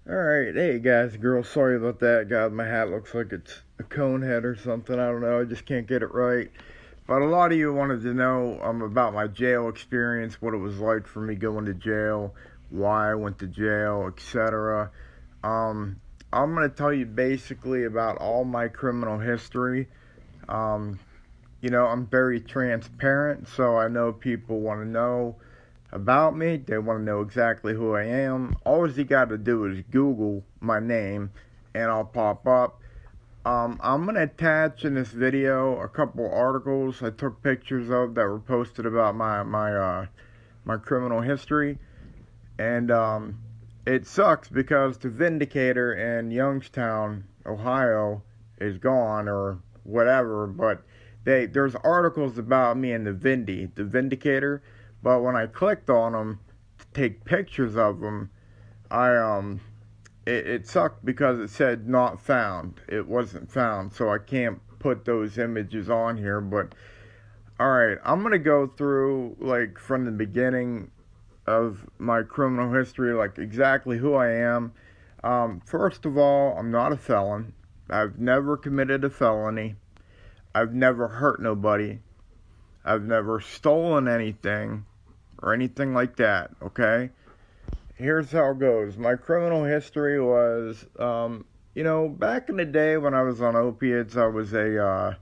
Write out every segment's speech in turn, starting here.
Alright, hey guys, girls, sorry about that. God, my hat looks like it's a cone head or something. I don't know, I just can't get it right. But a lot of you wanted to know about my jail experience, what it was like for me going to jail, why I went to jail, etc. Um, I'm going to tell you basically about all my criminal history. Um, I'm very transparent, so I know people want to know about me. They want to know exactly who I am. All you got to do is Google my name and I'll pop up. I'm going to attach in this video a couple articles I took pictures of that were posted about my criminal history. And it sucks because the Vindicator in Youngstown, Ohio is gone or whatever, but there's articles about me in the Vindicator, but when I clicked on them to take pictures of them, it sucked because it said not found. It wasn't found, so I can't put those images on here. But all right, I'm gonna go through like from the beginning of my criminal history, like exactly who I am. First of all, I'm not a felon. I've never committed a felony. I've never hurt nobody. I've never stolen anything or anything like that, okay? Here's how it goes. My criminal history was, back in the day when I was on opiates, I was a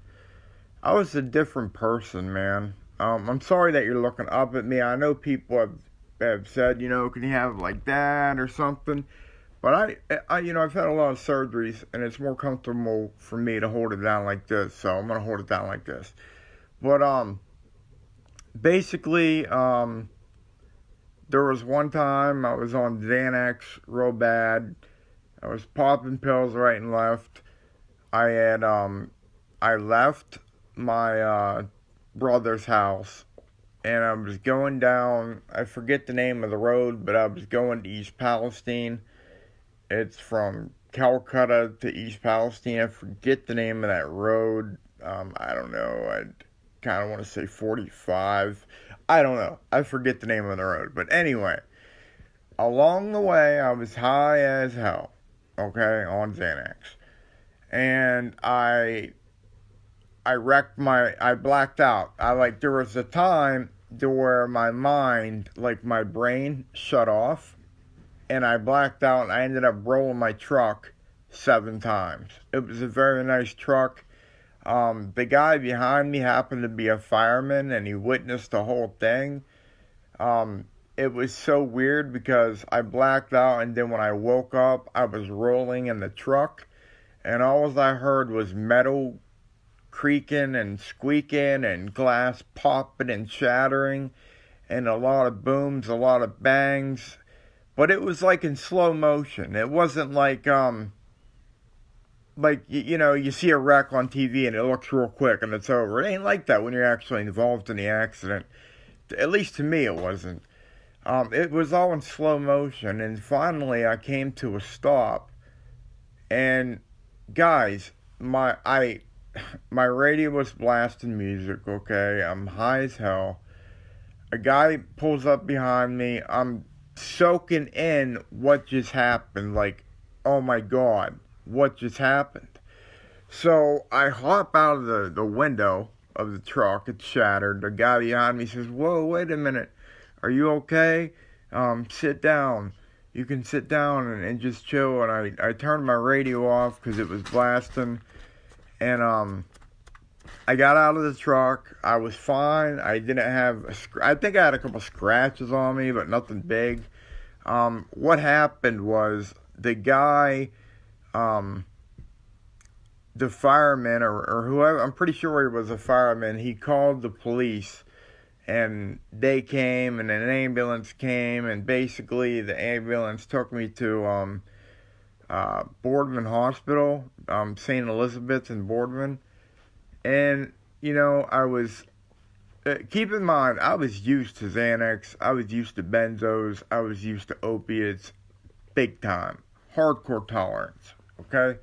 different person, man. I'm sorry that you're looking up at me. I know people have said, can you have it like that or something? But I've had a lot of surgeries, and it's more comfortable for me to hold it down like this. So I'm gonna hold it down like this. But basically, there was one time I was on Xanax real bad. I was popping pills right and left. I left my brother's house and I was going down, I forget the name of the road, but I was going to East Palestine. It's from Calcutta to East Palestine. I forget the name of that road. I don't know. I kind of want to say 45. I don't know. I forget the name of the road. But anyway, along the way, I was high as hell, okay, on Xanax. And I blacked out. There was a time to where my mind, like my brain, shut off, and I blacked out, and I ended up rolling my truck 7 times. It was a very nice truck. The guy behind me happened to be a fireman, and he witnessed the whole thing. It was so weird because I blacked out, and then when I woke up, I was rolling in the truck, and all I heard was metal creaking and squeaking and glass popping and shattering and a lot of booms, a lot of bangs. But it was like in slow motion. It wasn't like you see a wreck on TV and it looks real quick and it's over. It ain't like that when you're actually involved in the accident. At least to me, it wasn't. It was all in slow motion, and finally I came to a stop. And guys, my radio was blasting music. Okay, I'm high as hell. A guy pulls up behind me. I'm soaking in what just happened. Like, oh my god, what just happened? So I hop out of the window of the truck. It's shattered. The guy behind me says, "Whoa, wait a minute. Are you okay? Sit down. You can sit down and just chill." And I turned my radio off because it was blasting. And I got out of the truck. I was fine. I didn't have I think I had a couple scratches on me, but nothing big. What happened was the guy, the fireman or whoever, I'm pretty sure he was a fireman, he called the police and they came and an ambulance came, and basically the ambulance took me to Boardman Hospital, St. Elizabeth's in Boardman. And, I was, keep in mind, I was used to Xanax, I was used to benzos, I was used to opiates, big time, hardcore tolerance, okay?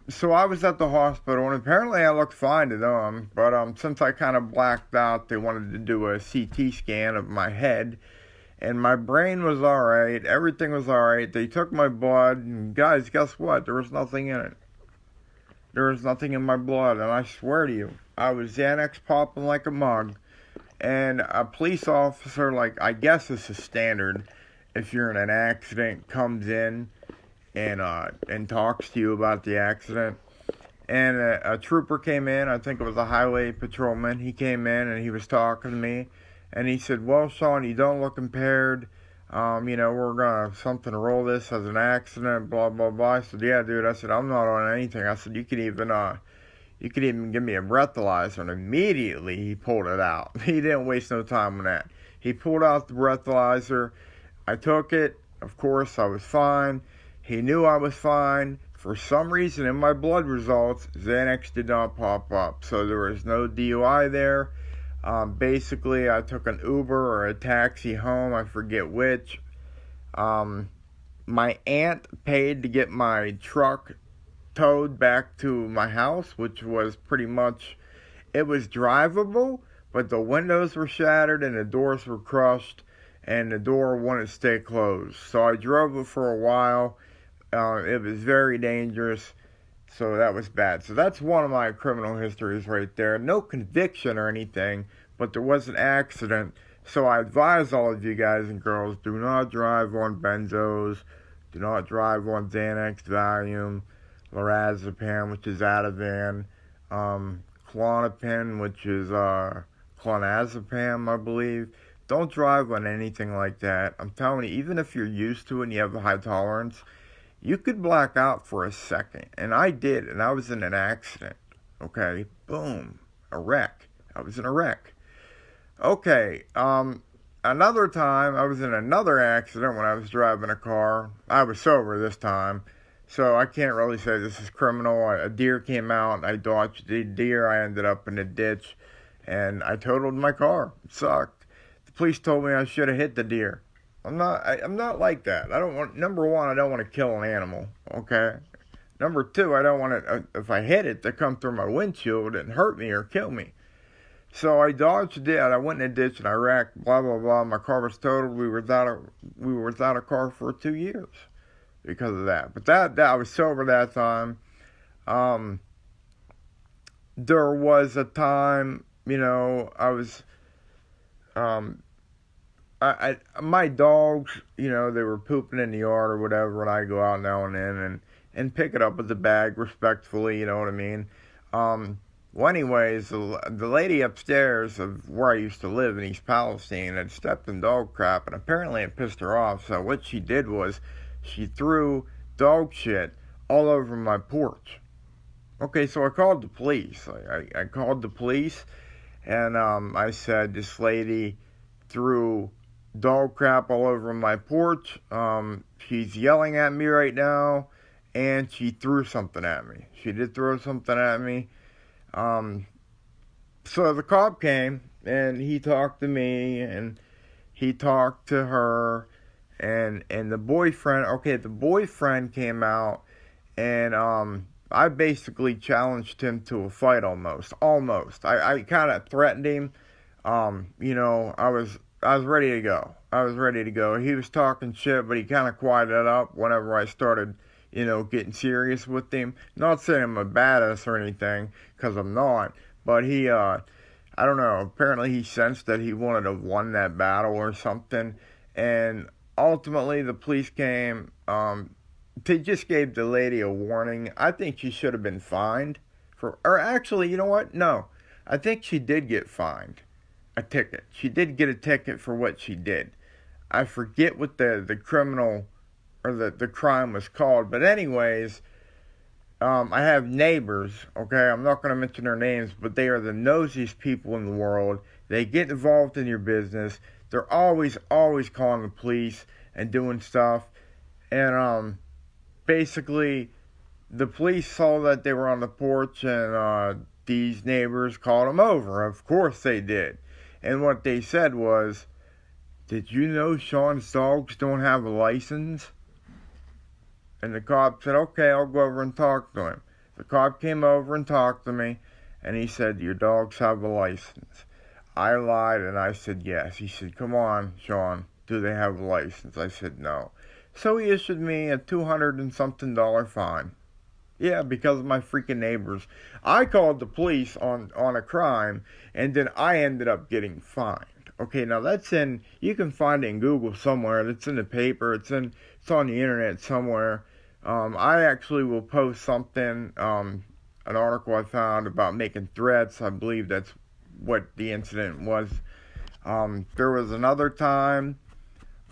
So I was at the hospital, and apparently I looked fine to them, but since I kind of blacked out, they wanted to do a CT scan of my head, And my brain was alright, everything was alright. They took my blood, and guys, guess what? There was nothing in it. There was nothing in my blood, and I swear to you, I was Xanax popping like a mug. And a police officer, like, I guess this is standard, if you're in an accident, comes in and talks to you about the accident. And a trooper came in, I think it was a highway patrolman. He came in and he was talking to me. And he said, well, Shawn, you don't look impaired. We're going to something roll this as an accident, blah, blah, blah. I said, yeah, dude. I said, I'm not on anything. I said, you could even give me a breathalyzer. And immediately he pulled it out. He didn't waste no time on that. He pulled out the breathalyzer. I took it. Of course, I was fine. He knew I was fine. For some reason, in my blood results, Xanax did not pop up. So there was no DUI there. Basically, I took an Uber or a taxi home. I forget which. My aunt paid to get my truck towed back to my house, which was pretty much, it was drivable, but the windows were shattered and the doors were crushed, and the door wouldn't stay closed. So I drove it for a while. It was very dangerous, so that was bad. So that's one of my criminal histories right there. No conviction or anything, but there was an accident. So I advise all of you guys and girls, do not drive on benzos, do not drive on Xanax, Valium, lorazepam, which is Ativan, Klonopin, which is clonazepam, I believe. Don't drive on anything like that. I'm telling you, even if you're used to it and you have a high tolerance, you could black out for a second. And I did, and I was in an accident. Okay, boom, a wreck. I was in a wreck. Okay, another time, I was in another accident when I was driving a car. I was sober this time, so I can't really say this is criminal. A deer came out, I dodged the deer, I ended up in a ditch, and I totaled my car. It sucked. The police told me I should have hit the deer. I'm not like that. I don't want, number one, I don't want to kill an animal, okay? Number two, I don't want it, if I hit it, to come through my windshield and hurt me or kill me. So I dodged it. I went in a ditch and I wrecked. Blah blah blah. My car was totaled. We were without a car for 2 years because of that. But that I was sober that time. There was a time, I was. My dogs, they were pooping in the yard or whatever, and I go out now and then and pick it up with the bag respectfully. You know what I mean? Well, anyways, the lady upstairs of where I used to live in East Palestine had stepped in dog crap, and apparently it pissed her off. So what she did was she threw dog shit all over my porch. Okay, so I called the police. I called the police, and I said, this lady threw dog crap all over my porch. She's yelling at me right now, and she threw something at me. She did throw something at me. So the cop came, and he talked to me, and he talked to her, and the boyfriend came out, and I basically challenged him to a fight almost. I kind of threatened him. I was ready to go. He was talking shit, but he kind of quieted up whenever I started, getting serious with him. Not saying I'm a badass or anything, because I'm not. But he, I don't know, apparently he sensed that he wanted to have won that battle or something. And ultimately the police came. They just gave the lady a warning. I think she should have been fined. Or actually, you know what? No. I think she did get fined a ticket. She did get a ticket for what she did. I forget what the criminal or the crime was called. But anyways, I have neighbors, okay? I'm not going to mention their names, but they are the nosiest people in the world. They get involved in your business. They're always calling the police and doing stuff. And basically, the police saw that they were on the porch, and these neighbors called them over. Of course they did. And what they said was, did you know Shawn's dogs don't have a license? And the cop said, okay, I'll go over and talk to him. The cop came over and talked to me, and he said, your dogs have a license. I lied, and I said yes. He said, come on, Shawn, do they have a license? I said, no. So he issued me a $200 and something fine. Yeah, because of my freaking neighbors. I called the police on a crime, and then I ended up getting fined. Okay, now you can find it in Google somewhere. It's in the paper. It's on the internet somewhere. I actually will post something, an article I found about making threats. I believe that's what the incident was. There was another time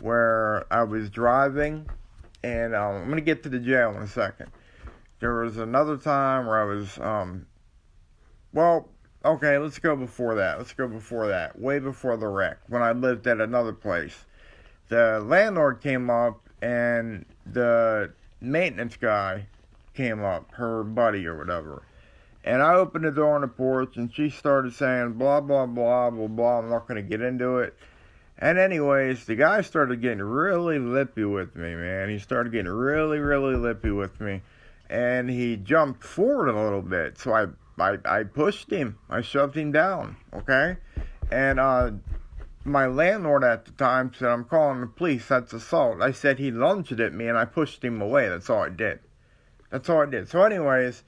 where I was driving, and I'm going to get to the jail in a second. There was another time where I was, okay, let's go before that. Way before the wreck, when I lived at another place. The landlord came up, and the maintenance guy came up, her buddy or whatever. And I opened the door on the porch, and she started saying, blah, blah, blah, blah, blah. I'm not going to get into it. And anyways, the guy started getting really lippy with me, man. He started getting really, really lippy with me. And he jumped forward a little bit. So I pushed him. I shoved him down, okay? And my landlord at the time said, I'm calling the police. That's assault. I said he lunged at me, and I pushed him away. That's all I did. So anyways,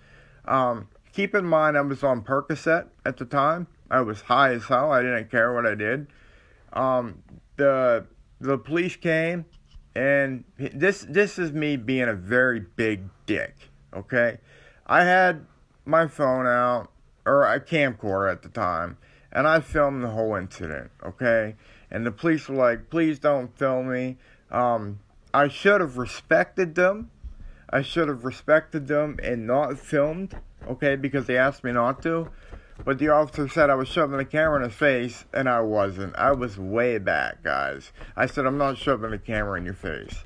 keep in mind I was on Percocet at the time. I was high as hell. I didn't care what I did. The police came, and this is me being a very big dick, okay? I had my phone out, or a camcorder at the time, and I filmed the whole incident, okay? And the police were like, please don't film me. I should have respected them. And not filmed, okay, because they asked me not to. But the officer said I was shoving the camera in his face, and I wasn't. I was way back, guys. I said, I'm not shoving the camera in your face.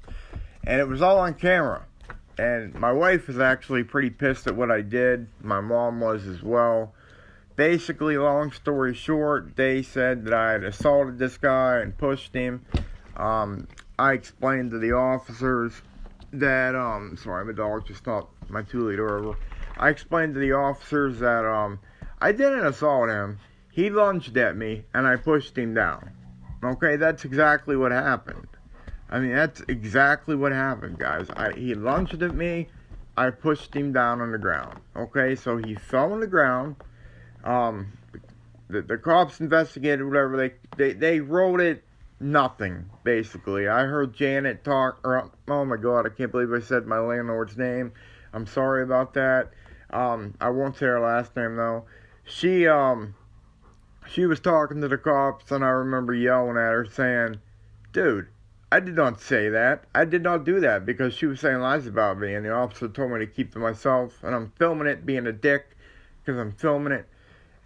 And it was all on camera. And my wife was actually pretty pissed at what I did. My mom was as well. Basically, long story short, they said that I had assaulted this guy and pushed him. I explained to the officers that, sorry, my dog just knocked my 2-liter over. I explained to the officers that, I didn't assault him. He lunged at me, and I pushed him down. Okay, that's exactly what happened. I mean, that's exactly what happened, guys. He lunged at me, I pushed him down on the ground. Okay, so he fell on the ground. The cops investigated whatever, they wrote it nothing, basically. I heard Janet talk, oh my god, I can't believe I said my landlord's name. I'm sorry about that. I won't say her last name, though. She was talking to the cops, and I remember yelling at her, saying, dude, I did not say that. I did not do that, because she was saying lies about me, and the officer told me to keep to myself, and I'm filming it, being a dick, because I'm filming it.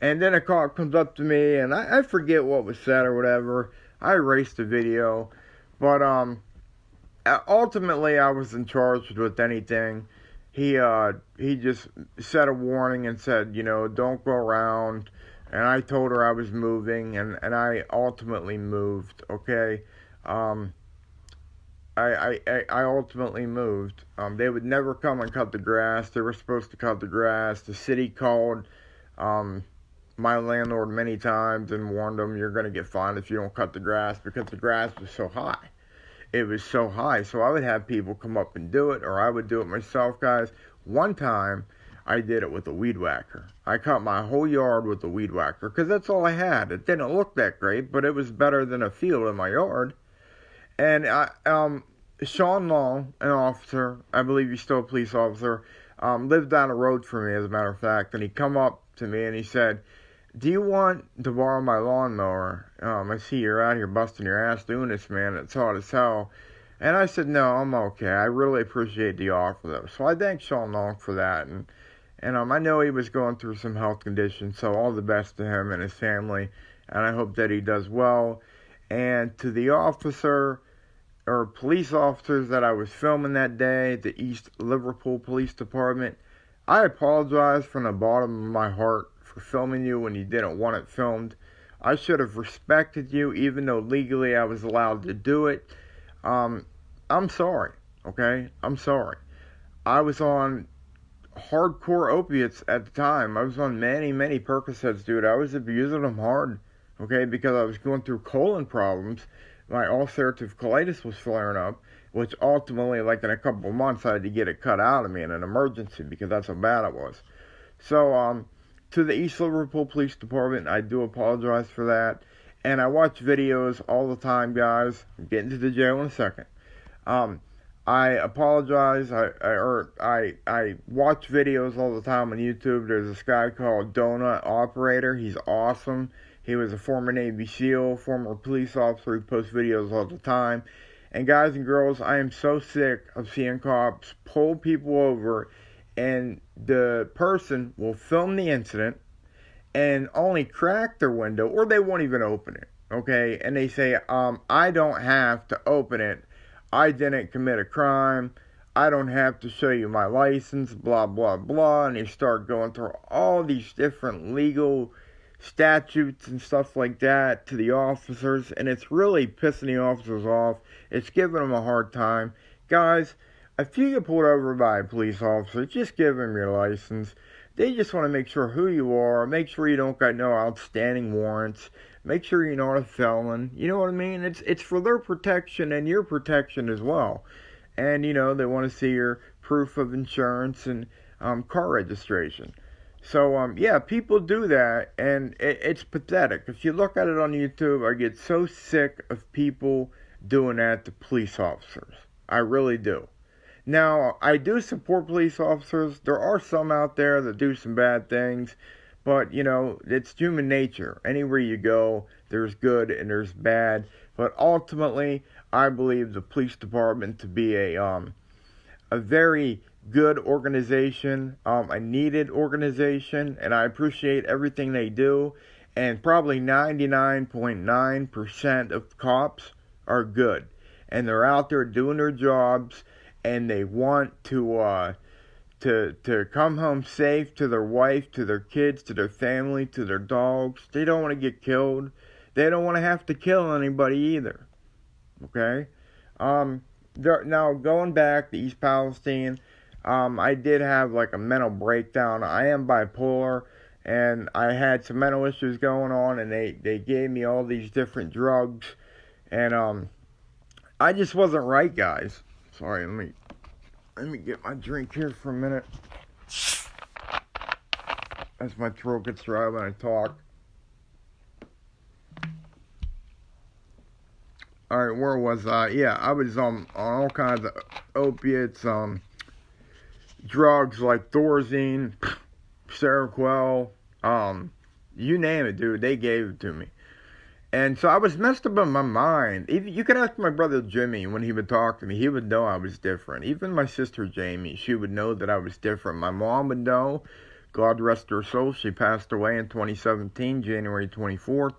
And then a cop comes up to me, and I forget what was said or whatever. I erased the video, but ultimately I wasn't charged with anything. He just said a warning and said, don't go around. And I told her I was moving, and I ultimately moved, okay? I ultimately moved. They would never come and cut the grass. They were supposed to cut the grass. The city called my landlord many times and warned them, you're going to get fined if you don't cut the grass, because the grass was so high. It was so high, so I would have people come up and do it, or I would do it myself, guys. One time, I did it with a weed whacker. I cut my whole yard with a weed whacker, because that's all I had. It didn't look that great, but it was better than a field in my yard. And Shawn Long, an officer, I believe he's still a police officer, lived down the road from me, as a matter of fact, and he come up to me and he said, do you want to borrow my lawnmower? I see you're out here busting your ass doing this, man. It's hot as hell. And I said, no, I'm okay. I really appreciate the offer, though. So I thank Shawn Long for that. And I know he was going through some health conditions, so all the best to him and his family. And I hope that he does well. And to the officer, or police officers that I was filming that day, the East Liverpool Police Department, I apologize from the bottom of my heart for filming you when you didn't want it filmed. I should have respected you, even though legally I was allowed to do it. I'm sorry, okay? I'm sorry. I was on hardcore opiates at the time. I was on many, many Percocets, dude. I was abusing them hard, okay? Because I was going through colon problems my ulcerative colitis was flaring up, which ultimately, like in a couple of months, I had to get it cut out of me in an emergency because that's how bad it was. So, to the East Liverpool Police Department, I do apologize for that. And I watch videos all the time, guys. I'm getting to the jail in a second. Um, I apologize. I watch videos all the time on YouTube. There's this guy called Donut Operator. He's awesome. He was a former Navy SEAL, former police officer. He posts videos all the time. And guys and girls, I am so sick of seeing cops pull people over, and the person will film the incident and only crack their window, or they won't even open it. Okay, and they say, I don't have to open it. I didn't commit a crime. I don't have to show you my license, blah, blah, blah. And they start going through all these different legal statutes and stuff like that to the officers. And it's really pissing the officers off. It's giving them a hard time. Guys, if you get pulled over by a police officer, just give them your license. They just want to make sure who you are. Make sure you don't got no outstanding warrants. Make sure you're not a felon. You know what I mean? It's for their protection and your protection as well. And, you know, they want to see your proof of insurance and car registration. So, yeah, people do that, and it's pathetic. If you look at it on YouTube, I get so sick of people doing that to police officers. I really do. Now, I do support police officers. There are some out there that do some bad things. But, you know, it's human nature. Anywhere you go, there's good and there's bad. But ultimately, I believe the police department to be a very good organization, a needed organization, and I appreciate everything they do. And probably 99.9% of cops are good. And they're out there doing their jobs, and they want to come home safe to their wife, to their kids, to their family, to their dogs. They don't want to get killed. They don't want to have to kill anybody either. Okay? Now, going back to East Palestine, I did have like a mental breakdown. I am bipolar, and I had some mental issues going on, and they gave me all these different drugs, and I just wasn't right, guys. Sorry, let me get my drink here for a minute, as my throat gets dry when I talk. Alright, where was I? Yeah, I was on all kinds of opiates, drugs like Thorazine, Seroquel, you name it, dude, they gave it to me. And so I was messed up in my mind. You could ask my brother Jimmy when he would talk to me. He would know I was different. Even my sister Jamie, she would know that I was different. My mom would know. God rest her soul. She passed away in 2017, January 24th.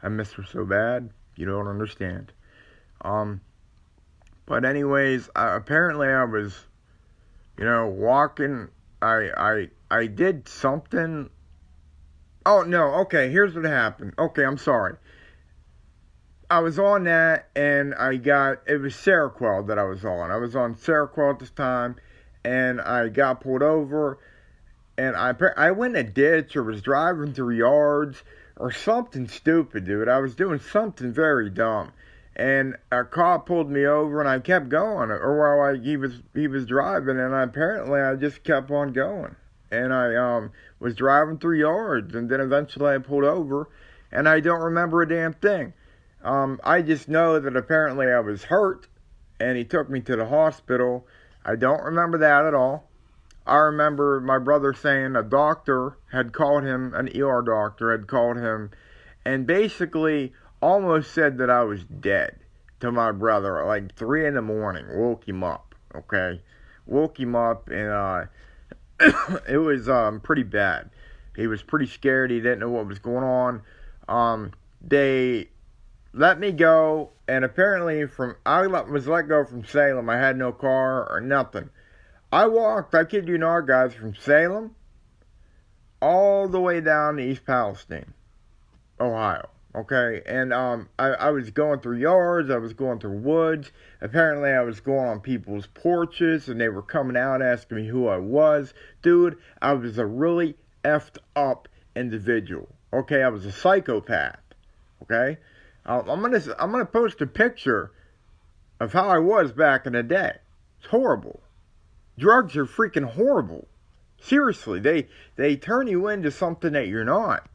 I miss her so bad. You don't understand. But anyways, apparently I was, you know, walking. I did something. Oh, no. Okay, here's what happened. Okay, I'm sorry. I was on that, and it was Seroquel that I was on. I was on Seroquel at this time, and I got pulled over, and I went in a ditch or was driving through yards or something stupid, dude. I was doing something very dumb, and a cop pulled me over, and I kept going, or while he was driving, and apparently I just kept on going, and I was driving through yards, and then eventually I pulled over, and I don't remember a damn thing. I just know that apparently I was hurt, and he took me to the hospital. I don't remember that at all. I remember my brother saying a doctor had called him, an ER doctor had called him, and basically almost said that I was dead to my brother at like 3 in the morning. Woke him up, okay? Woke him up, and it was pretty bad. He was pretty scared. He didn't know what was going on. They let me go, and apparently I was let go from Salem. I had no car or nothing. I walked, I kid you not, guys, from Salem all the way down to East Palestine, Ohio. Okay, and I was going through yards, I was going through woods. Apparently I was going on people's porches, and they were coming out asking me who I was. Dude, I was a really effed up individual. Okay, I was a psychopath. Okay, I'm gonna post a picture of how I was back in the day. It's horrible. Drugs are freaking horrible. Seriously, they turn you into something that you're not.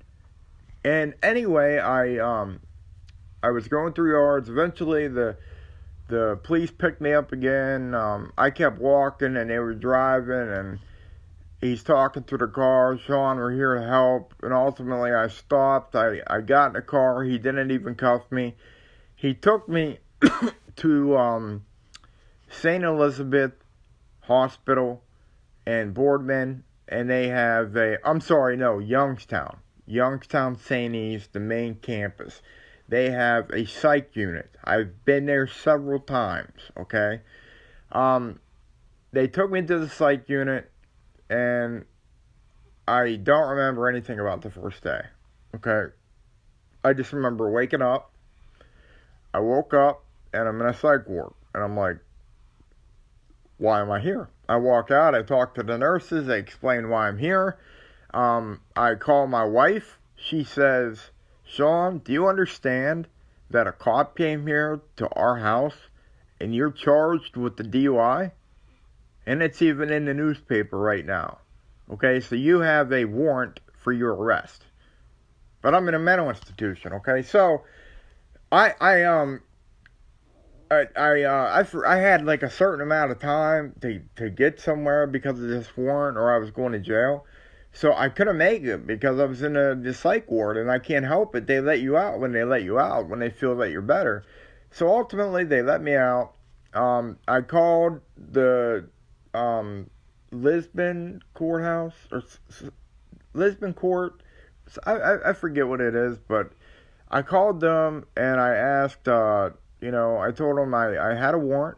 And anyway, I was going through yards. Eventually, the police picked me up again. I kept walking, and they were driving, and he's talking to the car. Shawn, we're here to help. And ultimately, I stopped. I got in the car. He didn't even cuff me. He took me to St. Elizabeth Hospital and Boardman, and they have Youngstown. Youngstown St. E's, the main campus. They have a psych unit. I've been there several times, okay? They took me to the psych unit, and I don't remember anything about the first day, okay? I just remember waking up. I woke up, and I'm in a psych ward, and I'm like, why am I here? I walk out, I talk to the nurses, they explain why I'm here. I call my wife. She says, Shawn, do you understand that a cop came here to our house and you're charged with the DUI? And it's even in the newspaper right now. Okay, so you have a warrant for your arrest. But I'm in a mental institution, okay? So, I had like a certain amount of time to get somewhere because of this warrant, or I was going to jail. So I couldn't make it because I was in the psych ward, and I can't help it. They let you out when they let you out, when they feel that you're better. So ultimately, they let me out. I called the Lisbon courthouse, or Lisbon court. I forget what it is, but I called them and I asked, I told them I had a warrant.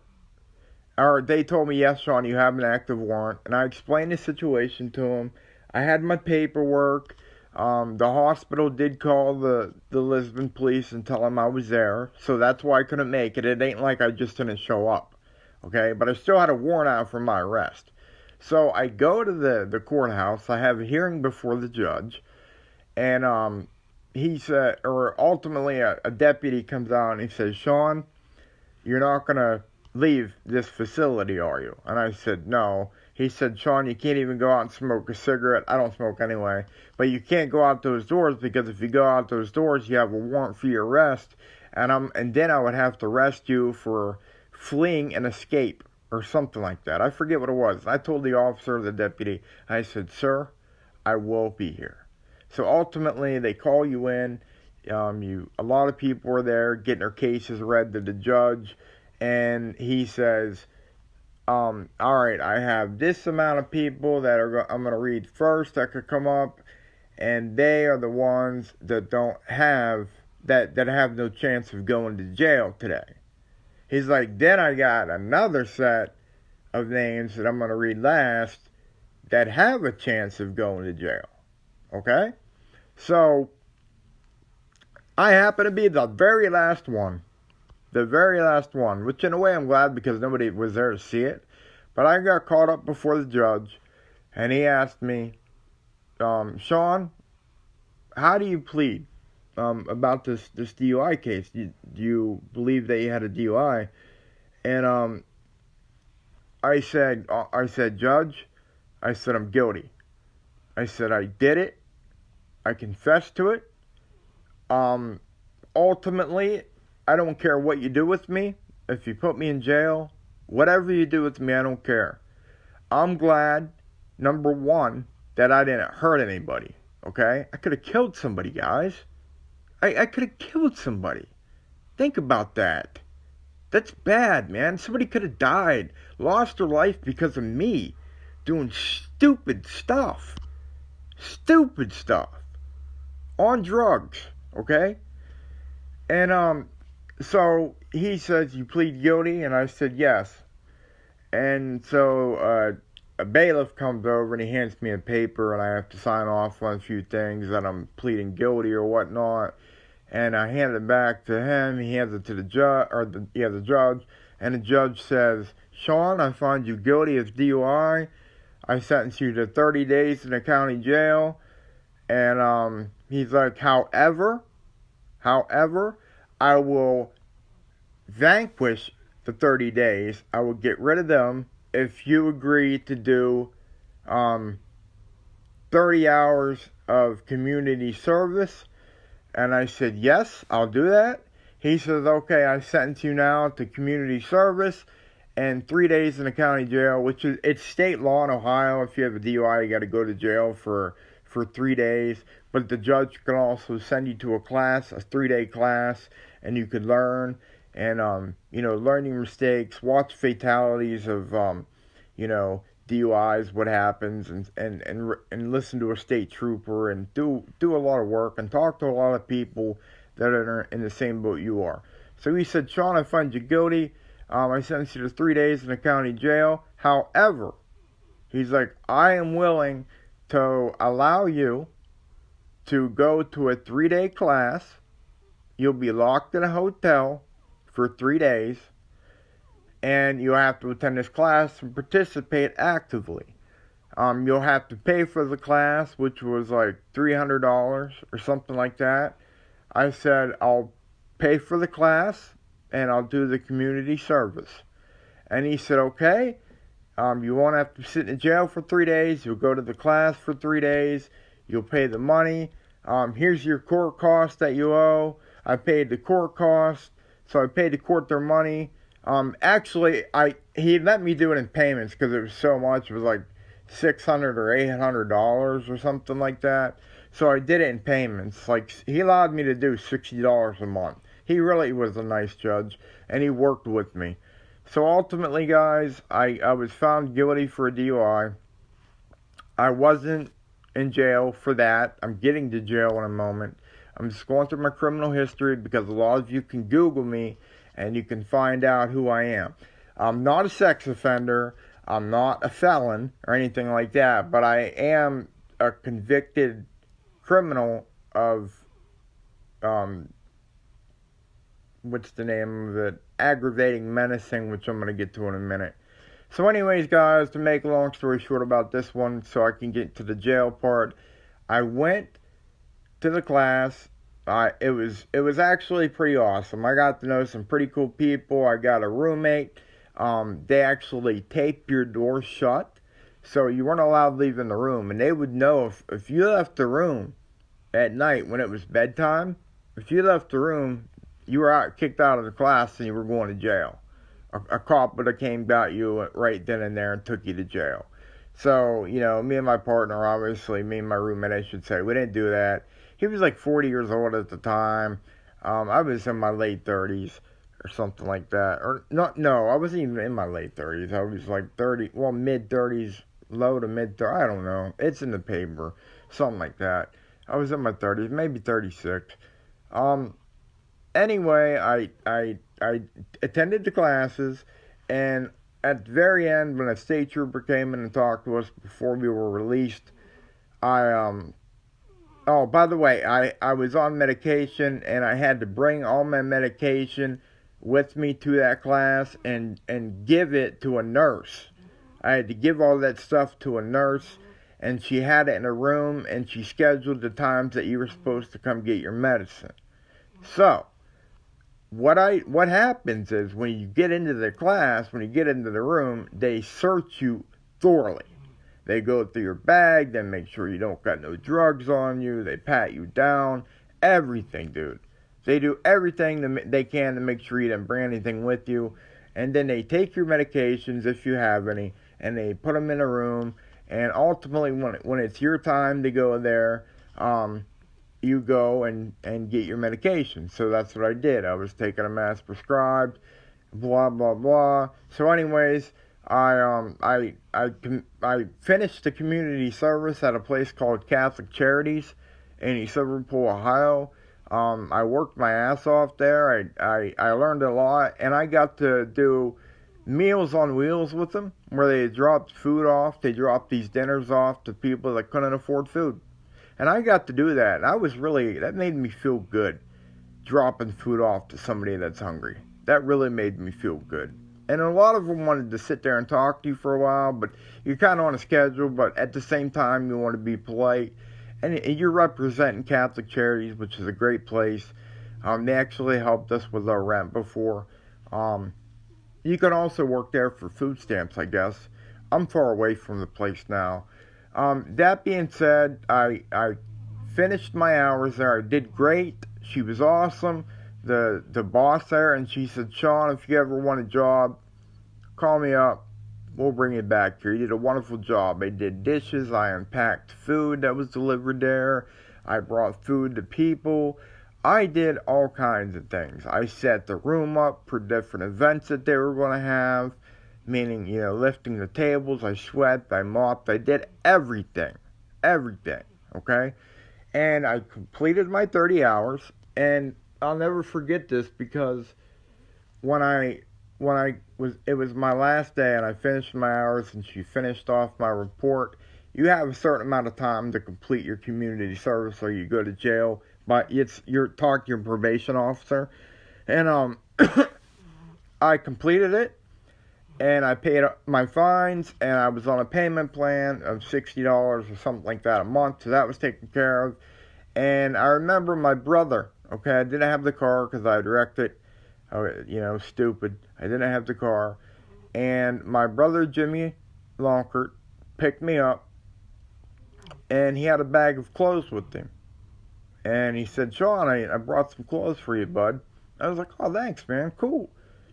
Or they told me, yes, Shawn, you have an active warrant. And I explained the situation to them. I had my paperwork. The hospital did call the Lisbon police and tell them I was there. So that's why I couldn't make it. It ain't like I just didn't show up. Okay? But I still had a warrant out for my arrest. So I go to the courthouse. I have a hearing before the judge. And he said, or ultimately a deputy comes out and he says, Shawn, you're not going to leave this facility, are you? And I said, no. He said, Shawn, you can't even go out and smoke a cigarette. I don't smoke anyway. But you can't go out those doors because if you go out those doors, you have a warrant for your arrest. And then I would have to arrest you for fleeing an escape or something like that. I forget what it was. I told the officer, the deputy, I said, sir, I will be here. So ultimately, they call you in. A lot of people are there getting their cases read to the judge. And he says, all right, I have this amount of people that I'm going to read first that could come up, and they are the ones that don't have, that have no chance of going to jail today. He's like, then I got another set of names that I'm going to read last that have a chance of going to jail. Okay? So, I happen to be the very last one. The very last one, which in a way I'm glad because nobody was there to see it. But I got caught up before the judge, and he asked me, Shawn, how do you plead about this DUI case? Do you believe that you had a DUI? And I said, Judge, I said, I'm guilty. I said, I did it. I confessed to it. Ultimately, I don't care what you do with me. If you put me in jail, whatever you do with me, I don't care. I'm glad, number one, that I didn't hurt anybody. Okay? I could have killed somebody, guys. I could have killed somebody. Think about that. That's bad, man. Somebody could have died, lost their life because of me doing stupid stuff. Stupid stuff. On drugs. Okay? And, so he says, you plead guilty? And I said, yes. And so a bailiff comes over and he hands me a paper and I have to sign off on a few things that I'm pleading guilty or whatnot. And I hand it back to him. He hands it to the judge, the judge. And the judge says, Shawn, I find you guilty of DUI. I sentence you to 30 days in the county jail. And he's like, however, I will vanquish the 30 days. I will get rid of them if you agree to do um, 30 hours of community service. And I said, yes, I'll do that. He says, okay, I sentence you now to community service and 3 days in the county jail, which is, it's state law in Ohio. If you have a DUI, you got to go to jail for 3 days. But the judge can also send you to a class, a 3-day class, and you could learn and, learn your mistakes, watch fatalities of, DUIs, what happens, and listen to a state trooper and do a lot of work and talk to a lot of people that are in the same boat you are. So he said, Shawn, I find you guilty. I sentence you to 3 days in the county jail. However, he's like, I am willing to allow you to go to a 3-day class. You'll be locked in a hotel for 3 days. And you'll have to attend this class and participate actively. You'll have to pay for the class, which was like $300 or something like that. I said, I'll pay for the class and I'll do the community service. And he said, okay, you won't have to sit in jail for 3 days. You'll go to the class for 3 days. You'll pay the money. Here's your court cost that you owe. I paid the court cost, so I paid the court their money. Actually, he let me do it in payments because it was so much. It was like $600 or $800 or something like that. So I did it in payments. Like, he allowed me to do $60 a month. He really was a nice judge, and he worked with me. So ultimately, guys, I was found guilty for a DUI. I wasn't in jail for that. I'm getting to jail in a moment. I'm just going through my criminal history because a lot of you can Google me and you can find out who I am. I'm not a sex offender. I'm not a felon or anything like that, but I am a convicted criminal of, what's the name of it? Aggravating menacing, which I'm going to get to in a minute. So anyways, guys, to make a long story short about this one, so I can get to the jail part, I went to the class. It was actually pretty awesome. I got to know some pretty cool people. I got a roommate. They actually taped your door shut, so you weren't allowed to leave in the room. And they would know if you left the room at night when it was bedtime, if you left the room, you were kicked out of the class and you were going to jail. A cop would have came got you right then and there and took you to jail. So, me and my partner, obviously, me and my roommate, I should say, we didn't do that. He was like 40 years old at the time. I was in my late 30s or something like that. No, I wasn't even in my late 30s. I was like mid 30s, low to mid 30s. I don't know. It's in the paper. Something like that. I was in my 30s, maybe 36. Anyway, I attended the classes, and at the very end, when a state trooper came in and talked to us before we were released, oh, by the way, I was on medication, and I had to bring all my medication with me to that class and give it to a nurse. I had to give all that stuff to a nurse, and she had it in a room, and she scheduled the times that you were supposed to come get your medicine. So, what happens is when you get into the class, when you get into the room, they search you thoroughly. They go through your bag, they make sure you don't got no drugs on you, they pat you down, everything, dude. They do everything they can to make sure you didn't bring anything with you, and then they take your medications, if you have any, and they put them in a room, and ultimately, when it's your time to go there, you go and get your medication. So that's what I did. I was taking them as prescribed, blah, blah, blah. So anyways, I finished the community service at a place called Catholic Charities in East Liverpool, Ohio. I worked my ass off there. I learned a lot, and I got to do Meals on Wheels with them, where they dropped food off. They dropped these dinners off to people that couldn't afford food. And I got to do that. That made me feel good, dropping food off to somebody that's hungry. That really made me feel good. And a lot of them wanted to sit there and talk to you for a while, but you're kind of on a schedule, but at the same time, you want to be polite. And you're representing Catholic Charities, which is a great place. They actually helped us with our rent before. Um, you can also work there for food stamps, I guess. I'm far away from the place now. That being said, I finished my hours there. I did great. She was awesome. The boss there, and she said, Shawn, if you ever want a job, call me up. We'll bring you back here. You did a wonderful job. I did dishes. I unpacked food that was delivered there. I brought food to people. I did all kinds of things. I set the room up for different events that they were going to have, meaning, lifting the tables. I swept, I mopped, I did everything. Everything. Okay? And I completed my 30 hours, and I'll never forget this because when I was it was my last day and I finished my hours and she finished off my report. You have a certain amount of time to complete your community service or you go to jail. But you're talking to your probation officer, and I completed it and I paid my fines and I was on a payment plan of $60 or something like that a month, so that was taken care of. And I remember my brother. Okay, I didn't have the car because I wrecked it. Stupid. I didn't have the car. And my brother Jimmy Lonkert picked me up, and he had a bag of clothes with him. And he said, Shawn, I brought some clothes for you, bud. I was like, oh, thanks, man. Cool.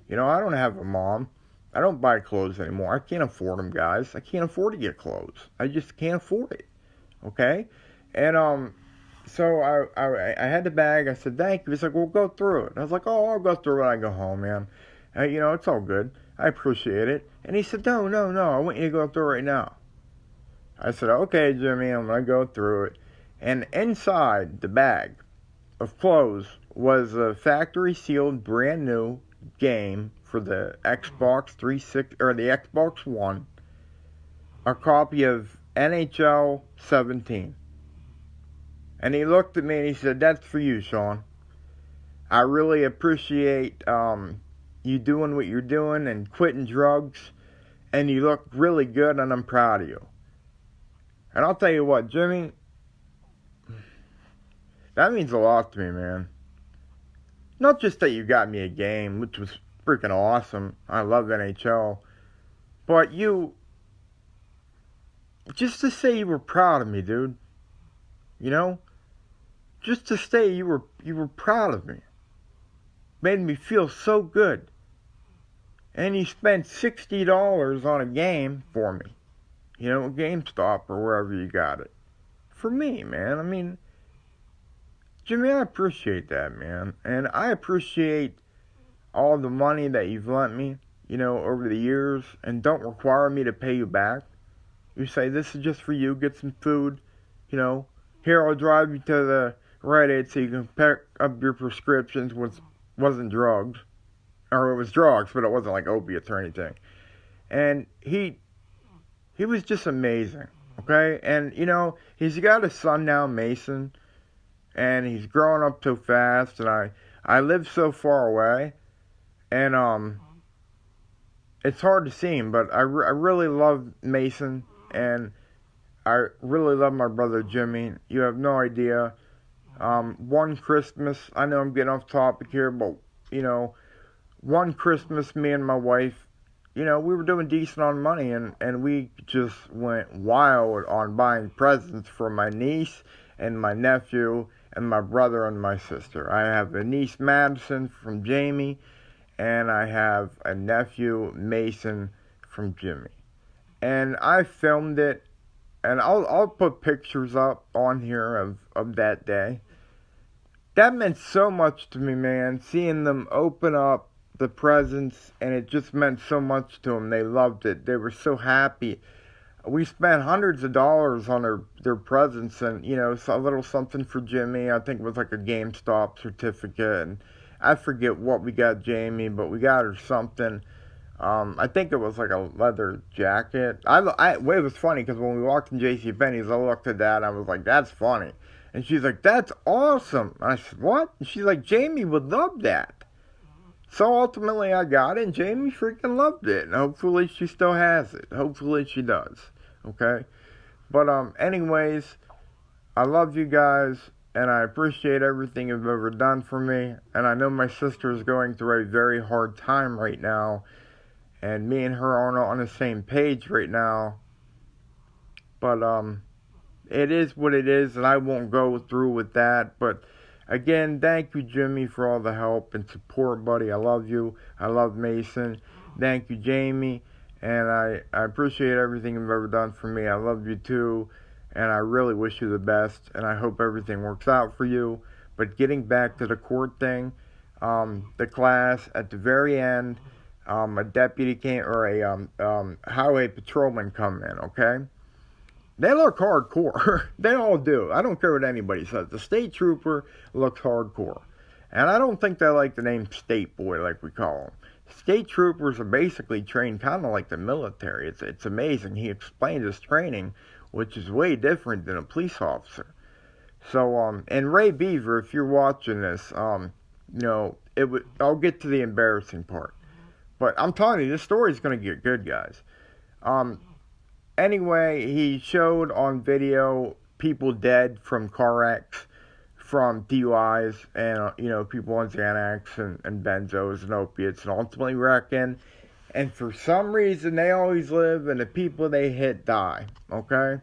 I don't have a mom. I don't buy clothes anymore. I can't afford them, guys. I can't afford to get clothes. I just can't afford it. Okay? And, so I had the bag. I said, thank you. He's like, well, go through it. And I was like, oh, I'll go through it when I go home, man. It's all good. I appreciate it. And he said, no. I want you to go through it right now. I said, okay, Jimmy, I'm going to go through it. And inside the bag of clothes was a factory sealed brand new game for the Xbox 360 or the Xbox One, a copy of NHL 17. And he looked at me and he said, that's for you, Shawn. I really appreciate you doing what you're doing and quitting drugs. And you look really good and I'm proud of you. And I'll tell you what, Jimmy, that means a lot to me, man. Not just that you got me a game, which was freaking awesome. I love NHL. But just to say you were proud of me, dude. Just to say you were proud of me. Made me feel so good. And you spent $60 on a game for me. GameStop or wherever you got it. For me, man. I mean, Jimmy, I appreciate that, man. And I appreciate all the money that you've lent me, over the years. And don't require me to pay you back. You say, this is just for you. Get some food. Here, I'll drive you to the Rite Aid so you can pick up your prescriptions, which wasn't drugs. Or it was drugs, but it wasn't like opiates or anything. And he was just amazing, okay? And, he's got a son now, Mason, and he's growing up so fast, and I live so far away, and, it's hard to see him, but I really love Mason, and I really love my brother Jimmy. You have no idea. One Christmas, I know I'm getting off topic here, but, one Christmas, me and my wife, we were doing decent on money, and we just went wild on buying presents for my niece and my nephew and my brother and my sister. I have a niece, Madison, from Jamie, and I have a nephew, Mason, from Jimmy. And I filmed it, and I'll put pictures up on here of that day. That meant so much to me, man, seeing them open up the presents, and it just meant so much to them. They loved it. They were so happy. We spent hundreds of dollars on their presents, and, a little something for Jimmy. I think it was like a GameStop certificate, and I forget what we got Jamie, but we got her something. I think it was like a leather jacket. It was funny because when we walked in JCPenney's, I looked at that and I was like, that's funny. And she's like, that's awesome. And I said, what? And she's like, Jamie would love that. So ultimately I got it, and Jamie freaking loved it. And hopefully she still has it. Hopefully she does. Okay? But anyways, I love you guys. and I appreciate everything you've ever done for me. And I know my sister is going through a very hard time right now, and me and her aren't on the same page right now. But it is what it is, and I won't go through with that. But again, thank you, Jimmy, for all the help and support, buddy. I love you. I love Mason. Thank you, Jamie. And I appreciate everything you've ever done for me. I love you too. And I really wish you the best. And I hope everything works out for you. But getting back to the court thing, the class, at the very end, a deputy came, or a highway patrolman come in, okay? They look hardcore. They all do. I don't care what anybody says. The state trooper looks hardcore. And I don't think they like the name state boy like we call them. State troopers are basically trained kind of like the military. It's amazing. He explained his training, which is way different than a police officer. So, and Ray Beaver, if you're watching this, I'll get to the embarrassing part. But I'm telling you, this story's going to get good, guys. Anyway, he showed on video people dead from car wrecks, from DUIs, and, people on Xanax and benzos and opiates and ultimately wrecking. And for some reason, they always live and the people they hit die, okay?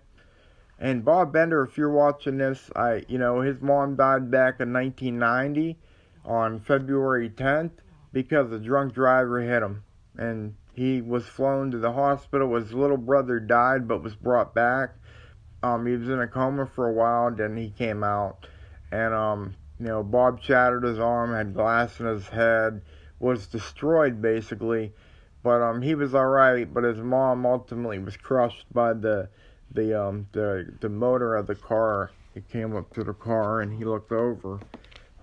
And Bob Bender, if you're watching this, his mom died back in 1990 on February 10th because a drunk driver hit him. And he was flown to the hospital. His little brother died but was brought back. He was in a coma for a while, then he came out. And, Bob shattered his arm, had glass in his head, was destroyed basically. But he was alright, but his mom ultimately was crushed by the motor of the car. He came up to the car and he looked over.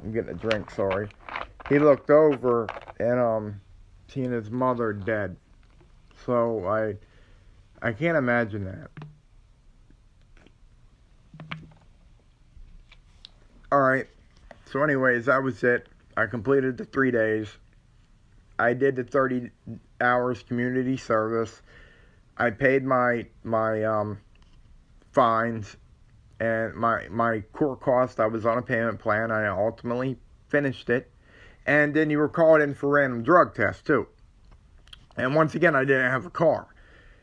I'm getting a drink, sorry. He looked over and seen his mother dead. So I can't imagine that. Alright, so anyways, that was it. I completed the 3 days. I did the 30 hours community service. I paid my fines and my court cost. I was on a payment plan. I ultimately finished it. And then you were called in for random drug tests too. And once again, I didn't have a car.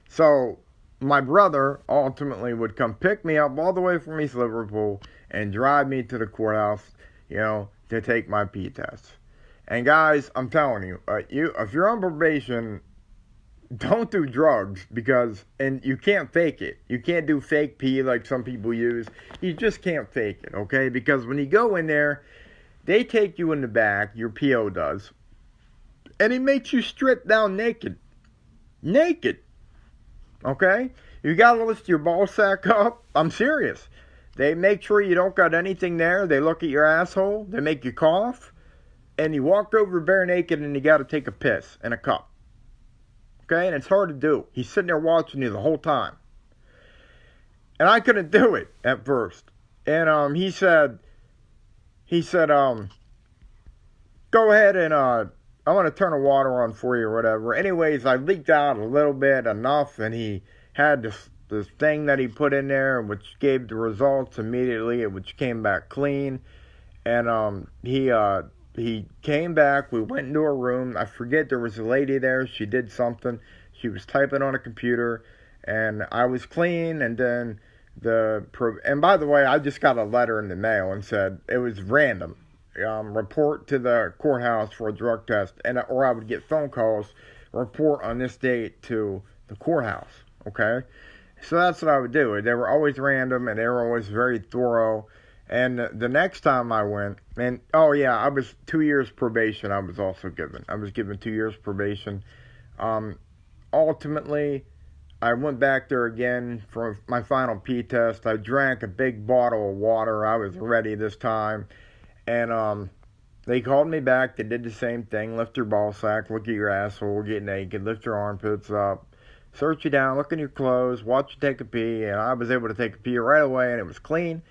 So my brother ultimately would come pick me up all the way from East Liverpool and drive me to the courthouse, to take my P tests. And guys, I'm telling you, if you're on probation, don't do drugs and you can't fake it. You can't do fake pee like some people use. You just can't fake it, okay? Because when you go in there, they take you in the back, your PO does, and he makes you strip down naked. Naked. Okay? You gotta lift your ball sack up. I'm serious. They make sure you don't got anything there. They look at your asshole. They make you cough. And you walk over bare naked and you gotta take a piss in a cup. Okay? And it's hard to do. He's sitting there watching you the whole time. And I couldn't do it at first. And he said, go ahead and I want to turn the water on for you or whatever. Anyways, I leaked out a little bit, enough, and he had this thing that he put in there, which gave the results immediately, which came back clean. And he came back. We went into a room. I forget, there was a lady there. She did something. She was typing on a computer, and I was clean. And then and by the way, I just got a letter in the mail and said it was random. Report to the courthouse for a drug test, or I would get phone calls, report on this date to the courthouse, okay? So that's what I would do. They were always random, and they were always very thorough. And the next time I went, and I was 2 years probation. I was also given. I was given 2 years probation. Ultimately, I went back there again for my final P test. I drank a big bottle of water. I was ready this time. And they called me back. They did the same thing. Lift your ball sack, look at your asshole, get naked, lift your armpits up, search you down, look in your clothes, watch you take a pee. And I was able to take a pee right away, and it was clean.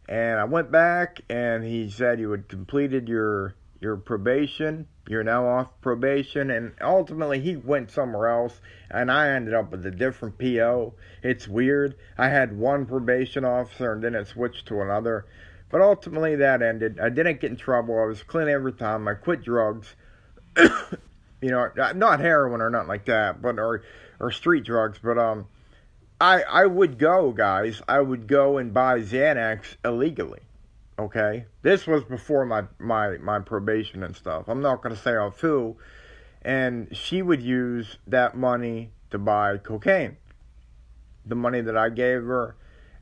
And I went back, and he said you had completed your probation. You're now off probation. And ultimately, he went somewhere else, and I ended up with a different PO. It's weird. I had one probation officer, and then it switched to another. But ultimately that ended. I didn't get in trouble. I was clean every time. I quit drugs. Not heroin or nothing like that, but or street drugs. But I would go, guys. I would go and buy Xanax illegally. Okay, this was before my probation and stuff. I'm not gonna say off who. And she would use that money to buy cocaine. The money that I gave her.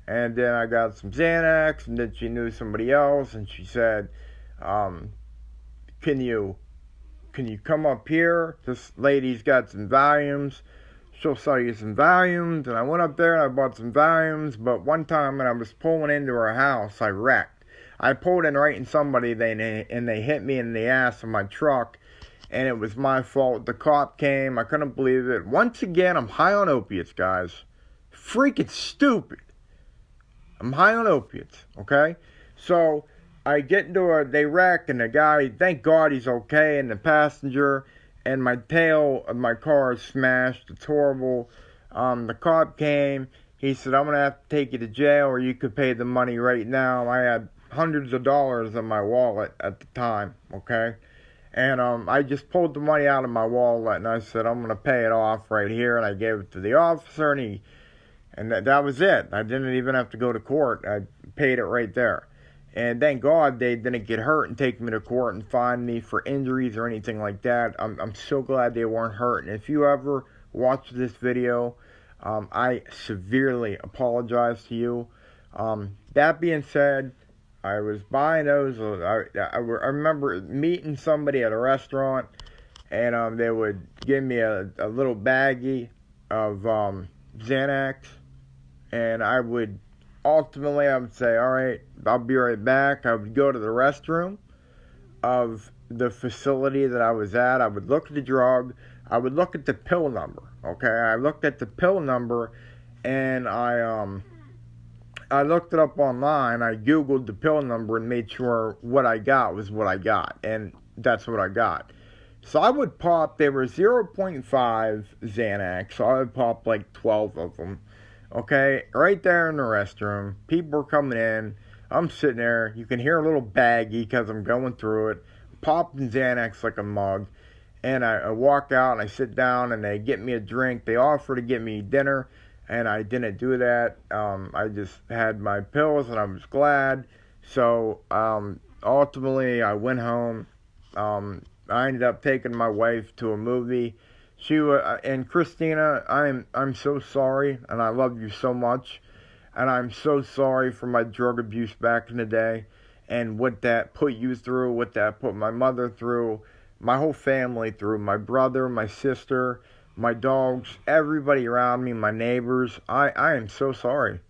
And then I got some Xanax, and then she knew somebody else, and she said, um, "Can you come up here? This lady's got some Valiums. She'll sell you some Valiums." And I went up there and I bought some Valiums. But one time when I was pulling into her house, I wrecked. I pulled in right in somebody, and they hit me in the ass of my truck, and it was my fault. The cop came. I couldn't believe it. Once again, I'm high on opiates, guys. Freaking stupid. I'm high on opiates, okay? So I get they wreck, and the guy, thank God he's okay, and the passenger, and my tail of my car is smashed. It's horrible. The cop came. He said, "I'm going to have to take you to jail, or you could pay the money right now." I had hundreds of dollars in my wallet at the time, okay? And I just pulled the money out of my wallet, and I said, "I'm going to pay it off right here," and I gave it to the officer, and that was it. I didn't even have to go to court. I paid it right there. And thank God they didn't get hurt and take me to court and fine me for injuries or anything like that. I'm so glad they weren't hurt. And if you ever watch this video, I severely apologize to you. That being said, I was buying those. I remember meeting somebody at a restaurant, and they would give me a little baggie of Xanax. And I would say, "All right, I'll be right back." I would go to the restroom of the facility that I was at. I would look at the drug. I would look at the pill number. Okay, I looked at the pill number, and I looked it up online. I Googled the pill number and made sure what I got was what I got, and that's what I got. So I would pop. They were 0.5 Xanax, so I would pop like 12 of them. Okay, right there in the restroom. People are coming in. I'm sitting there. You can hear a little baggy because I'm going through it. Popping Xanax like a mug. And I walk out and I sit down and they get me a drink. They offer to get me dinner, and I didn't do that. I just had my pills and I was glad. So ultimately I went home. I ended up taking my wife to a movie. And Christina, I'm so sorry, and I love you so much, and I'm so sorry for my drug abuse back in the day, and what that put you through, what that put my mother through, my whole family through, my brother, my sister, my dogs, everybody around me, my neighbors. I am so sorry.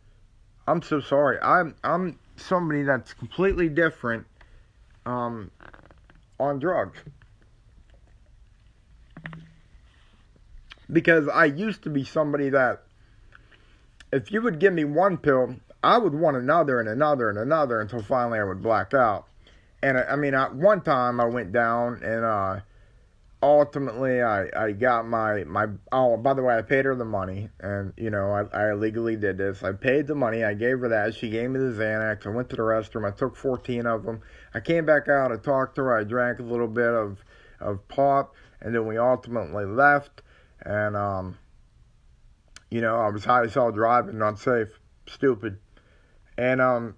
I'm so sorry. I'm somebody that's completely different on drugs. Because I used to be somebody that, if you would give me one pill, I would want another and another and another until finally I would black out. And one time I went down and ultimately I got oh, by the way, I paid her the money. And, I illegally did this. I paid the money. I gave her that. She gave me the Xanax. I went to the restroom. I took 14 of them. I came back out. I talked to her. I drank a little bit of pop. And then we ultimately left. And, I was high as hell driving, not safe, stupid. And,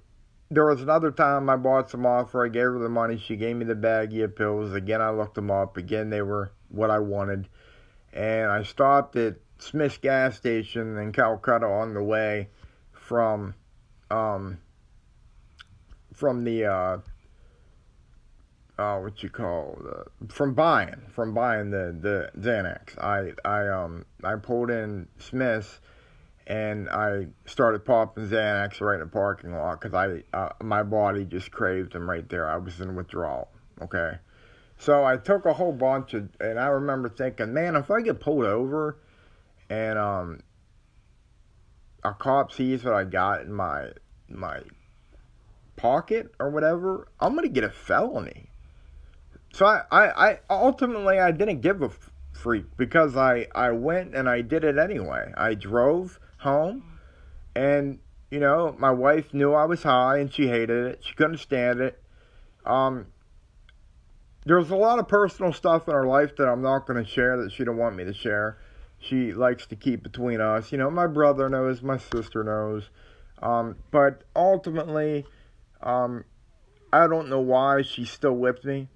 there was another time I bought some off her. I gave her the money. She gave me the baggie of pills. Again, I looked them up. Again, they were what I wanted. And I stopped at Smith's gas station in Calcutta on the way from the, from buying the Xanax. I pulled in Smith's and I started popping Xanax right in the parking lot because my body just craved them right there. I was in withdrawal. Okay, so I took a whole bunch and I remember thinking, man, if I get pulled over and a cop sees what I got in my pocket or whatever, I'm gonna get a felony. So I ultimately I didn't give a freak because I went and I did it anyway. I drove home and you know, my wife knew I was high and she hated it. She couldn't stand it. Um, there's a lot of personal stuff in her life that I'm not going to share that she don't want me to share. She likes to keep between us. You know, my brother knows, my sister knows. But ultimately, um, I don't know why she's still with me.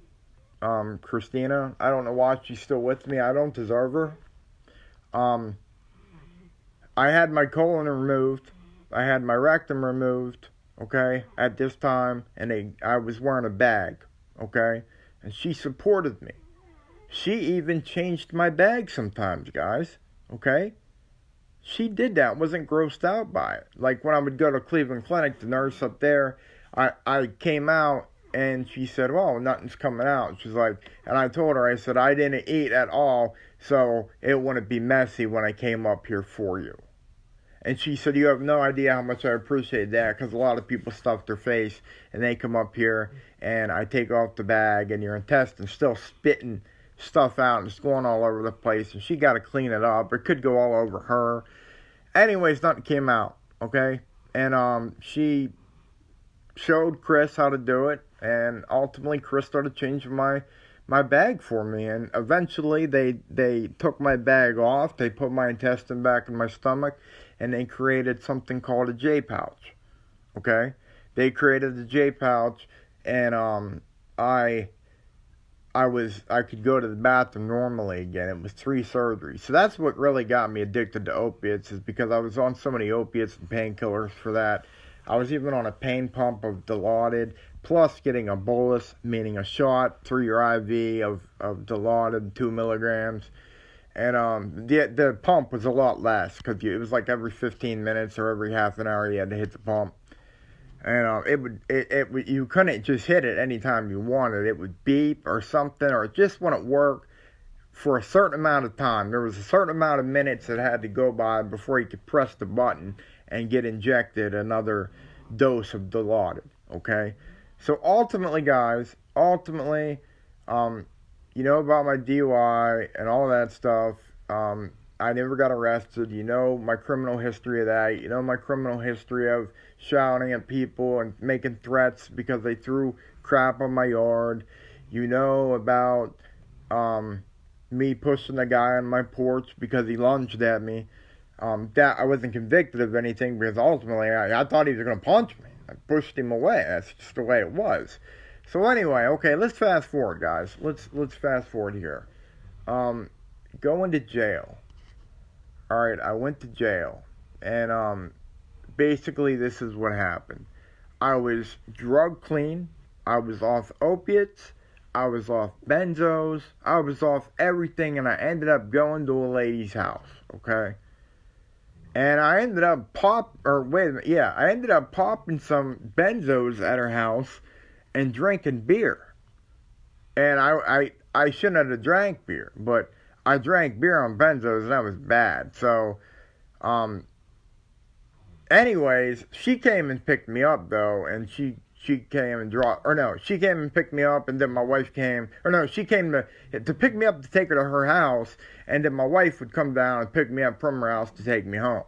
Christina, I don't know why she's still with me. I don't deserve her. Um, I had my colon removed. I had my rectum removed, okay, at this time, and I was wearing a bag, okay, and she supported me. She even changed my bag sometimes, guys, okay? She did that, wasn't grossed out by it. Like when I would go to Cleveland Clinic, the nurse up there, I came out and she said, well, nothing's coming out. She's like, and I told her, I said, I didn't eat at all, so it wouldn't be messy when I came up here for you. And she said, you have no idea how much I appreciate that, because a lot of people stuff their face and they come up here and I take off the bag and your intestines still spitting stuff out and it's going all over the place and she got to clean it up. It could go all over her. Anyways, nothing came out, okay? And she showed Chris how to do it, and ultimately Chris started changing my bag for me, and eventually they took my bag off, they put my intestine back in my stomach, and they created something called a J pouch. Okay, they created the J pouch, and I could go to the bathroom normally again. It was 3 surgeries, so that's what really got me addicted to opiates, is because I was on so many opiates and painkillers for that. I was even on a pain pump of Dilaudid, plus getting a bolus, meaning a shot through your IV of Dilaudid, 2 milligrams. And the pump was a lot less, because it was like every 15 minutes or every half an hour you had to hit the pump. And you couldn't just hit it anytime you wanted. It would beep or something, or it just wouldn't work for a certain amount of time. There was a certain amount of minutes that had to go by before you could press the button and get injected another dose of Dilaudid, okay? So ultimately, guys, you know about my DUI and all that stuff. I never got arrested. You know my criminal history of that. You know my criminal history of shouting at people and making threats because they threw crap on my yard. You know about me pushing a guy on my porch because he lunged at me. That I wasn't convicted of anything because ultimately I thought he was going to punch me. I pushed him away. That's just the way it was. So anyway, okay, let's fast forward, guys. Let's fast forward here. Going to jail. All right, I went to jail, and basically this is what happened. I was drug clean. I was off opiates. I was off benzos. I was off everything, and I ended up going to a lady's house. Okay. And I ended up I ended up popping some benzos at her house and drinking beer. And I shouldn't have drank beer, but I drank beer on benzos and that was bad. So, anyways, she came and picked me up though, and she came and she came and picked me up, and then my wife came, she came to pick me up to take her to her house, and then my wife would come down and pick me up from her house to take me home.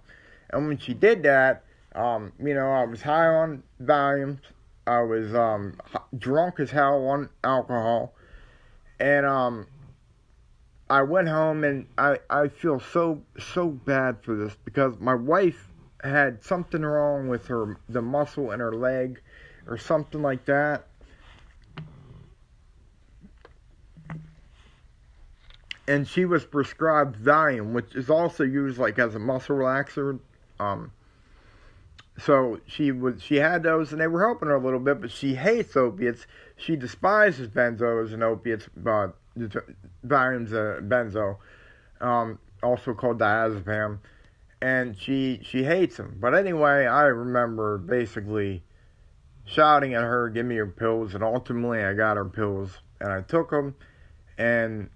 And when she did that, you know, I was high on Valium, I was drunk as hell on alcohol, and I went home, and I feel so bad for this, because my wife had something wrong with the muscle in her leg or something like that. And she was prescribed Valium, which is also used like as a muscle relaxer. So she had those, and they were helping her a little bit, but she hates opiates. She despises benzos and opiates, but Valium's a benzo, also called diazepam, and she hates them. But anyway, I remember basically shouting at her, "Give me your pills," and ultimately I got her pills, and I took them, and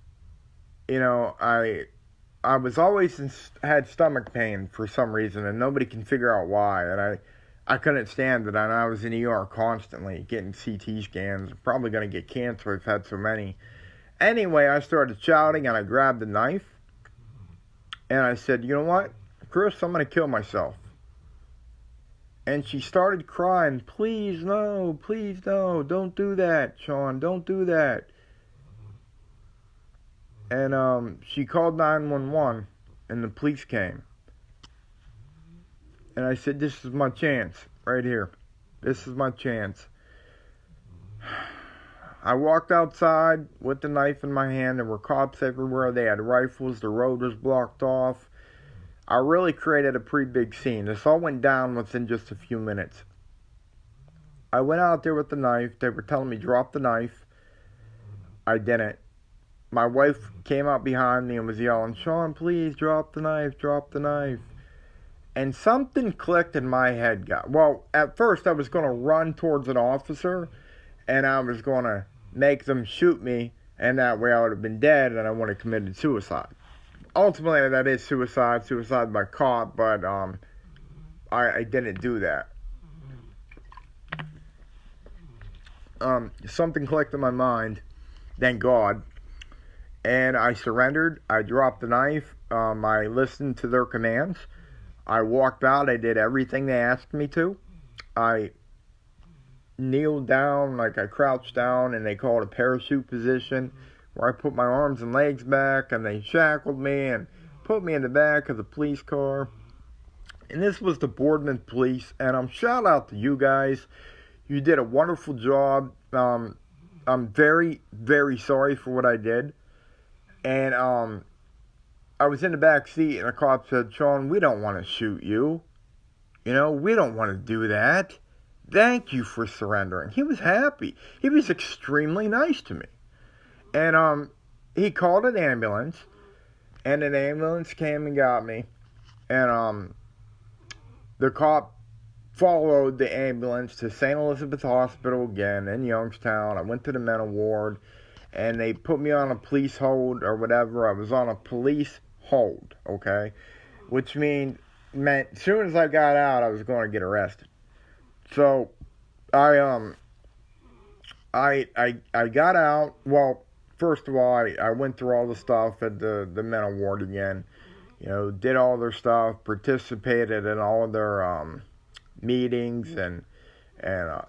you know, I was always had stomach pain for some reason, and nobody can figure out why. And I couldn't stand it, and I was in ER constantly getting CT scans. Probably going to get cancer. I've had so many. Anyway, I started shouting, and I grabbed a knife, and I said, "You know what, Chris? I'm going to kill myself." And she started crying, please no, don't do that, Shawn, don't do that. And she called 911, and the police came. And I said, this is my chance, right here. This is my chance. I walked outside with the knife in my hand. There were cops everywhere. They had rifles. The road was blocked off. I really created a pretty big scene. This all went down within just a few minutes. I went out there with the knife. They were telling me, drop the knife. I didn't. My wife came out behind me and was yelling, Shawn, please drop the knife, drop the knife. And something clicked in my head. Well, at first I was going to run towards an officer, and I was going to make them shoot me, and that way I would have been dead, and I would have committed suicide. Ultimately, that is suicide by cop, but I didn't do that. Something clicked in my mind, thank God, and I surrendered. I dropped the knife. I listened to their commands. I walked out. I did everything they asked me to. I kneeled down, like I crouched down, and they called a parachute position where I put my arms and legs back, and they shackled me and put me in the back of the police car. And this was the Boardman Police, and shout out to you guys. You did a wonderful job. I'm very, very sorry for what I did. And I was in the back seat, and a cop said, Shawn, we don't want to shoot you. You know, we don't want to do that. Thank you for surrendering. He was happy. He was extremely nice to me. And he called an ambulance, and an ambulance came and got me. And the cop followed the ambulance to St. Elizabeth Hospital again in Youngstown. I went to the mental ward, and they put me on a police hold or whatever. I was on a police hold, okay? Which meant as soon as I got out, I was going to get arrested. So I got out. Well, first of all, I went through all the stuff at the mental ward again. You know, did all their stuff, participated in all of their meetings and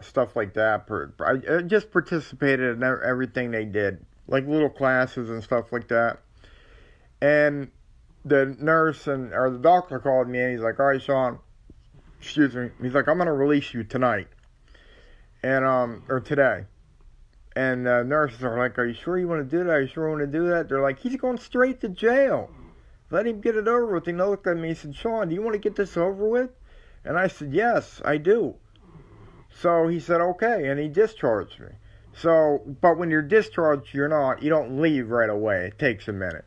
stuff like that. I just participated in everything they did, like little classes and stuff like that. And the nurse or the doctor called me, and he's like, all right, Shawn, excuse me. He's like, I'm going to release you tonight. And, or today. And the nurses are like, are you sure you want to do that? Are you sure you want to do that? They're like, he's going straight to jail. Let him get it over with. And they looked at me and said, Shawn, do you want to get this over with? And I said, yes, I do. So he said, okay. And he discharged me. So, but when you're discharged, you don't leave right away. It takes a minute.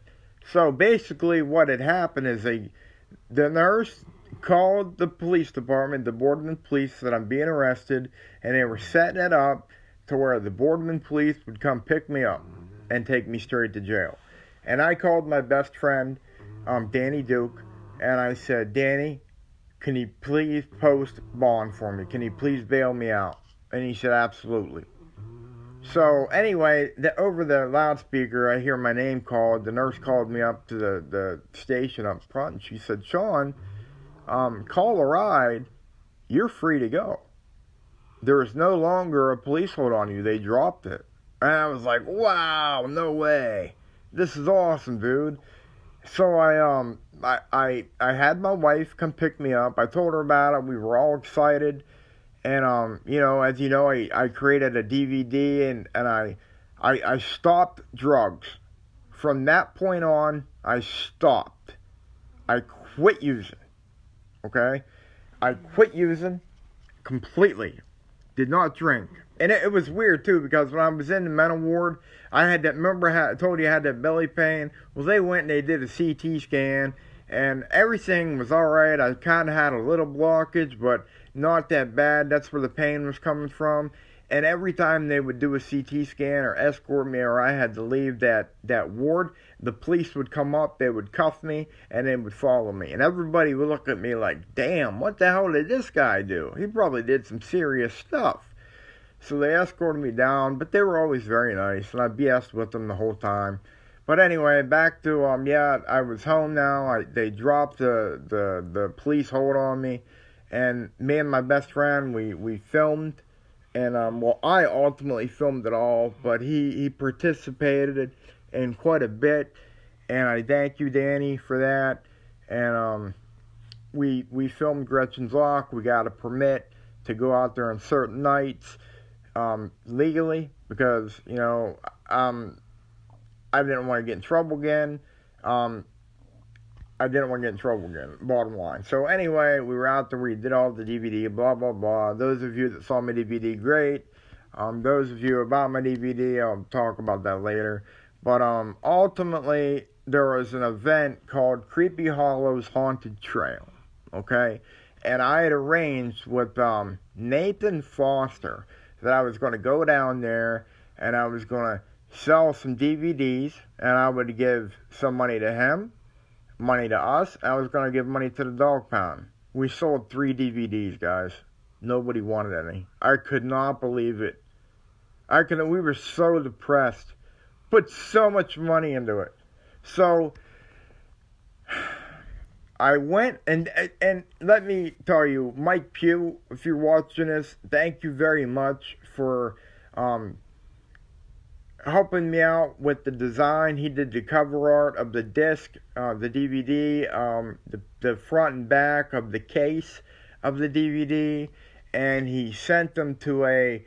So basically what had happened is the nurse called the police department, the Boardman Police, said I'm being arrested, and they were setting it up to where the Boardman Police would come pick me up and take me straight to jail. And I called my best friend, Danny Duke, and I said, Danny, can you please post bond for me? Can you please bail me out? And he said, absolutely. So anyway, over the loudspeaker, I hear my name called. The nurse called me up to the station up front, and she said, Shawn, call a ride. You're free to go. There is no longer a police hold on you. They dropped it. And I was like, wow, no way. This is awesome, dude. So I had my wife come pick me up. I told her about it. We were all excited. And, you know, as you know, I created a DVD, and I stopped drugs. From that point on, I stopped. I quit using. Okay? I quit using completely. Did not drink. And it was weird, too, because when I was in the mental ward, I had that, remember I told you I had that belly pain? Well, they went and they did a CT scan, and everything was alright. I kind of had a little blockage, but not that bad. That's where the pain was coming from. And every time they would do a CT scan or escort me, or I had to leave that ward, the police would come up, they would cuff me, and they would follow me. And everybody would look at me like, damn, what the hell did this guy do? He probably did some serious stuff. So they escorted me down, but they were always very nice, and I BS'd with them the whole time. But anyway, back to, yeah, I was home now. They dropped the police hold on me, And me and my best friend, we filmed, and well, I ultimately filmed it all, but he participated in quite a bit, and I thank you, Danny, for that. And we filmed Gretchen's Lock. We got a permit to go out there on certain nights, legally, because I didn't want to get in trouble again. Bottom line. So anyway, we were out there, we did all the DVD, blah, blah, blah. Those of you that saw my DVD, great. Those of you about my DVD, I'll talk about that later. But ultimately, there was an event called Creepy Hollow's Haunted Trail, okay? And I had arranged with Nathan Foster that I was going to go down there and I was going to sell some DVDs, and I would give some money to him, money to us, and I was going to give money to the dog pound. We sold 3 DVDs, guys. Nobody wanted any. I could not believe it. We were so depressed. Put so much money into it. So I went, and let me tell you, Mike Pugh, if you're watching this, thank you very much for helping me out with the design. He did the cover art of the disc, the DVD, the front and back of the case of the DVD, and he sent them to a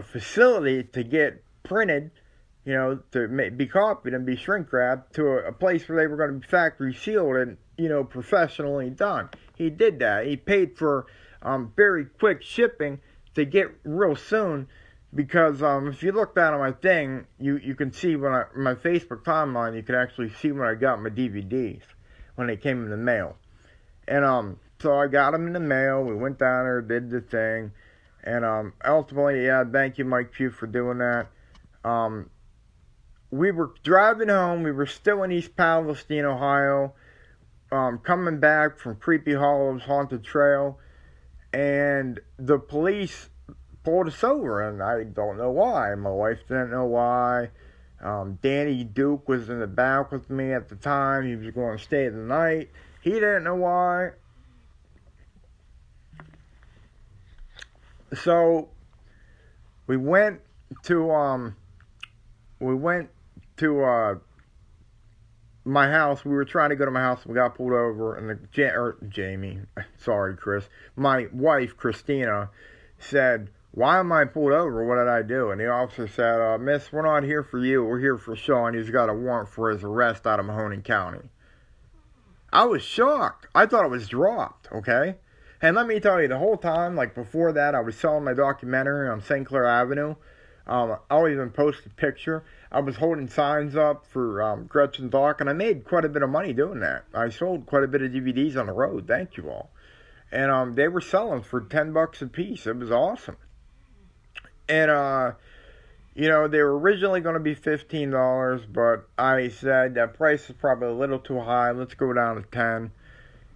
facility to get printed, to be copied and be shrink wrapped to a place where they were going to be factory sealed and, professionally done. He did that. He paid for very quick shipping to get real soon, because if you look down on my thing, you can see my Facebook timeline, you can actually see when I got my DVDs, when they came in the mail. And so I got them in the mail, we went down there, did the thing, and ultimately, yeah, thank you, Mike Pugh, for doing that. We were driving home, we were still in East Palestine, Ohio, coming back from Creepy Hollow's Haunted Trail, and the police pulled us over, and I don't know why. My wife didn't know why. Danny Duke was in the back with me at the time. He was going to stay the night. He didn't know why. So we went to my house. We were trying to go to my house. We got pulled over, and Chris. My wife, Christina, said, "Why am I pulled over? What did I do?" And the officer said, "Miss, we're not here for you. We're here for Shawn. He's got a warrant for his arrest out of Mahoning County." I was shocked. I thought it was dropped, okay? And let me tell you, the whole time, like before that, I was selling my documentary on St. Clair Avenue. I'll even post a picture. I was holding signs up for Gretchen's Lock, and I made quite a bit of money doing that. I sold quite a bit of DVDs on the road. Thank you all. And they were selling for $10 a piece. It was awesome. And they were originally going to be $15, but I said that price is probably a little too high. Let's go down to $10.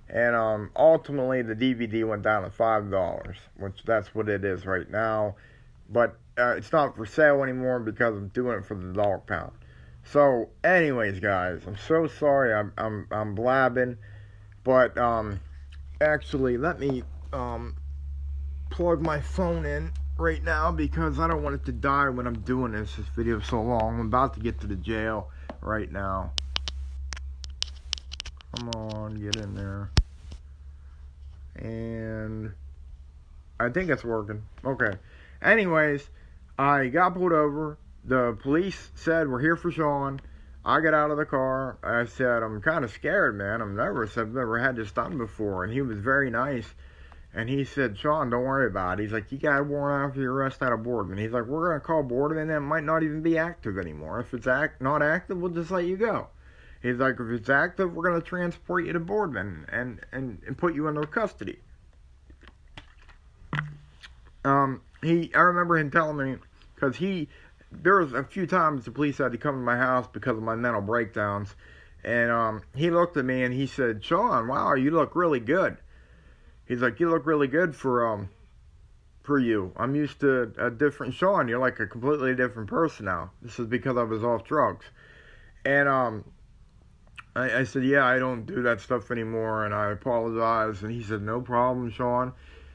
And ultimately, the DVD went down to $5, which that's what it is right now. But it's not for sale anymore because I'm doing it for the dog pound. So, anyways, guys, I'm so sorry. I'm blabbing, but actually, let me plug my phone in right now because I don't want it to die when I'm doing this. This video is so long. I'm about to get to the jail right now. Come on, get in there. And I think it's working. Okay. Anyways, I got pulled over. The police said, "We're here for Shawn." I got out of the car. I said, "I'm kind of scared, man. I'm nervous. I've never had this done before." And he was very nice. And he said, "Shawn, don't worry about it." He's like, "You got a warrant out for your arrest out of Boardman." He's like, "We're going to call Boardman, and it might not even be active anymore. If it's not active, we'll just let you go." He's like, "If it's active, we're going to transport you to Boardman and put you into custody." I remember him telling me, because there was a few times the police had to come to my house because of my mental breakdowns, and he looked at me and he said, "Shawn, wow, you look really good." He's like, "You look really good for you. I'm used to a different Shawn. You're like a completely different person now." This is because I was off drugs. And I said, yeah, I don't do that stuff anymore, and I apologize. And he said, no problem, Shawn.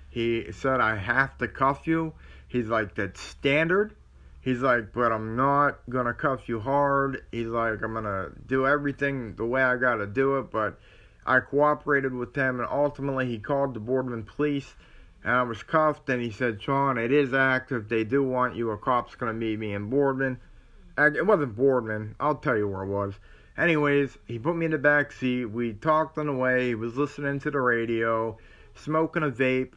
He said, I have to cuff you. He's like, that's standard. He's like, but I'm not going to cuff you hard. He's like, I'm going to do everything the way I got to do it. But I cooperated with him, and ultimately he called the Boardman police, and I was cuffed. And he said, Shawn, it is active. They do want you. A cop's going to meet me in Boardman. It wasn't Boardman. I'll tell you where it was. Anyways, he put me in the back seat. We talked on the way. He was listening to the radio, smoking a vape,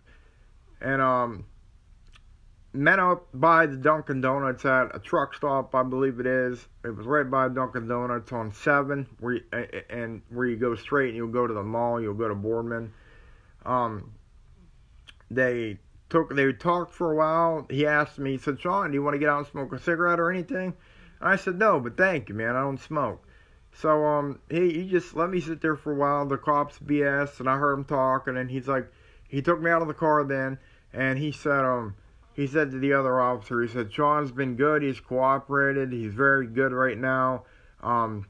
and met up by the Dunkin' Donuts at a truck stop, I believe it is. It was right by Dunkin' Donuts on 7, where you go straight and you'll go to the mall. You'll go to Boardman. They talked for a while. He asked me, he said, Shawn, do you want to get out and smoke a cigarette or anything? And I said, no, but thank you, man. I don't smoke. So he just let me sit there for a while. The cops BS, and I heard him talk, and then he took me out of the car then, and he said to the other officer, he said, Shawn's been good. He's cooperated. He's very good right now. Blah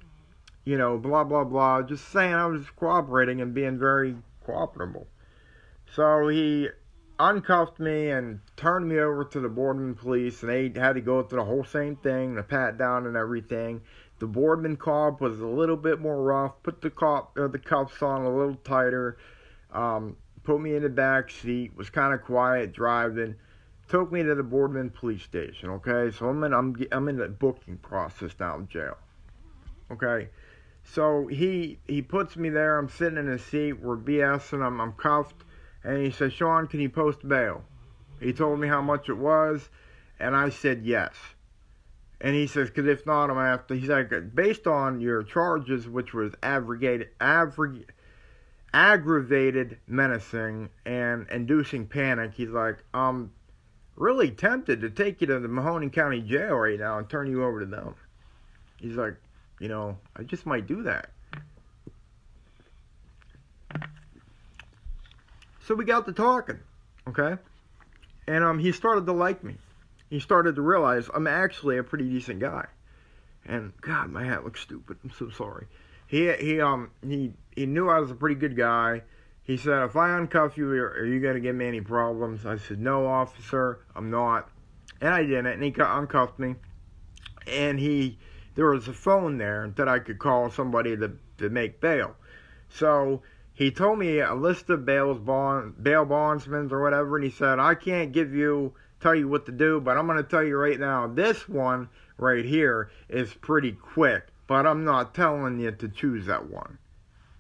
blah blah. Just saying I was cooperating and being very cooperable. So he uncuffed me and turned me over to the Boardman police, and they had to go through the whole same thing, the pat down and everything. The Boardman cop was a little bit more rough, put the cuffs on a little tighter, put me in the back seat, was kind of quiet driving, took me to the Boardman police station. Okay, so I'm in the booking process now in jail. Okay, so he puts me there. I'm sitting in a seat. We're BSing. I'm cuffed. And he said, Shawn, can you post bail? He told me how much it was, and I said yes. And he says, because if not, I'm going to have to, he's like, based on your charges, which was aggravated menacing and inducing panic, he's like, I'm really tempted to take you to the Mahoning County Jail right now and turn you over to them. He's like, I just might do that. So we got to talking, okay? And he started to like me. He started to realize I'm actually a pretty decent guy. And God, my hat looks stupid. I'm so sorry. He knew I was a pretty good guy. He said, if I uncuff you, are you going to give me any problems? I said, no, officer, I'm not. And I didn't. And he uncuffed me. And there was a phone there that I could call somebody to make bail. So he told me a list of bail bondsmen or whatever, and he said, I can't tell you what to do, but I'm going to tell you right now, this one right here is pretty quick, but I'm not telling you to choose that one.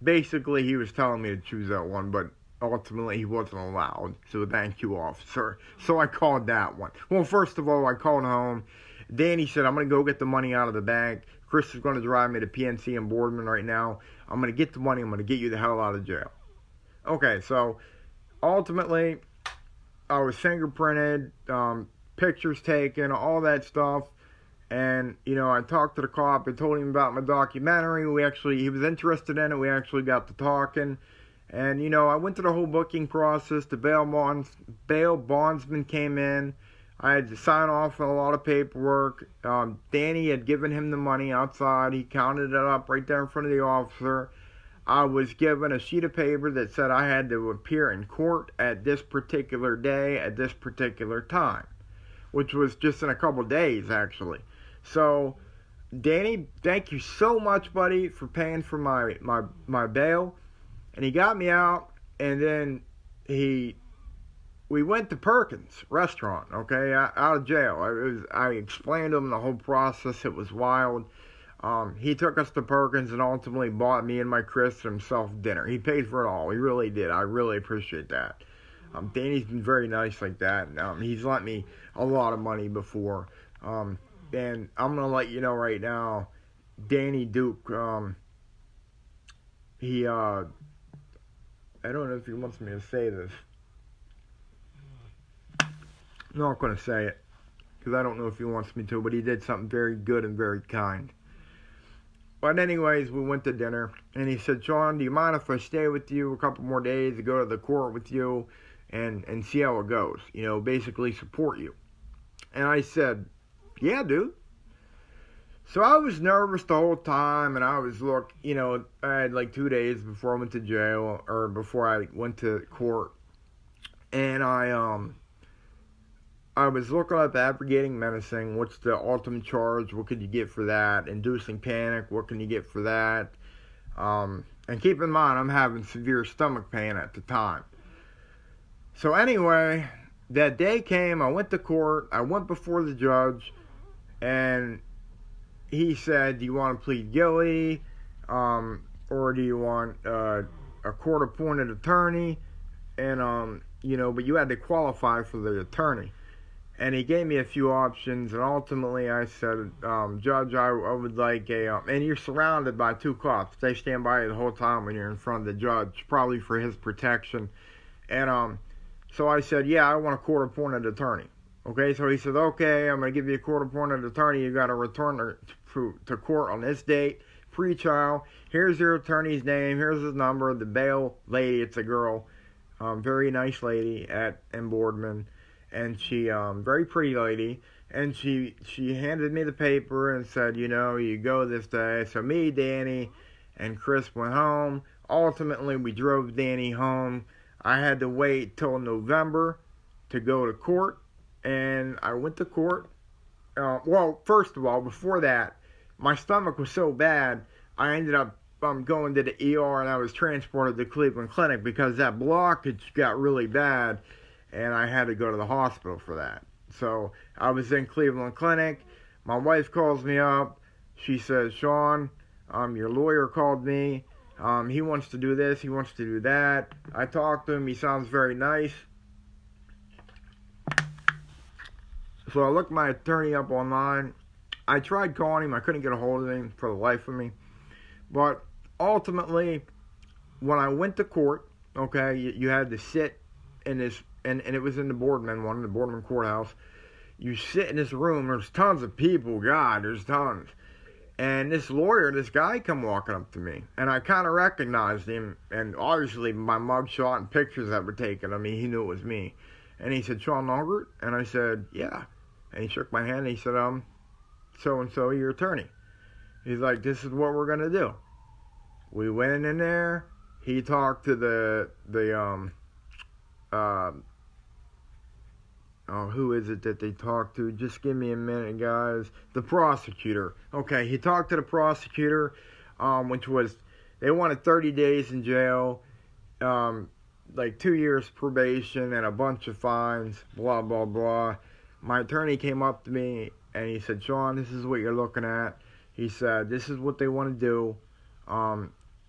Basically, he was telling me to choose that one, but ultimately he wasn't allowed, so thank you, officer. So I called that one. Well, first of all, I called home. Danny said, I'm going to go get the money out of the bank. Chris is going to drive me to PNC and Boardman right now. I'm going to get the money. I'm going to get you the hell out of jail. Okay, so ultimately, I was fingerprinted, pictures taken, all that stuff. And, I talked to the cop. I told him about my documentary. He was interested in it. We actually got to talking. And, I went through the whole booking process. The bail bondsman came in. I had to sign off on a lot of paperwork. Danny had given him the money outside. He counted it up right there in front of the officer. I was given a sheet of paper that said I had to appear in court at this particular day, at this particular time, which was just in a couple days, actually. So, Danny, thank you so much, buddy, for paying for my bail. And he got me out, and then we went to Perkins restaurant, okay, out of jail. I explained to him the whole process. It was wild. He took us to Perkins and ultimately bought me and my Chris himself dinner. He paid for it all. He really did. I really appreciate that. Danny's been very nice like that. He's lent me a lot of money before. And I'm going to let you know right now, Danny Duke, I don't know if he wants me to say this. I'm not going to say it, because I don't know if he wants me to, but he did something very good and very kind. But anyways, we went to dinner, and he said, Shawn, do you mind if I stay with you a couple more days to go to the court with you and see how it goes? Basically support you. And I said, yeah, dude. So I was nervous the whole time, and I was I had like 2 days before I went to jail, or before I went to court, and I was looking up abrogating menacing. What's the ultimate charge? What could you get for that? Inducing panic. What can you get for that? And keep in mind, I'm having severe stomach pain at the time. So anyway, that day came. I went to court. I went before the judge, and he said, "Do you want to plead guilty, or do you want a court-appointed attorney?" And but you had to qualify for the attorney. And he gave me a few options, and ultimately I said, Judge, I would like and you're surrounded by 2 cops. They stand by you the whole time when you're in front of the judge, probably for his protection. And so I said, yeah, I want a court-appointed attorney. Okay, so he said, okay, I'm going to give you a court-appointed attorney. You got to return to court on this date, pre-trial. Here's your attorney's name. Here's his number. The bail lady, it's a girl, very nice lady in Boardman. And she, very pretty lady, and she handed me the paper and said, you go this day. So me, Danny, and Chris went home. Ultimately, we drove Danny home. I had to wait till November to go to court, and I went to court. Well, first of all, before that, my stomach was so bad, I ended up going to the ER, and I was transported to Cleveland Clinic because that blockage got really bad. And I had to go to the hospital for that. So I was in Cleveland Clinic. My wife calls me up. She says, Shawn, your lawyer called me. He wants to do this. He wants to do that. I talked to him. He sounds very nice. So I looked my attorney up online. I tried calling him. I couldn't get a hold of him for the life of me. But ultimately, when I went to court, okay, you had to sit in this, and it was in the Boardman courthouse. You sit in this room, there's tons of people, God, there's tons. And this lawyer, this guy come walking up to me, and I kind of recognized him, and obviously my mugshot and pictures that were taken, he knew it was me. And he said, Shawn Longert? And I said, yeah. And he shook my hand, and he said, so-and-so, your attorney. He's like, this is what we're going to do. We went in there, he talked to who is it that they talked to? Just give me a minute, guys. The prosecutor. Okay, he talked to the prosecutor, which was, they wanted 30 days in jail, like 2 years probation and a bunch of fines, blah, blah, blah. My attorney came up to me and he said, Shawn, this is what you're looking at. He said, this is what they want to do.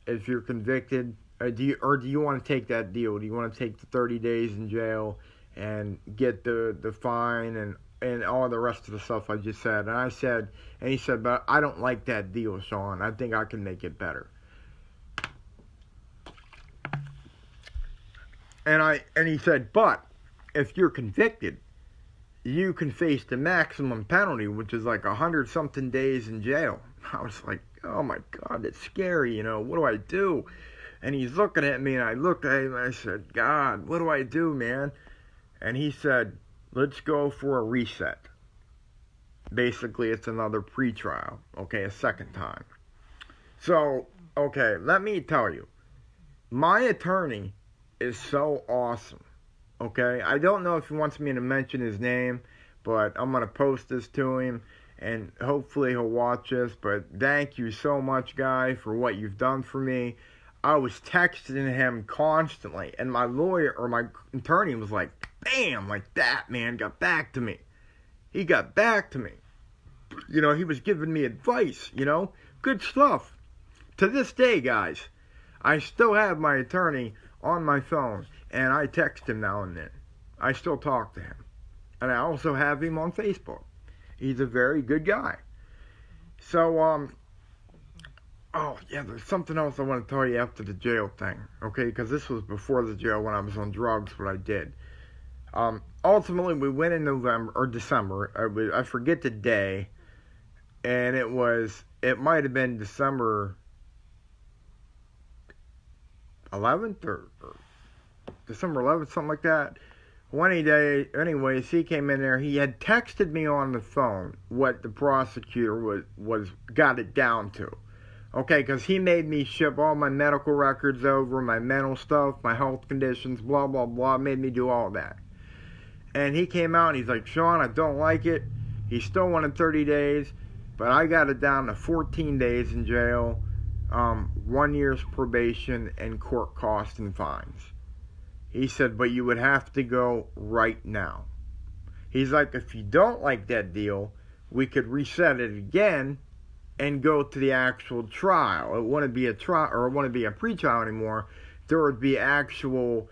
If you're convicted, do you want to take that deal? Do you want to take the 30 days in jail and get the fine and all the rest of the stuff I just said? And he said, but I don't like that deal, Shawn. I think I can make it better. And he said, but if you're convicted, you can face the maximum penalty, which is like 100-something days in jail. I was like, oh my God, that's scary, what do I do? And he's looking at me, and I looked at him, and I said, God, what do I do, man? And he said, let's go for a reset. Basically, it's another pre-trial, okay, a second time. So, okay, let me tell you, my attorney is so awesome, okay? I don't know if he wants me to mention his name, but I'm going to post this to him, and hopefully he'll watch this. But thank you so much, guy, for what you've done for me. I was texting him constantly, and my lawyer, or my attorney, was like, bam, like that, man, got back to me. He got back to me. He was giving me advice, good stuff. To this day, guys, I still have my attorney on my phone, and I text him now and then. I still talk to him. And I also have him on Facebook. He's a very good guy. So, oh, yeah, there's something else I want to tell you after the jail thing, okay? Because this was before the jail when I was on drugs, what I did. Ultimately, we went in November, or December. I forget the day. And it might have been December 11th or December 11th, something like that. One day, anyways, he came in there. He had texted me on the phone what the prosecutor was got it down to. Okay, because he made me ship all my medical records over, my mental stuff, my health conditions, blah, blah, blah, made me do all that. And he came out and he's like, Shawn, I don't like it. He still wanted 30 days, but I got it down to 14 days in jail, 1 year's probation, and court costs and fines. He said, but you would have to go right now. He's like, if you don't like that deal, we could reset it again and go to the actual trial. It wouldn't be a trial, or it wouldn't be a pre-trial anymore. There would be actual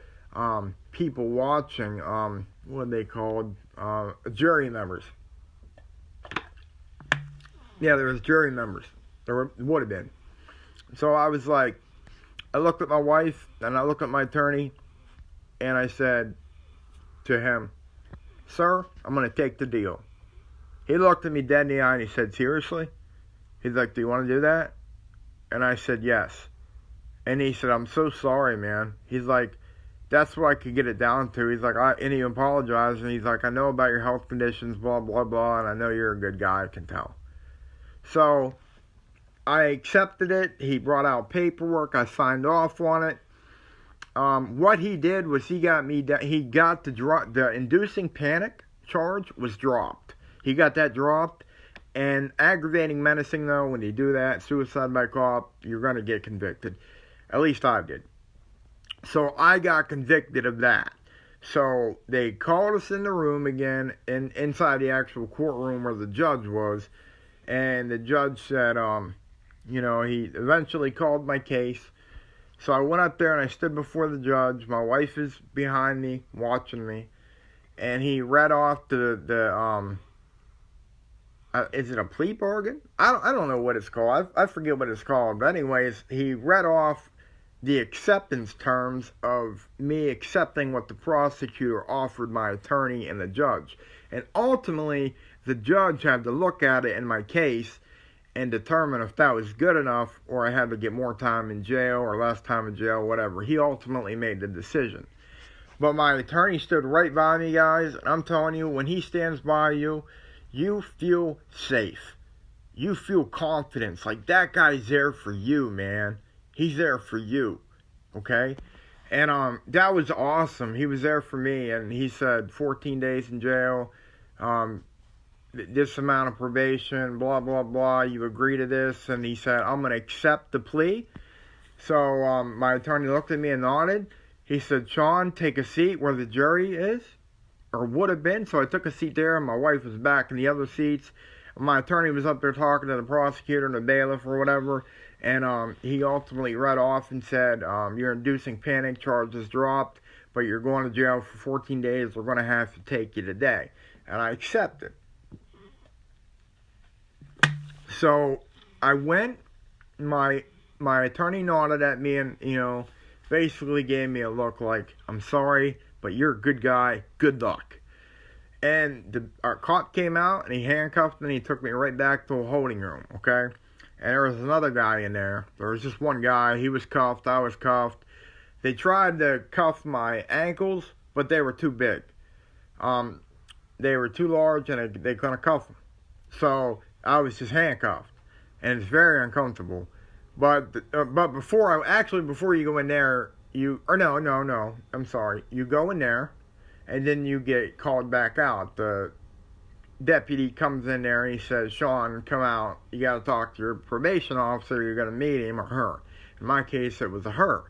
people watching, what are they called? Jury members. Yeah, there was jury members. There would have been. So I was like, I looked at my wife, and I looked at my attorney, and I said to him, sir, I'm going to take the deal. He looked at me dead in the eye and he said, seriously? He's like, do you want to do that? And I said, yes. And he said, I'm so sorry, man. He's like, that's what I could get it down to. He's like, and he apologized, and he's like, I know about your health conditions, blah, blah, blah, and I know you're a good guy, I can tell. So I accepted it. He brought out paperwork. I signed off on it. What he did was he got the inducing panic charge was dropped. He got that dropped. And aggravating menacing, though, when you do that, suicide by cop, you're going to get convicted. At least I did. So I got convicted of that. So they called us in the room again, inside the actual courtroom where the judge was. And the judge said, he eventually called my case. So I went up there and I stood before the judge. My wife is behind me, watching me. And he read off is it a plea bargain? I don't know what it's called. I forget what it's called. But anyways, he read off the acceptance terms of me accepting what the prosecutor offered my attorney and the judge. And ultimately, the judge had to look at it in my case and determine if that was good enough, or I had to get more time in jail or less time in jail, whatever. He ultimately made the decision. But my attorney stood right by me, guys, and I'm telling you, when he stands by you, you feel safe. You feel confidence. Like, that guy's there for you, man. He's there for you, okay? And that was awesome. He was there for me, and he said 14 days in jail, this amount of probation, blah, blah, blah, you agree to this. And he said, I'm going to accept the plea. So my attorney looked at me and nodded. He said, Shawn, take a seat where the jury is, or would have been. So I took a seat there, and my wife was back in the other seats. My attorney was up there talking to the prosecutor and the bailiff or whatever. And he ultimately read off and said, your inducing panic charges dropped, but you're going to jail for 14 days. We're going to have to take you today. And I accepted. So I went, my attorney nodded at me and, basically gave me a look like, I'm sorry, but you're a good guy, good luck. And our cop came out and he handcuffed me and he took me right back to a holding room, okay? And there was another guy in there. There was just one guy. He was cuffed, I was cuffed. They tried to cuff my ankles, but they were too big. They were too large and they couldn't cuff them. So I was just handcuffed, and it's very uncomfortable. But before you go in there, you go in there, and then you get called back out. The deputy comes in there and he says, Shawn, come out. You got to talk to your probation officer. You're going to meet him or her. In my case, it was a her.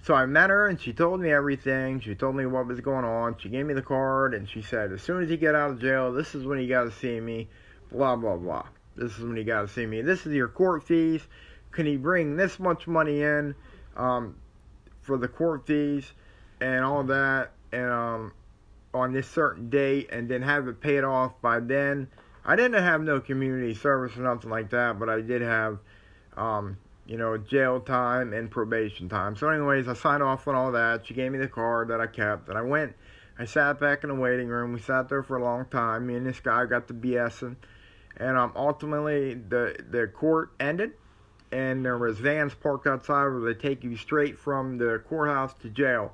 So I met her, and she told me everything. She told me what was going on. She gave me the card, and she said, as soon as you get out of jail, this is when you got to see me. Blah, blah, blah. This is when you got to see me. This is your court fees. Can you bring this much money in for the court fees and all that, and on this certain date, and then have it paid off by then? I didn't have no community service or nothing like that, but I did have, jail time and probation time. So anyways, I signed off on all that. She gave me the card that I kept, and I sat back in the waiting room. We sat there for a long time. Me and this guy got to BSing. And ultimately, the court ended, and there was vans parked outside where they take you straight from the courthouse to jail.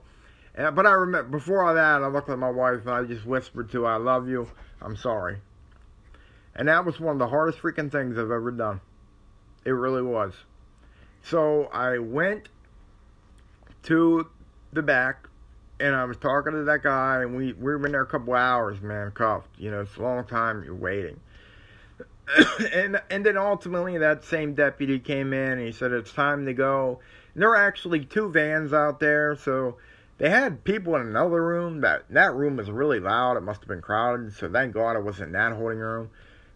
But I remember, before all that, I looked at my wife and I just whispered to her, I love you, I'm sorry. And that was one of the hardest freaking things I've ever done. It really was. So I went to the back and I was talking to that guy, and we were in there a couple hours, man, cuffed. You know, it's a long time you're waiting. and then ultimately that same deputy came in and he said it's time to go. And there were actually 2 vans out there, so they had people in another room. That room was really loud. It must have been crowded, so thank God it wasn't in that holding room.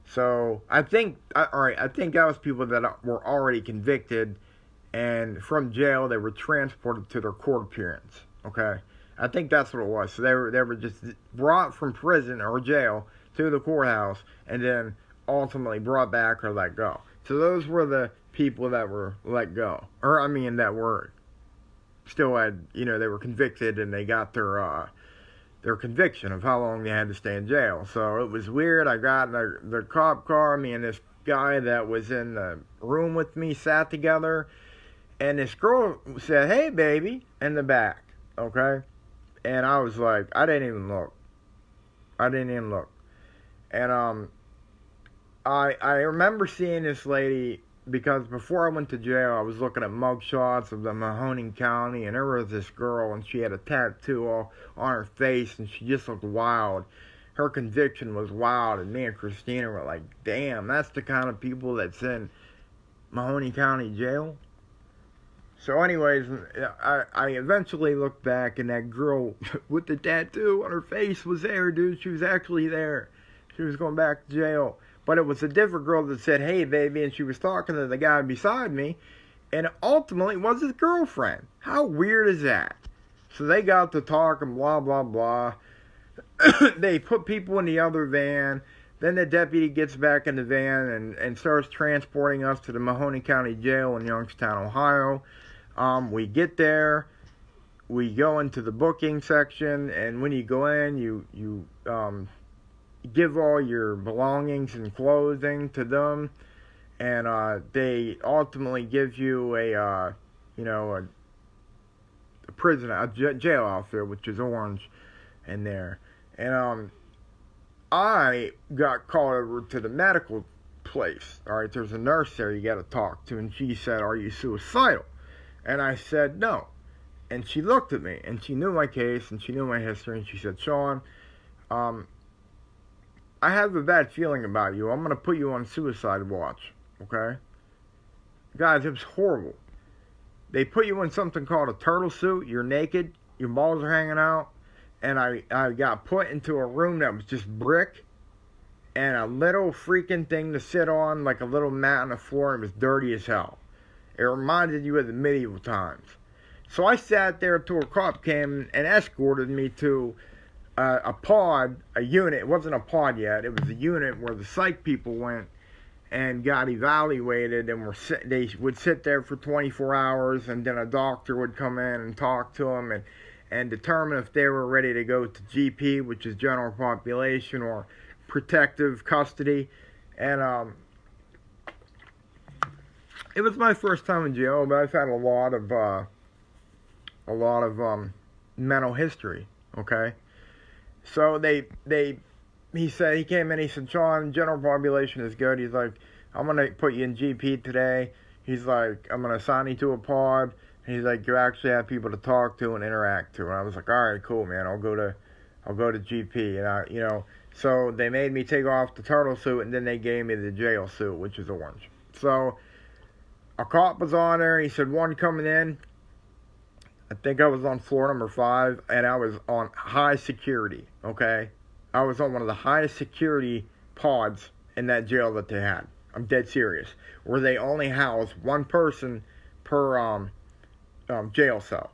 So I think that was people that were already convicted, and from jail they were transported to their court appearance. Okay, I think that's what it was. So they were just brought from prison or jail to the courthouse, and then ultimately brought back or let go. So those were the people that were let go, or I mean that were still had, you know, they were convicted and they got their conviction of how long they had to stay in jail. So it was weird. I got in the cop car. Me and this guy that was in the room with me sat together, and this girl said, "Hey, baby," in the back. Okay, and I was like, I didn't even look. And I remember seeing this lady because before I went to jail, I was looking at mugshots of the Mahoning County, and there was this girl, and she had a tattoo all on her face, and she just looked wild. Her conviction was wild, and me and Christina were like, damn, that's the kind of people that's in Mahoning County jail. So anyways, I eventually looked back, and that girl with the tattoo on her face was there, dude. She was actually there. She was going back to jail. But it was a different girl that said, hey, baby, and she was talking to the guy beside me, and ultimately it was his girlfriend. How weird is that? So they got to talking, blah, blah, blah. They put people in the other van. Then the deputy gets back in the van and starts transporting us to the Mahoning County Jail in Youngstown, Ohio. We get there. We go into the booking section, and when you go in, you give all your belongings and clothing to them, and they ultimately give you a jail outfit, which is orange in there. And I got called over to the medical place. All right, there's a nurse there you got to talk to, and she said, "Are you suicidal?" And I said, "No." And she looked at me, and she knew my case, and she knew my history, and she said, "Shawn, I have a bad feeling about you. I'm going to put you on suicide watch, okay?" Guys, it was horrible. They put you in something called a turtle suit. You're naked. Your balls are hanging out. And I got put into a room that was just brick and a little freaking thing to sit on, like a little mat on the floor, and it was dirty as hell. It reminded you of the medieval times. So I sat there until a cop came and escorted me to a pod, a unit. It wasn't a pod yet. It was a unit where the psych people went and got evaluated, and they would sit there for 24 hours, and then a doctor would come in and talk to them and determine if they were ready to go to GP, which is general population, or protective custody. And it was my first time in jail, but I've had a lot of mental history. Okay. So he came in, he said, "Shawn, general population is good." He's like, "I'm going to put you in GP today." He's like, "I'm going to assign you to a pod." And he's like, "You actually have people to talk to and interact to." And I was like, "All right, cool, man. I'll go to GP." And so they made me take off the turtle suit, and then they gave me the jail suit, which is orange. So a cop was on there, and he said, "One coming in." I think I was on floor number 5, and I was on high security, okay? I was on one of the highest security pods in that jail that they had. I'm dead serious. Where they only house one person per jail cell.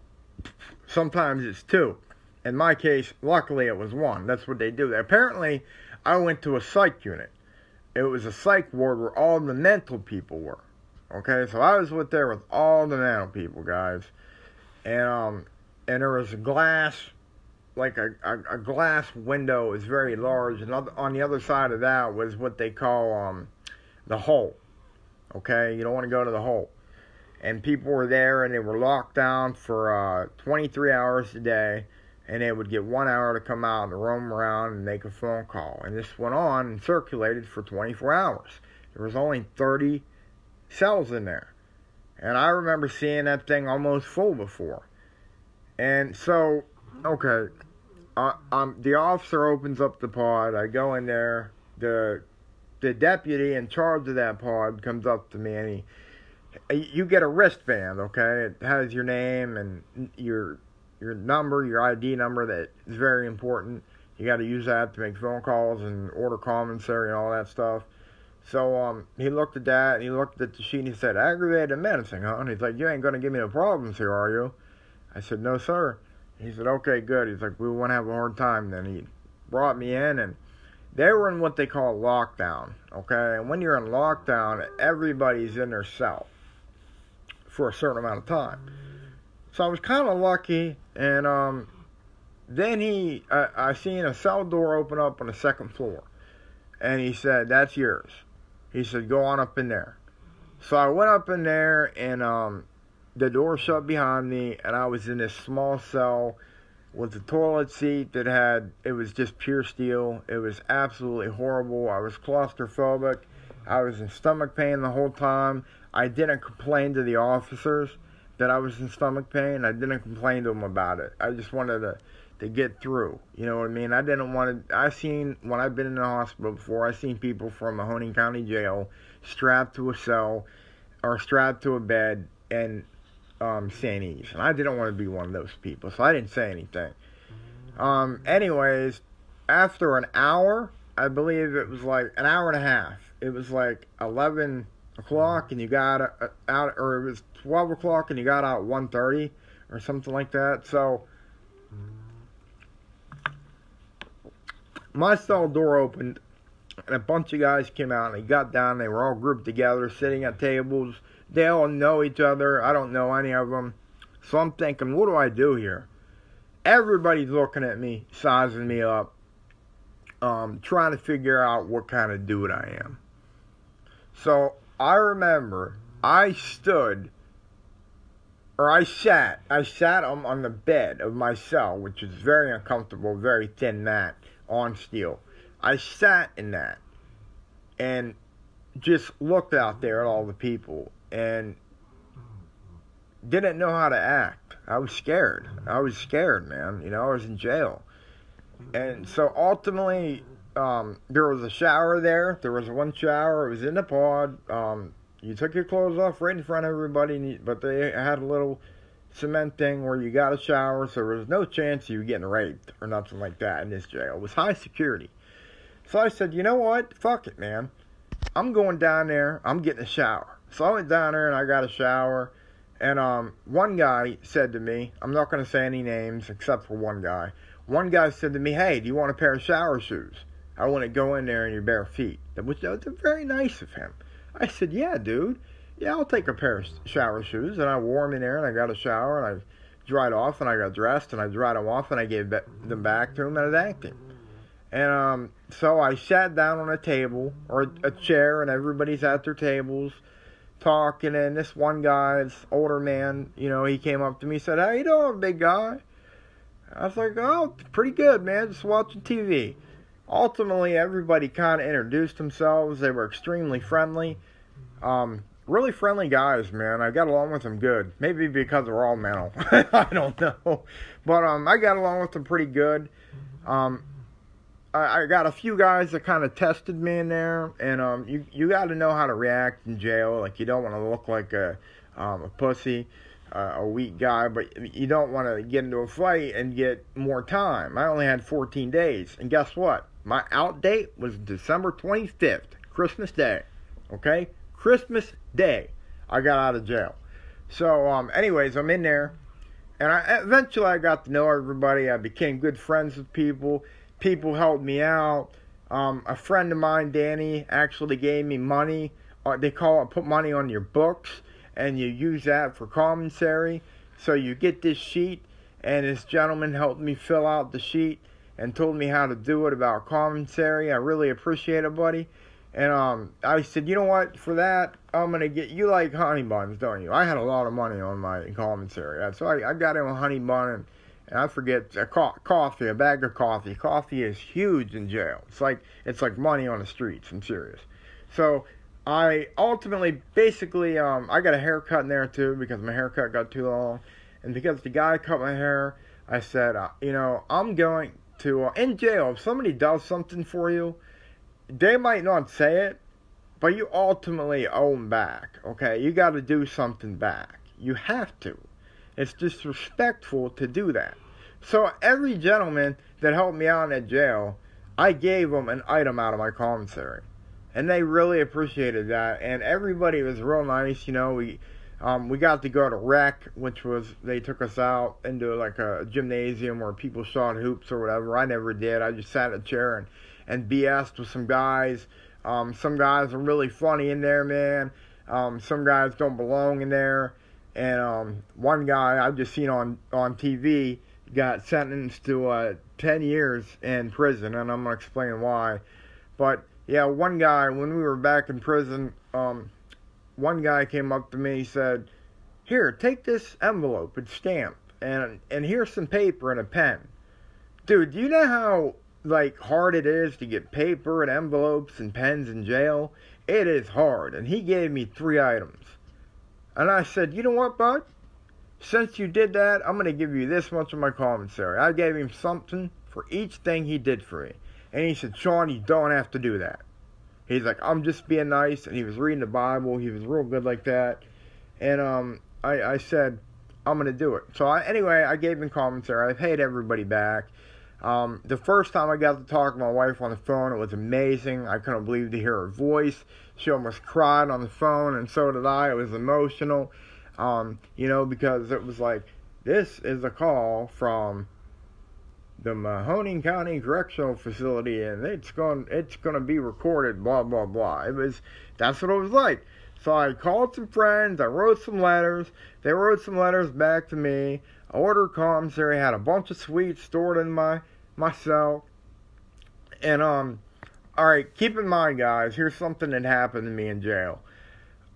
Sometimes it's 2. In my case, luckily it was 1. That's what they do. Apparently, I went to a psych unit. It was a psych ward where all the mental people were. Okay, so I was there with all the mental people, guys. And there was a glass, like a glass window is very large, and on the other side of that was what they call the hole. Okay, you don't want to go to the hole. and people were there, and they were locked down for 23 hours a day, and they would get 1 hour to come out and roam around and make a phone call. And this went on and circulated for 24 hours. There was only 30 cells in there. And I remember seeing that thing almost full before. And so, okay, the officer opens up the pod. I go in there. The deputy in charge of that pod comes up to me, and you get a wristband, okay? It has your name and your number, your ID number. That is very important. You got to use that to make phone calls and order commissary and all that stuff. So he looked at that, and he looked at the sheet, and he said, "Aggravated menacing, huh?" And he's like, "You ain't going to give me no problems here, are you?" I said, "No, sir." He said, "Okay, good." He's like, "We won't have a hard time then." He brought me in, and they were in what they call lockdown, okay? And when you're in lockdown, everybody's in their cell for a certain amount of time. So I was kind of lucky, and then I seen a cell door open up on the second floor, and he said, "That's yours." He said, "Go on up in there." So I went up in there, and the door shut behind me, and I was in this small cell with a toilet seat it was just pure steel. It was absolutely horrible. I was claustrophobic. I was in stomach pain the whole time. I didn't complain to the officers that I was in stomach pain. I didn't complain to them about it. I just wanted to get through. You know what I mean? I didn't want to. When I've been in the hospital before, I've seen people from Mahoning County Jail strapped to a cell or strapped to a bed and St. Eves. And I didn't want to be one of those people, so I didn't say anything. Anyways, after an hour, I believe it was like an hour and a half. It was like 11 o'clock and you got out, or it was 12 o'clock and you got out at 1:30 or something like that. So my cell door opened and a bunch of guys came out and they got down. They were all grouped together, sitting at tables. They all know each other. I don't know any of them. So I'm thinking, what do I do here? Everybody's looking at me, sizing me up, trying to figure out what kind of dude I am. So I remember I sat on the bed of my cell, which is very uncomfortable, very thin mat on steel. I sat in that and just looked out there at all the people and didn't know how to act. I was scared. Man. You know, I was in jail. And so ultimately, there was a shower there. There was one shower. It was in the pod. You took your clothes off right in front of everybody, but they had a little cement thing where you got a shower, so there was no chance of you getting raped or nothing like that in this jail. It was high security. So I said, you know what? Fuck it, man. I'm going down there. I'm getting a shower. So I went down there and I got a shower. And one guy said to me, I'm not going to say any names except for one guy. One guy said to me, "Hey, do you want a pair of shower shoes? I want to go in there in your bare feet." Which was very nice of him. I said, "Yeah, dude. Yeah, I'll take a pair of shower shoes." And I wore them in there and I got a shower and I dried off and I got dressed and I dried them off and I gave them back to him and I thanked him. And so I sat down on a table or a chair and everybody's at their tables talking, and this one guy, this older man, you know, he came up to me and said, "How you doing, big guy?" I was like, "Oh, pretty good, man, just watching TV." Ultimately, everybody kind of introduced themselves. They were extremely friendly. Really friendly guys, man. I got along with them good. Maybe because we're all mental. I don't know. But I got along with them pretty good. I got a few guys that kind of tested me in there, and you got to know how to react in jail. Like, you don't want to look like a pussy, a weak guy, but you don't want to get into a fight and get more time. I only had 14 days, and guess what? My out date was December 25th, Christmas Day. Okay, Christmas Day, I got out of jail. So, anyways, I'm in there, and eventually I got to know everybody. I became good friends with people. People helped me out. A friend of mine, Danny, actually gave me money. They call it put money on your books, and you use that for commissary. So you get this sheet, and this gentleman helped me fill out the sheet and told me how to do it about commissary. I really appreciate it, buddy. And I said, you know what? For that, I'm gonna get you like honey buns, don't you? I had a lot of money on my commissary, so I got him a honey bun and I forget coffee, a bag of coffee. Coffee is huge in jail. It's like money on the streets. I'm serious. So I ultimately, basically, I got a haircut in there too because my haircut got too long, and because the guy cut my hair, I said, you know, I'm going to in jail. If somebody does something for you, they might not say it, but you ultimately owe them back, okay? You got to do something back. You have to. It's disrespectful to do that. So every gentleman that helped me out in that jail, I gave them an item out of my commissary. And they really appreciated that. And everybody was real nice, you know. We got to go to rec, which was, they took us out into like a gymnasium where people shot hoops or whatever. I never did. I just sat in a chair and BS'd with some guys. Some guys are really funny in there, man. Some guys don't belong in there. And one guy I've just seen on TV got sentenced to 10 years in prison, and I'm going to explain why. But, yeah, one guy, when we were back in prison, one guy came up to me and said, here, take this envelope, it's stamped, and here's some paper and a pen. Dude, do you know how, like, hard it is to get paper and envelopes and pens in jail? It is hard, and he gave me 3 items. And I said, you know what, bud? Since you did that, I'm going to give you this much of my commissary. I gave him something for each thing he did for me. And he said, Shawn, you don't have to do that. He's like, I'm just being nice. And he was reading the Bible. He was real good like that. And I said, I'm going to do it. So anyway, I gave him commissary. I paid everybody back. The first time I got to talk to my wife on the phone, it was amazing. I couldn't believe to hear her voice. She almost cried on the phone, and so did I. It was emotional, you know, because it was like, this is a call from the Mahoning County Correctional Facility, and it's going to be recorded, blah, blah, blah. That's what it was like. So I called some friends, I wrote some letters, they wrote some letters back to me, I ordered commissary, had a bunch of sweets stored in my cell, and alright, keep in mind, guys, here's something that happened to me in jail.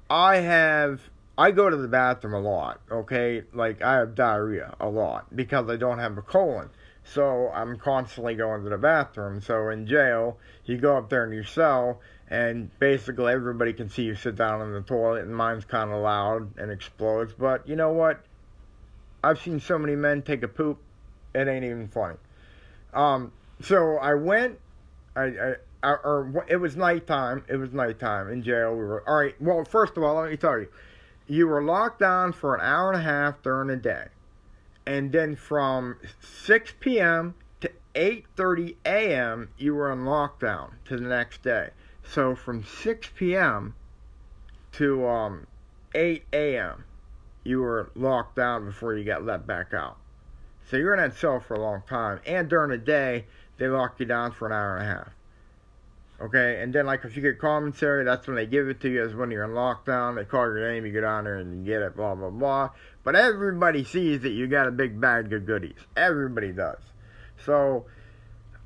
I go to the bathroom a lot, okay, like, I have diarrhea a lot, because I don't have a colon, so I'm constantly going to the bathroom. So in jail, you go up there in your cell, and basically everybody can see you sit down in the toilet, and mine's kind of loud and explodes. But you know what? I've seen so many men take a poop, it ain't even funny. So I went, it was nighttime. It was nighttime in jail. We were, all right, well, first of all, let me tell you, you were locked down for an hour and a half during the day. And then from 6 p.m. to 8:30 a.m., you were on lockdown to the next day. So from 6 p.m. to 8 a.m., you were locked down before you got let back out. So you're in that cell for a long time. And during the day, they lock you down for an hour and a half. Okay, and then like if you get commissary, that's when they give it to you, is when you're in lockdown. They call your name, you go down there and you get it, blah, blah, blah. But everybody sees that you got a big bag of goodies. Everybody does. So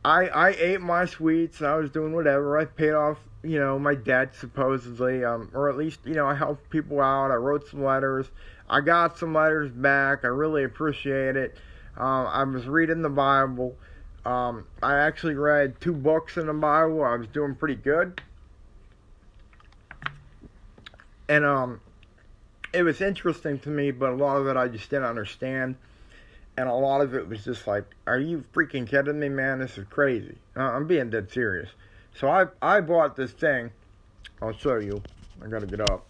I ate my sweets, I was doing whatever. I paid off, you know, my debt supposedly, or at least, you know, I helped people out. I wrote some letters. I got some letters back. I really appreciate it. I was reading the Bible. I actually read 2 books in the Bible. I was doing pretty good. And it was interesting to me, but a lot of it I just didn't understand. And a lot of it was just like, are you freaking kidding me, man? This is crazy. I'm being dead serious. So I bought this thing. I'll show you. I gotta get up.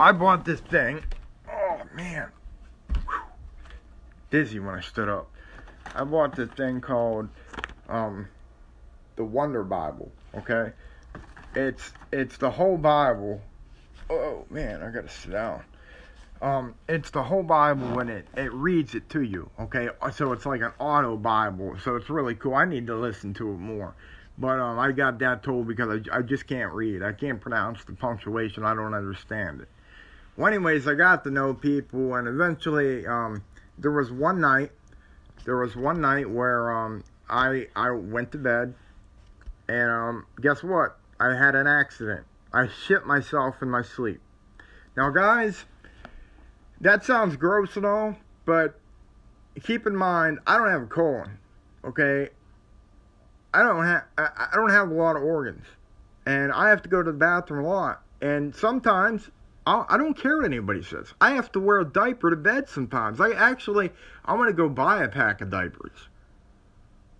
I bought this thing. Oh, man. Whew. Dizzy when I stood up. I bought this thing called the Wonder Bible, okay? It's the whole Bible. Oh, man, I gotta sit down. It's the whole Bible, and it reads it to you, okay? So it's like an auto Bible, so it's really cool. I need to listen to it more. But I got that told because I just can't read. I can't pronounce the punctuation. I don't understand it. Well, anyways, I got to know people, and eventually there was one night where I went to bed, and guess what? I had an accident. I shit myself in my sleep. Now, guys, that sounds gross and all, but keep in mind, I don't have a colon. Okay, I don't have a lot of organs, and I have to go to the bathroom a lot. And sometimes I don't care what anybody says. I have to wear a diaper to bed sometimes. I'm gonna go buy a pack of diapers.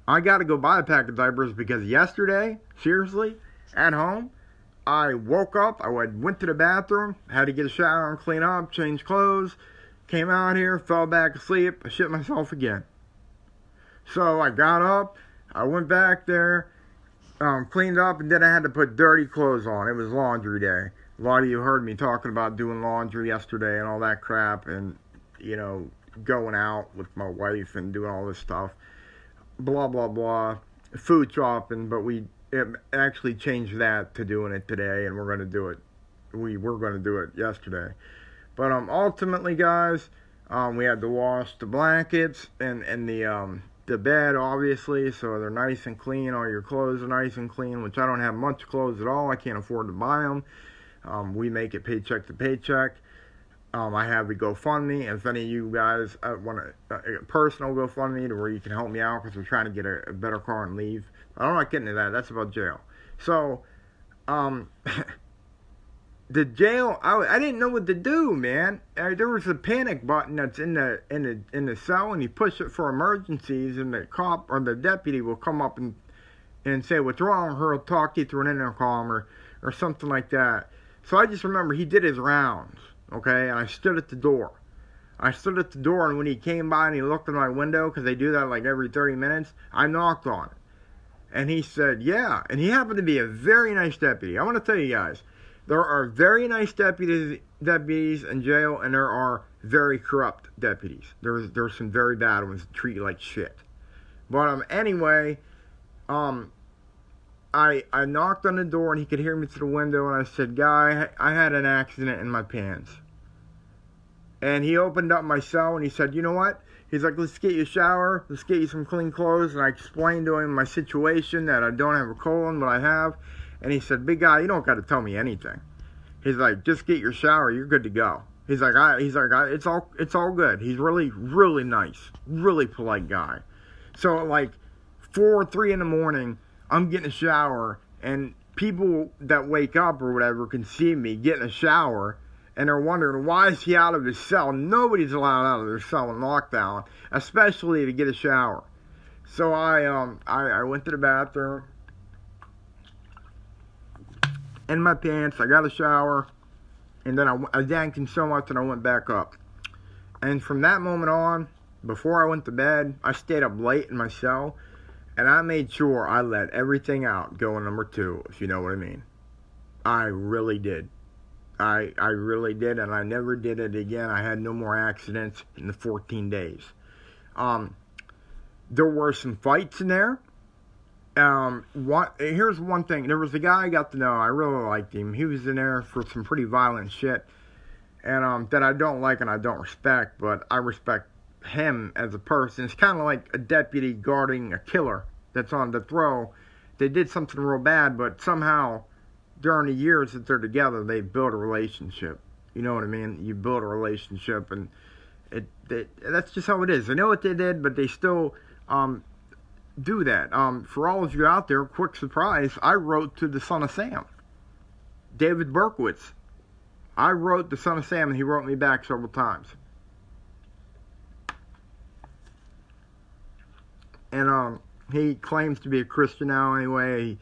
I got to go buy a pack of diapers because yesterday, seriously, at home, I woke up, I went to the bathroom, had to get a shower and clean up, change clothes, came out here, fell back asleep, I shit myself again. So I got up, I went back there, cleaned up, and then I had to put dirty clothes on. It was laundry day. A lot of you heard me talking about doing laundry yesterday and all that crap, and, going out with my wife and doing all this stuff. Blah, blah, blah. Food shopping, but we actually changed that to doing it today, and we're going to do it. We were going to do it yesterday. But ultimately, guys, we had to wash the blankets and the bed, obviously, so they're nice and clean. All your clothes are nice and clean, which I don't have much clothes at all. I can't afford to buy them. We make it paycheck to paycheck. I have a GoFundMe. If any of you guys want a personal GoFundMe to where you can help me out because we're trying to get a better car and leave. I'm not getting into that. That's about jail. So, the jail, I didn't know what to do, man. There was a panic button that's in the cell, and you push it for emergencies, and the cop or the deputy will come up and say what's wrong, or he'll talk you through an intercom or something like that. So I just remember he did his rounds. Okay, and I stood at the door. And when he came by and he looked in my window, because they do that like every 30 minutes, I knocked on it. And he said, yeah. And he happened to be a very nice deputy. I want to tell you guys, there are very nice deputies in jail, and there are very corrupt deputies. There's some very bad ones that treat you like shit. But anyway, I knocked on the door, and he could hear me through the window, and I said, guy, I had an accident in my pants. And he opened up my cell, and he said, you know what? He's like, let's get you a shower, let's get you some clean clothes, and I explained to him my situation, that I don't have a colon, but I have. And he said, big guy, you don't got to tell me anything. He's like, just get your shower, you're good to go. He's like, it's all good. He's really, really nice, really polite guy. So at like 4 or 3 in the morning, I'm getting a shower, and people that wake up or whatever can see me getting a shower, and they're wondering, why is he out of his cell? Nobody's allowed out of their cell in lockdown, especially to get a shower. So I went to the bathroom, in my pants, I got a shower, and then I thanked him so much that I went back up. And from that moment on, before I went to bed, I stayed up late in my cell, and I made sure I let everything out going number 2, if you know what I mean. I really did. I really did, and I never did it again. I had no more accidents in the 14 days. There were some fights in there. Here's one thing. There was a guy I got to know. I really liked him. He was in there for some pretty violent shit, and that I don't like and I don't respect, but I respect him as a person. It's kind of like a deputy guarding a killer that's on death row. They did something real bad, but somehow during the years that they're together, they build a relationship. You know what I mean? You build a relationship, and that's just how it is. I know what they did, but they still do that. For all of you out there, quick surprise, I wrote to the Son of Sam, David Berkowitz. I wrote the Son of Sam, and he wrote me back several times. And he claims to be a Christian now anyway.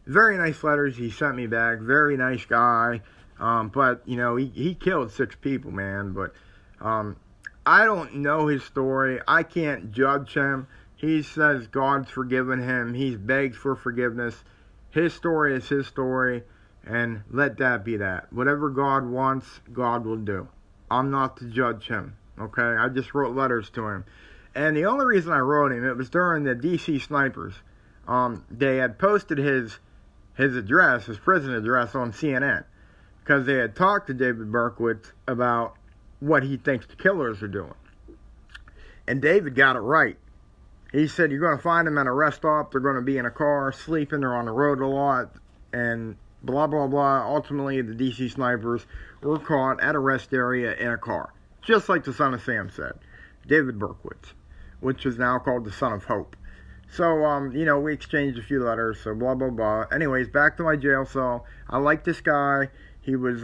Very nice letters he sent me back. Very nice guy. But, he killed 6 people, man. But I don't know his story. I can't judge him. He says God's forgiven him. He's begged for forgiveness. His story is his story. And let that be that. Whatever God wants, God will do. I'm not to judge him. Okay? I just wrote letters to him. And the only reason I wrote him, it was during the DC snipers. They had posted his address, his prison address, on CNN. Because they had talked to David Berkowitz about what he thinks the killers are doing. And David got it right. He said, you're going to find them at a rest stop. They're going to be in a car, sleeping. They're on the road a lot. and blah, blah, blah. Ultimately, the DC snipers were caught at a rest area in a car. Just like the Son of Sam said. David Berkowitz, which is now called the Son of Hope. So, we exchanged a few letters, so blah, blah, blah. Anyways, back to my jail cell. I like this guy. He was,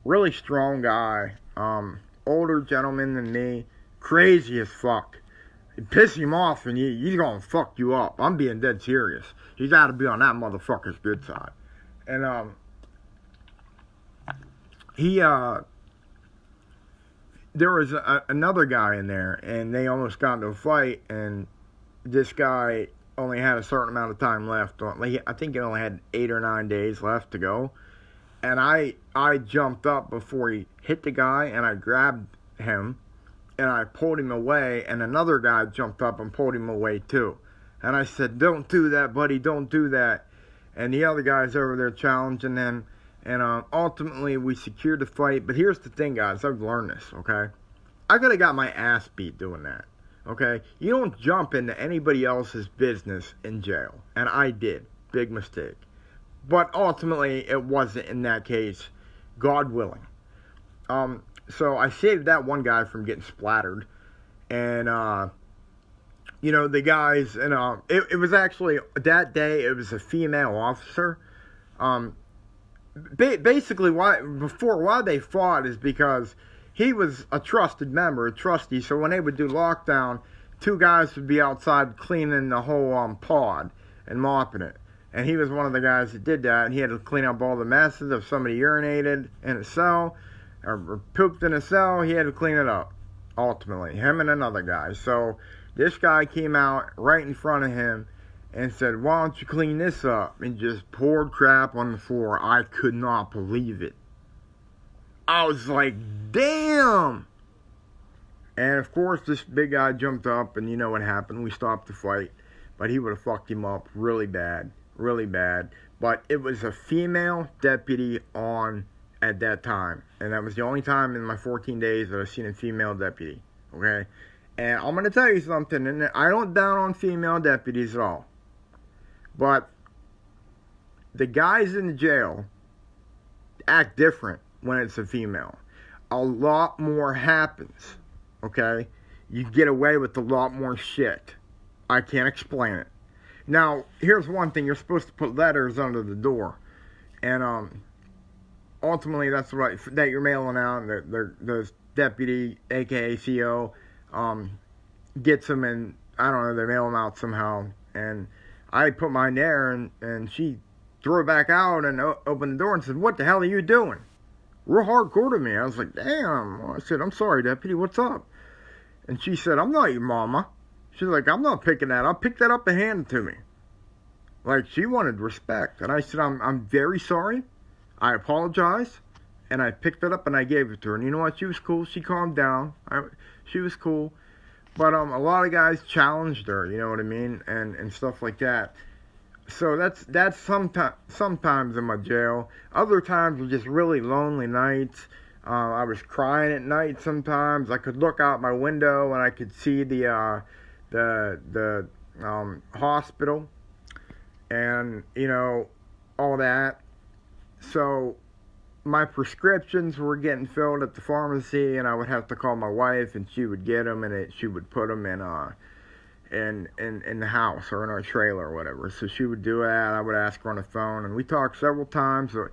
really strong guy. Older gentleman than me. Crazy as fuck. You piss him off and he's gonna fuck you up. I'm being dead serious. You gotta be on that motherfucker's good side. And, there was another guy in there, and they almost got into a fight, and this guy only had a certain amount of time left. I think he only had 8 or 9 days left to go. And I jumped up before he hit the guy, and I grabbed him, and I pulled him away, and another guy jumped up and pulled him away too. And I said, "Don't do that, buddy, don't do that." And the other guy's over there challenging him, and ultimately we secured the fight. But here's the thing, guys, I've learned this, okay? I could have got my ass beat doing that, okay? You don't jump into anybody else's business in jail, and I did. Big mistake. But ultimately, it wasn't in that case, God willing. So I saved that one guy from getting splattered. And, the guys, and it was actually, that day, it was a female officer. Basically, why they fought is because he was a trusted member, a trustee. So when they would do lockdown, 2 guys would be outside cleaning the whole pod and mopping it. And he was one of the guys that did that, and he had to clean up all the messes. If somebody urinated in a cell or pooped in a cell, he had to clean it up, ultimately, him and another guy. So this guy came out right in front of him and said, "Why don't you clean this up?" and just poured crap on the floor. I could not believe it. I was like, damn! And of course, this big guy jumped up, and you know what happened. We stopped the fight, but he would have fucked him up really bad. Really bad. But it was a female deputy on at that time. And that was the only time in my 14 days that I've seen a female deputy. Okay? And I'm going to tell you something. And I don't down on female deputies at all. But the guys in the jail act different when it's a female. A lot more happens. Okay? You get away with a lot more shit. I can't explain it. Now, here's one thing. You're supposed to put letters under the door. And ultimately, that's right, that you're mailing out. The deputy, a.k.a. CO, gets them, and I don't know, they mail them out somehow. And I put mine there, and she threw it back out and opened the door and said, "What the hell are you doing?" Real hardcore to me. I was like, damn. I said, "I'm sorry, deputy, what's up?" And she said, "I'm not your mama." She's like, "I'm not picking that up. Pick that up and hand it to me." Like, she wanted respect. And I said, I'm very sorry. I apologize. And I picked it up and I gave it to her. And you know what? She was cool. She calmed down. She was cool. But a lot of guys challenged her, you know what I mean? And stuff like that. So that's sometimes in my jail. Other times were just really lonely nights. I was crying at night sometimes. I could look out my window and I could see the hospital and all that. So my prescriptions were getting filled at the pharmacy, and I would have to call my wife, and she would get them, and she would put them in the house or in our trailer or whatever. So she would do that. I would ask her on the phone, and we talked several times. So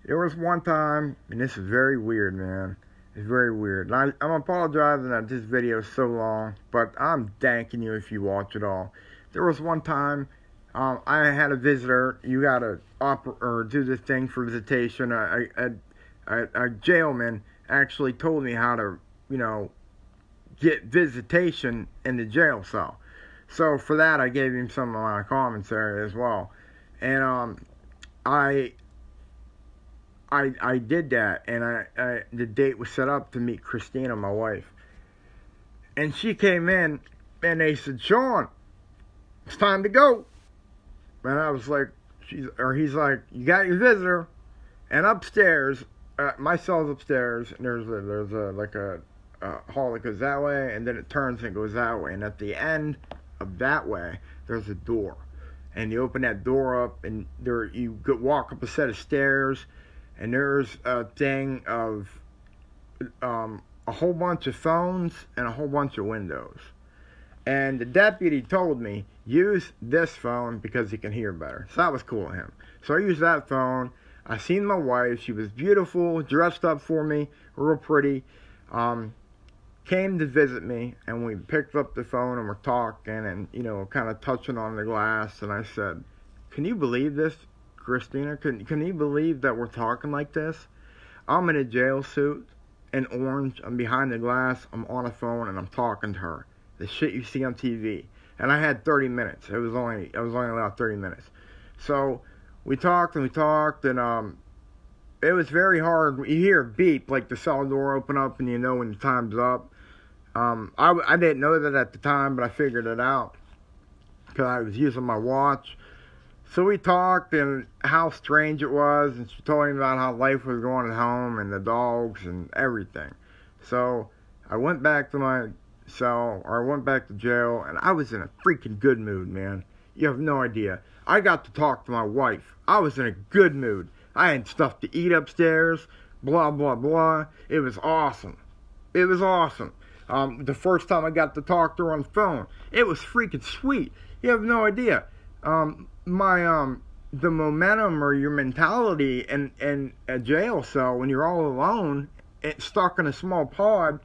there was one time, and this is very weird, man. It's very weird. And I'm apologizing that this video is so long, but I'm thanking you if you watch it all. There was one time I had a visitor. You gotta do this thing for visitation. A jailman actually told me how to, get visitation in the jail cell. So for that, I gave him some of my commentary as well. And I did that, and the date was set up to meet Christina, my wife. And she came in, and they said, "Shawn, it's time to go." And I was like, he's like, "You got your visitor." And upstairs, my cell's upstairs, and there's a hall that goes that way, and then it turns and goes that way. And at the end of that way, there's a door. and you open that door up, and there you go, walk up a set of stairs, and there's a thing of a whole bunch of phones and a whole bunch of windows. And the deputy told me, use this phone because he can hear better. So that was cool of him. So I used that phone. I seen my wife. She was beautiful, dressed up for me, real pretty. Came to visit me, and we picked up the phone and we're talking and, you know, kind of touching on the glass. And I said, can you believe this, Christina? Can you believe that we're talking like this? I'm in a jail suit in orange. I'm behind the glass. I'm on a phone and I'm talking to her. The shit you see on TV. And I had 30 minutes. I was only allowed 30 minutes. So we talked and it was very hard. You hear a beep, like the cell door open up, and you know when the time's up. I didn't know that at the time, but I figured it out because I was using my watch. So we talked and how strange it was, and she told me about how life was going at home and the dogs and everything. So I went back to my cell, or I went back to jail, and I was in a freaking good mood, man. You have no idea. I got to talk to my wife. I was in a good mood. I had stuff to eat upstairs, blah, blah, blah. It was awesome. It was awesome. The first time I got to talk to her on the phone, it was freaking sweet. You have no idea. The momentum or your mentality in a jail cell when you're all alone, stuck in a small pod,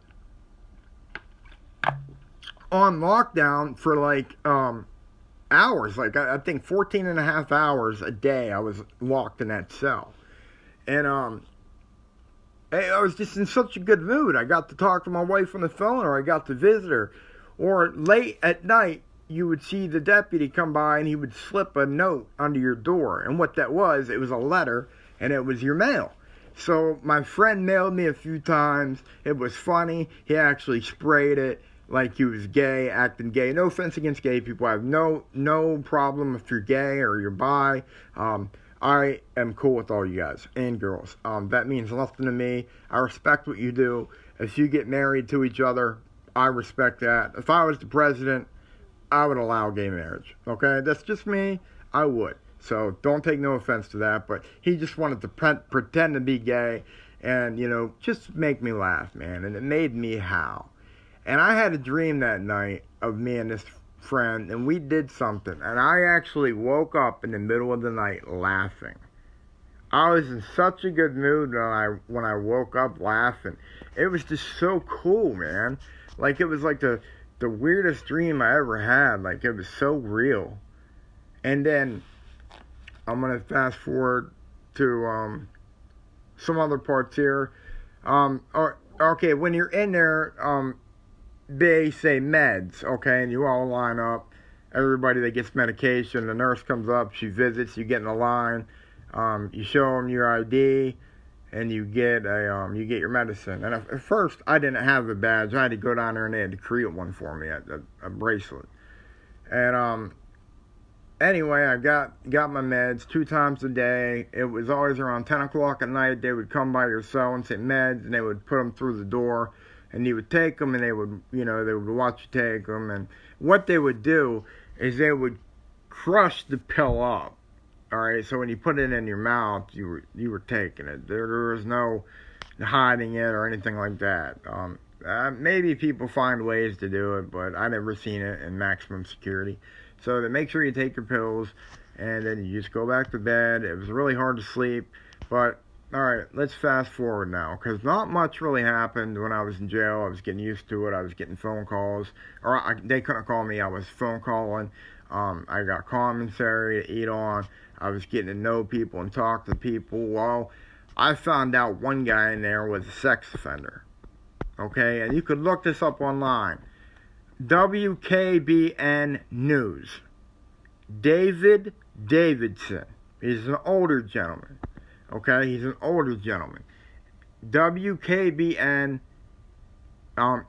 on lockdown for like hours, like I think 14 and a half hours a day I was locked in that cell. And I was just in such a good mood. I got to talk to my wife on the phone, or I got to visit her. Or late at night, you would see the deputy come by and he would slip a note under your door. And what that was, it was a letter, and it was your mail. So my friend mailed me a few times. It was funny. He actually sprayed it like he was gay, acting gay. No offense against gay people. I have no problem if you're gay or you're bi. I am cool with all you guys and girls. That means nothing to me. I respect what you do. If you get married to each other, I respect that. If I was the president, I would allow gay marriage. Okay? That's just me. I would. So don't take no offense to that. But he just wanted to pretend to be gay and, you know, just make me laugh, man. And it made me howl. And I had a dream that night of me and this friend, and we did something. And I actually woke up in the middle of the night laughing. I was in such a good mood when I woke up laughing. It was just so cool, man. Like, it was like the weirdest dream I ever had. Like, it was so real. And then I'm going to fast forward to some other parts here. Okay, when you're in there, they say meds, okay, and you all line up. Everybody that gets medication, the nurse comes up, she visits, you get in a line, you show them your ID, and you get your medicine. And at first, I didn't have a badge. I had to go down there and they had to create one for me, a bracelet. And anyway, I got my meds 2 times a day. It was always around 10 o'clock at night. They would come by your cell and say meds, and they would put them through the door. And you would take them, and they would watch you take them. And what they would do is they would crush the pill up. All right, so when you put it in your mouth, you were taking it. There was no hiding it or anything like that. Maybe people find ways to do it, but I never seen it in maximum security. So they make sure you take your pills, and then you just go back to bed. It was really hard to sleep, but all right, let's fast forward now, because not much really happened when I was in jail. I was getting used to it. I was getting phone calls, they couldn't call me. I was phone calling. I got commissary to eat on. I was getting to know people and talk to people. Well, I found out one guy in there was a sex offender. Okay, and you could look this up online. WKBN News. David Davidson. He's an older gentleman. Okay, he's an older gentleman. WKBN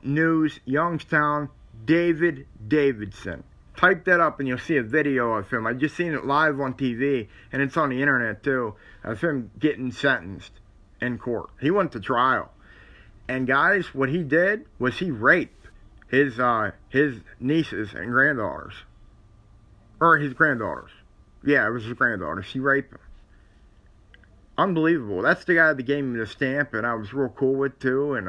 News, Youngstown, David Davidson. Type that up and you'll see a video of him. I just seen it live on TV, and it's on the internet too, of him getting sentenced in court. He went to trial. And guys, what he did was he raped his nieces and granddaughters. Or his granddaughters. Yeah, it was his granddaughter. She raped him. Unbelievable. That's the guy that gave me the stamp, and I was real cool with, too. And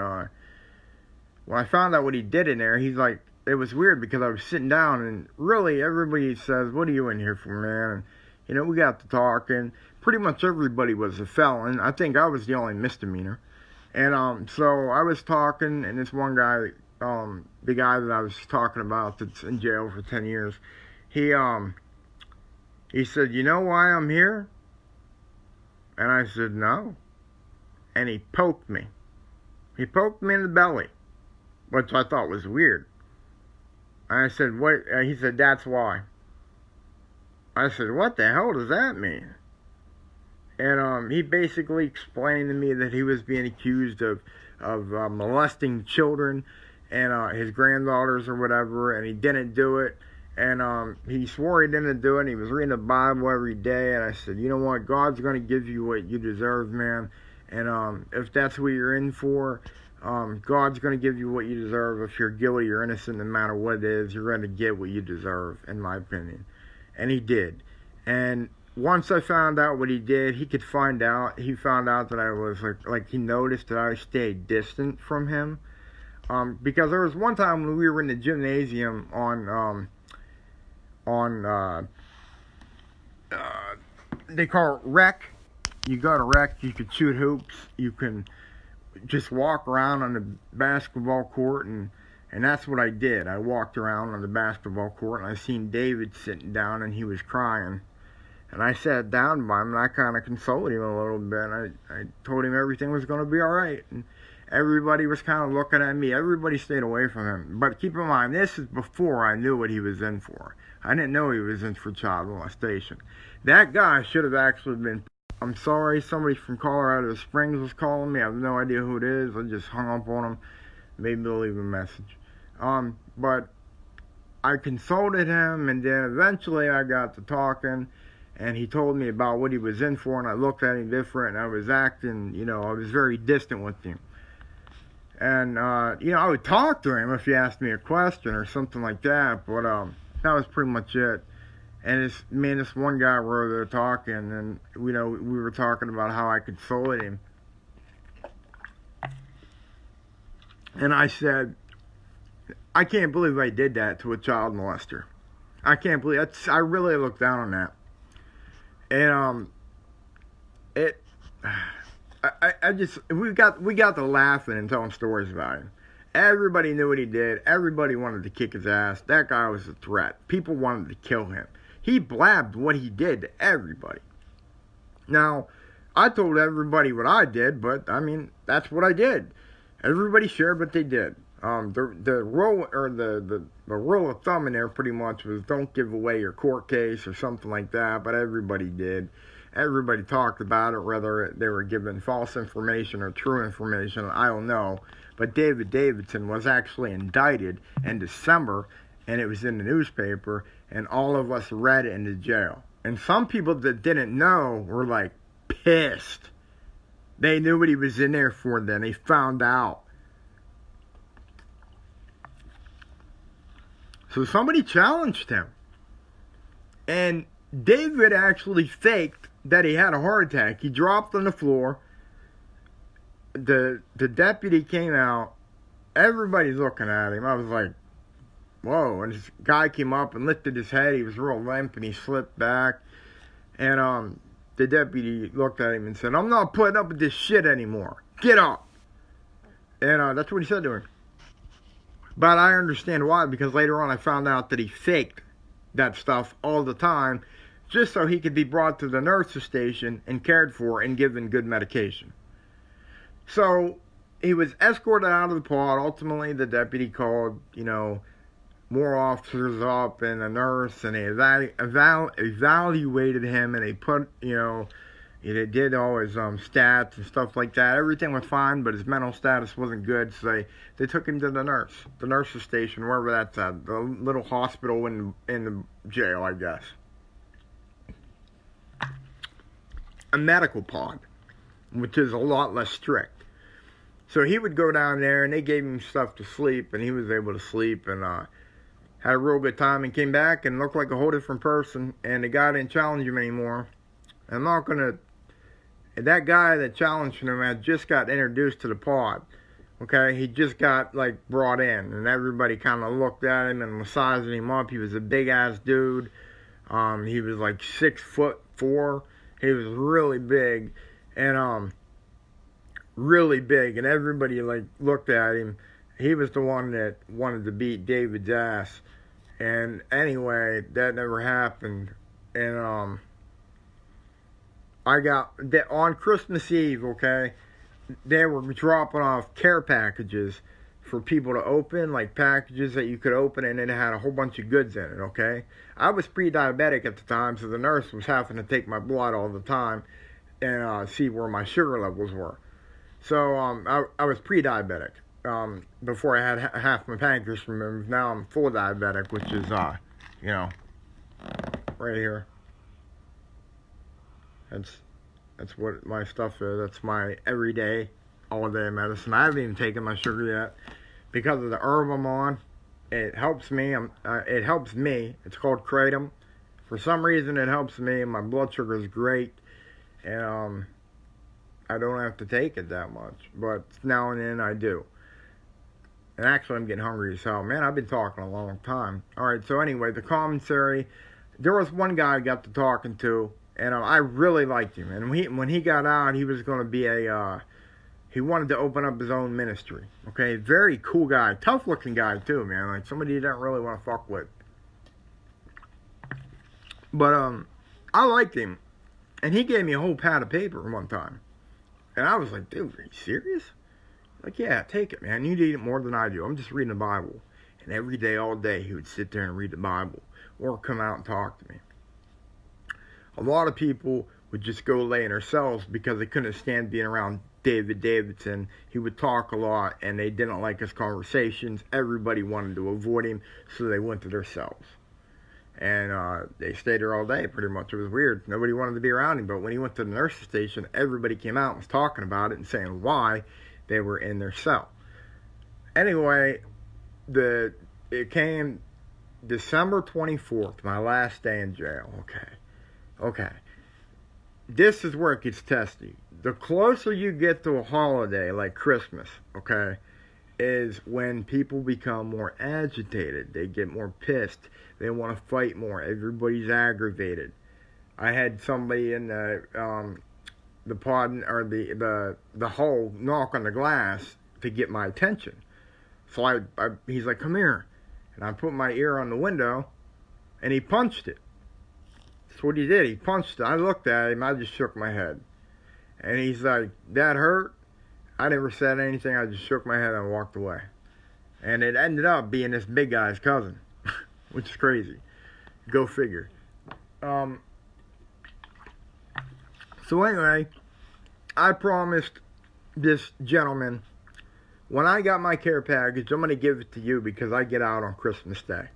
when I found out what he did in there, he's like, it was weird because I was sitting down, and really everybody says, what are you in here for, man? And, we got to talking. Pretty much everybody was a felon. I think I was the only misdemeanor. And so I was talking, and this one guy, the guy that I was talking about that's in jail for 10 years, he said, you know why I'm here? And I said, no. And he poked me. He poked me in the belly, which I thought was weird. And I said, what? He said, that's why. I said, what the hell does that mean? And he basically explained to me that he was being accused of molesting children and his granddaughters or whatever, and he didn't do it. And he swore he didn't do it, and he was reading the Bible every day. And I said, you know what? God's going to give you what you deserve, man. And if that's what you're in for, God's going to give you what you deserve. If you're guilty or innocent, no matter what it is, you're going to get what you deserve, in my opinion. And he did. And once I found out what he did, he found out that I was like he noticed that I stayed distant from him. Because there was one time when we were in the gymnasium they call it rec. You go to rec, you can shoot hoops, you can just walk around on the basketball court, and that's what I did. I walked around on the basketball court, and I seen David sitting down, and he was crying. And I sat down by him, and I kind of consoled him a little bit. I told him everything was going to be all right. And everybody was kind of looking at me. Everybody stayed away from him. But keep in mind, this is before I knew what he was in for. I didn't know he was in for child molestation. That guy should have actually been... I'm sorry, somebody from Colorado Springs was calling me. I have no idea who it is. I just hung up on him. Maybe they'll leave a message. But I consulted him, and then eventually I got to talking, and he told me about what he was in for, and I looked at him different, and I was acting, I was very distant with him. And, I would talk to him if he asked me a question or something like that, but that was pretty much it. And this one guy were there talking, and, we were talking about how I consoled him. And I said, I can't believe I did that to a child molester. I can't believe it. I really looked down on that. And we got to laughing and telling stories about him. Everybody knew what he did. Everybody wanted to kick his ass. That guy was a threat. People wanted to kill him. He blabbed what he did to everybody. Now, I told everybody what I did, but that's what I did. Everybody shared what they did. The rule of thumb in there pretty much was don't give away your court case or something like that, but everybody did. Everybody talked about it, whether they were given false information or true information, I don't know. But David Davidson was actually indicted in December, and it was in the newspaper, and all of us read it in the jail. And some people that didn't know were pissed. They knew what he was in there for then. They found out. So somebody challenged him. And David actually faked that he had a heart attack. He dropped on the floor. The deputy came out. Everybody's looking at him. I was like, whoa. And this guy came up and lifted his head. He was real limp and he slipped back. And the deputy looked at him and said, I'm not putting up with this shit anymore. Get up. And that's what he said to him. But I understand why, because later on I found out that he faked that stuff all the time just so he could be brought to the nurse's station and cared for and given good medication. So he was escorted out of the pod. Ultimately, the deputy called, more officers up and a nurse, and they evaluated him, and they put, they did all his stats and stuff like that. Everything was fine, but his mental status wasn't good, so they took him to the nurse's station, wherever that's at, the little hospital in the jail, I guess. A medical pod, which is a lot less strict. So he would go down there, and they gave him stuff to sleep, and he was able to sleep and had a real good time, and came back and looked like a whole different person, and the guy didn't challenge him anymore. I'm not going to... That guy that challenged him had just got introduced to the pod. Okay, he just got, like, brought in, and everybody kind of looked at him and was sizing him up. He was a big-ass dude. He was, like, 6'4". He was really big, and, and everybody, like, looked at him. He was the one that wanted to beat David's ass, and anyway, that never happened, and, I got, on Christmas Eve, okay, they were dropping off care packages for people to open, like packages that you could open, and it had a whole bunch of goods in it, okay? I was pre-diabetic at the time, so the nurse was having to take my blood all the time and see where my sugar levels were. So I was pre-diabetic before I had half my pancreas removed. Now I'm full diabetic, which is, you know, right here. That's what my stuff is. That's my everyday, all-day medicine. I haven't even taken my sugar yet because of the herb I'm on. It helps me. It helps me. It's called kratom. For some reason, it helps me. My blood sugar is great, and I don't have to take it that much. But now and then I do. And actually, I'm getting hungry as hell. Man, I've been talking a long time. All right. So anyway, the commissary. There was one guy I got to talking to. And I really liked him. And when he got out, he was going to be he wanted to open up his own ministry. Okay, very cool guy. Tough looking guy, too, man. Like, somebody you don't really want to fuck with. But, I liked him. And he gave me a whole pad of paper one time. And I was like, dude, are you serious? Like, yeah, take it, man. You need it more than I do. I'm just reading the Bible. And every day, all day, he would sit there and read the Bible. Or come out and talk to me. A lot of people would just go lay in their cells because they couldn't stand being around David Davidson. He would talk a lot, and they didn't like his conversations. Everybody wanted to avoid him, so they went to their cells. And they stayed there all day, pretty much. It was weird. Nobody wanted to be around him, but when he went to the nurse's station, everybody came out and was talking about it and saying why they were in their cell. Anyway, it came December 24th, my last day in jail, Okay, this is where it gets testy. The closer you get to a holiday like Christmas, okay, is when people become more agitated. They get more pissed. They want to fight more. Everybody's aggravated. I had somebody in the pod or the hole knock on the glass to get my attention. So he's like, "Come here," and I put my ear on the window, and he punched it. That's what he did. He punched it. I looked at him. I just shook my head. And he's like, "That hurt?" I never said anything. I just shook my head and walked away. And it ended up being this big guy's cousin, which is crazy. Go figure. So anyway, I promised this gentleman, when I got my care package, I'm going to give it to you because I get out on Christmas Day.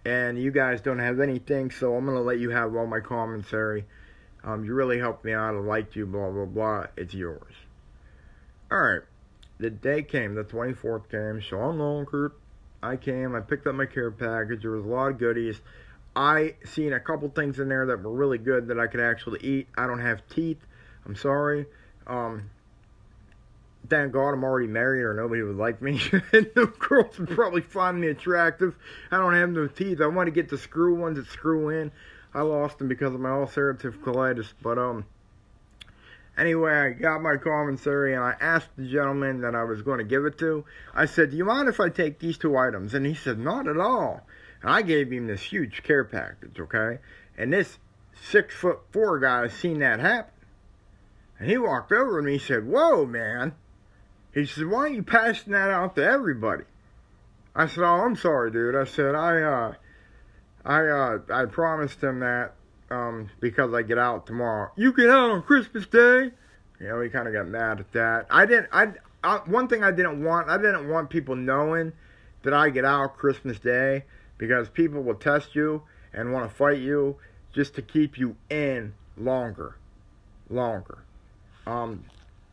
And you guys don't have anything, so I'm going to let you have all my commentary. You really helped me out. I liked you, blah, blah, blah. It's yours. Alright. The day came. The 24th came. Shawn Longkert. I came. I picked up my care package. There was a lot of goodies. I seen a couple things in there that were really good that I could actually eat. I don't have teeth. I'm sorry. Thank God I'm already married or nobody would like me. And no girls would probably find me attractive. I don't have no teeth. I want to get the screw ones that screw in. I lost them because of my ulcerative colitis. But, anyway, I got my commissary and I asked the gentleman that I was going to give it to. I said, "Do you mind if I take these 2 items?" And he said, "Not at all." And I gave him this huge care package, okay? And this 6'4" guy seen that happen. And he walked over and he said, "Whoa, man." He said, "Why are you passing that out to everybody?" I said, "Oh, I'm sorry, dude." I said, I promised him that, because I get out tomorrow. "You get out on Christmas Day?" You know, he kind of got mad at that. One thing I didn't want people knowing that I get out Christmas Day, because people will test you and want to fight you just to keep you in longer.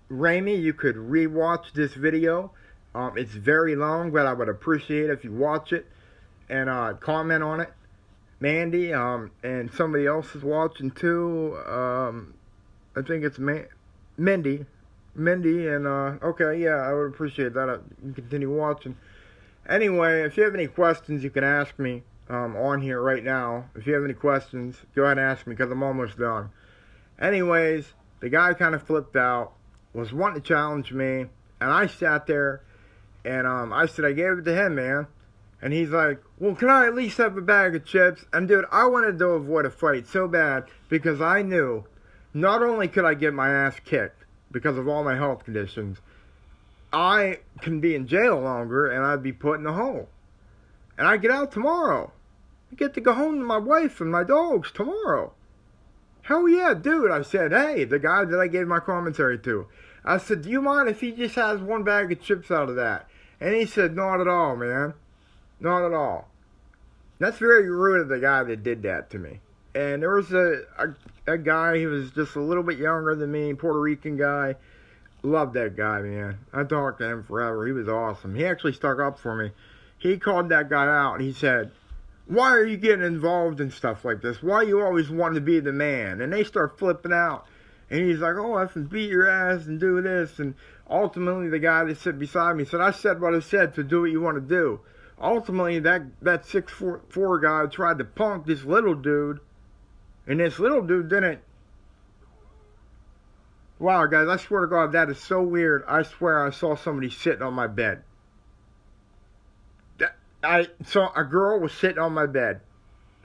Raimi, you could rewatch this video. It's very long, but I would appreciate it if you watch it. and comment on it. Mandy, and somebody else is watching too. I think it's Mindy. Mindy, and okay, yeah, I would appreciate that. You can continue watching. Anyway, if you have any questions, you can ask me on here right now. If you have any questions, go ahead and ask me because I'm almost done. Anyways, the guy kind of flipped out, was wanting to challenge me, and I sat there, and I said I gave it to him, man. And he's like, well, can I at least have a bag of chips? And dude, I wanted to avoid a fight so bad because I knew not only could I get my ass kicked because of all my health conditions, I can be in jail longer and I'd be put in a hole. And I get out tomorrow. I get to go home to my wife and my dogs tomorrow. Hell yeah, dude. I said, hey, the guy that I gave my commentary to. I said, do you mind if he just has one bag of chips out of that? And he said, not at all, man. Not at all. That's very rude of the guy that did that to me. And there was a guy, he was just a little bit younger than me, Puerto Rican guy. Loved that guy, man. I talked to him forever. He was awesome. He actually stuck up for me. He called that guy out. He said, why are you getting involved in stuff like this? Why you always want to be the man? And they start flipping out. And he's like, oh, I can beat your ass and do this. And ultimately, the guy that sat beside me said, I said what I said, so do what you want to do. Ultimately, that 6'4" guy tried to punk this little dude, and this little dude didn't. Wow, guys, I swear to God, that is so weird. I swear I saw somebody sitting on my bed. I saw a girl was sitting on my bed.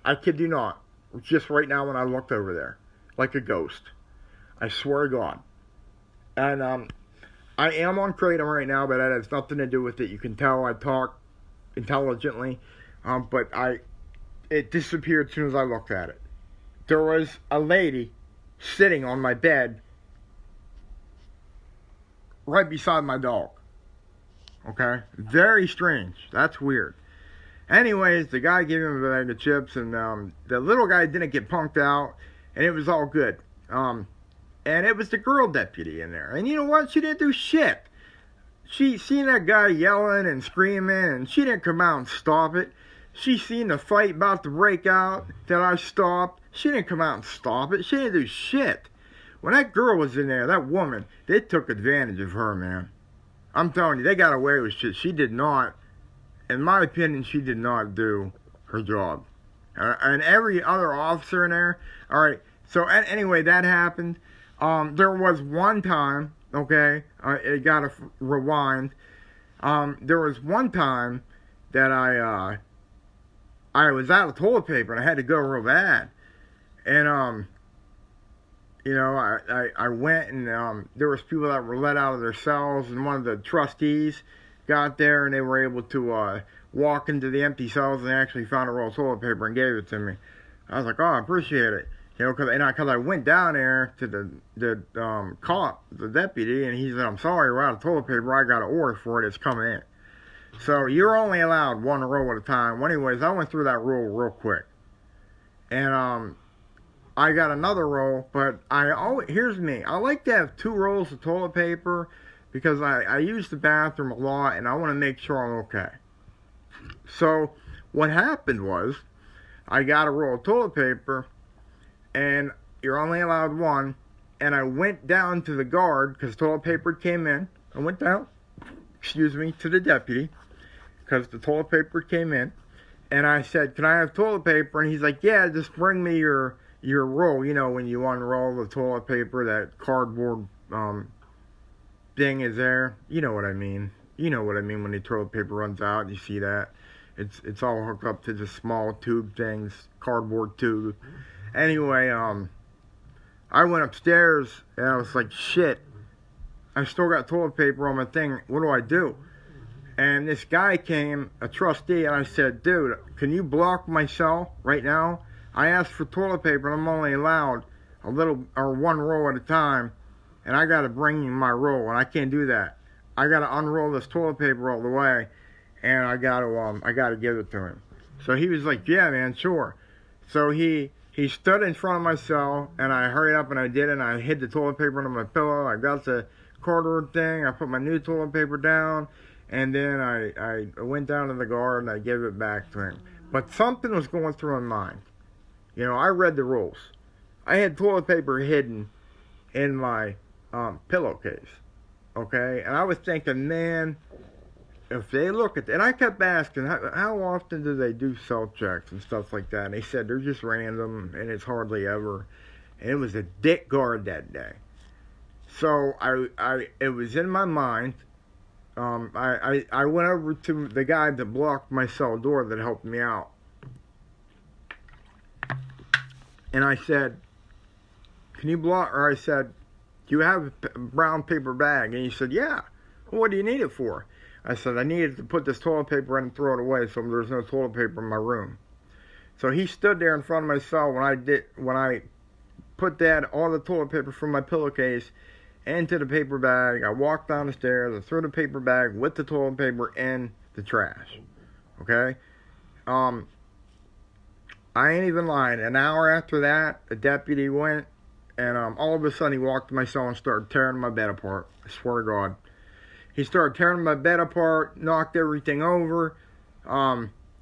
I kid you not. Just right now when I looked over there, like a ghost. I swear to God. And I am on Kratom right now, but that has nothing to do with it. You can tell I talk intelligently, but it disappeared as soon as I looked at it. There was a lady sitting on my bed right beside my dog. Okay? Very strange. That's weird. Anyways, the guy gave him a bag of chips, and the little guy didn't get punked out, and it was all good. And it was the girl deputy in there. And you know what? She didn't do shit. She seen that guy yelling and screaming, and she didn't come out and stop it. She seen the fight about to break out that I stopped. She didn't come out and stop it. She didn't do shit. When that girl was in there, that woman, they took advantage of her, man. I'm telling you, they got away with shit. She did not, in my opinion, she did not do her job. And every other officer in there, all right. So anyway, that happened. There was one time, okay, it got to rewind. There was one time that I was out of toilet paper and I had to go real bad. And, you know, I went and there was people that were let out of their cells, and one of the trustees got there and they were able to walk into the empty cells, and they actually found a roll of toilet paper and gave it to me. I was like, oh, I appreciate it. You know, because I went down there to the cop, the deputy, and he said, I'm sorry, we're out of toilet paper. I got an order for it. It's coming in. So you're only allowed one roll at a time. Well, anyways, I went through that roll real quick. And I got another roll, but here's me. I like to have 2 rolls of toilet paper because I use the bathroom a lot, and I want to make sure I'm okay. So what happened was I got a roll of toilet paper, and you're only allowed one, and I went down to the guard, because toilet paper came in. I went down, to the deputy, because the toilet paper came in, and I said, can I have toilet paper? And he's like, yeah, just bring me your roll. You know, when you unroll the toilet paper, that cardboard thing is there. You know what I mean. You know what I mean when the toilet paper runs out, you see that. It's all hooked up to the small tube things, cardboard tube. Anyway, I went upstairs, and I was like, shit, I still got toilet paper on my thing. What do I do? And this guy came, a trustee, and I said, dude, can you block my cell right now? I asked for toilet paper, and I'm only allowed one roll at a time, and I got to bring you my roll, and I can't do that. I got to unroll this toilet paper all the way, and I got to give it to him. So he was like, yeah, man, sure. So he stood in front of my cell, and I hurried up and I did it, and I hid the toilet paper under my pillow. I got the cardboard thing, I put my new toilet paper down, And then I went down to the guard and I gave it back to him. But something was going through my mind. You know, I read the rules. I had toilet paper hidden in my pillowcase. Okay? And I was thinking, man, if they look at that, and I kept asking, how often do they do self checks and stuff like that? And they said they're just random and it's hardly ever. And it was a dick guard that day. So it was in my mind. I went over to the guy that blocked my cell door that helped me out. And I said, can you block, or I said, do you have a brown paper bag? And he said, yeah. Well, what do you need it for? I said, I needed to put this toilet paper in and throw it away so there's no toilet paper in my room. So he stood there in front of my cell when I put all the toilet paper from my pillowcase into the paper bag. I walked down the stairs, I threw the paper bag with the toilet paper in the trash. Okay? I ain't even lying. An hour after that, a deputy went, and all of a sudden he walked to my cell and started tearing my bed apart. I swear to God. He started tearing my bed apart, knocked everything over,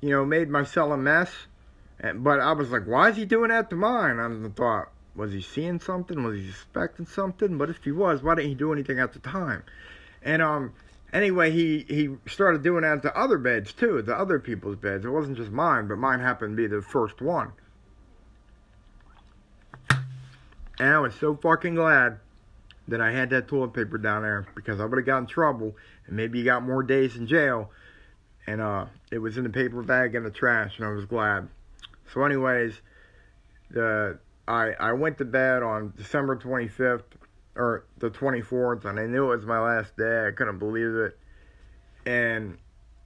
made my cell a mess. But I was like, why is he doing that to mine? I thought, was he seeing something? Was he suspecting something? But if he was, why didn't he do anything at the time? And anyway, he started doing that to other beds too, to other people's beds. It wasn't just mine, but mine happened to be the first one. And I was so fucking glad that I had that toilet paper down there, because I would have gotten in trouble and maybe got more days in jail. And it was in the paper bag in the trash, and I was glad. So anyways, I went to bed on December 25th, or the 24th, and I knew it was my last day. I couldn't believe it. And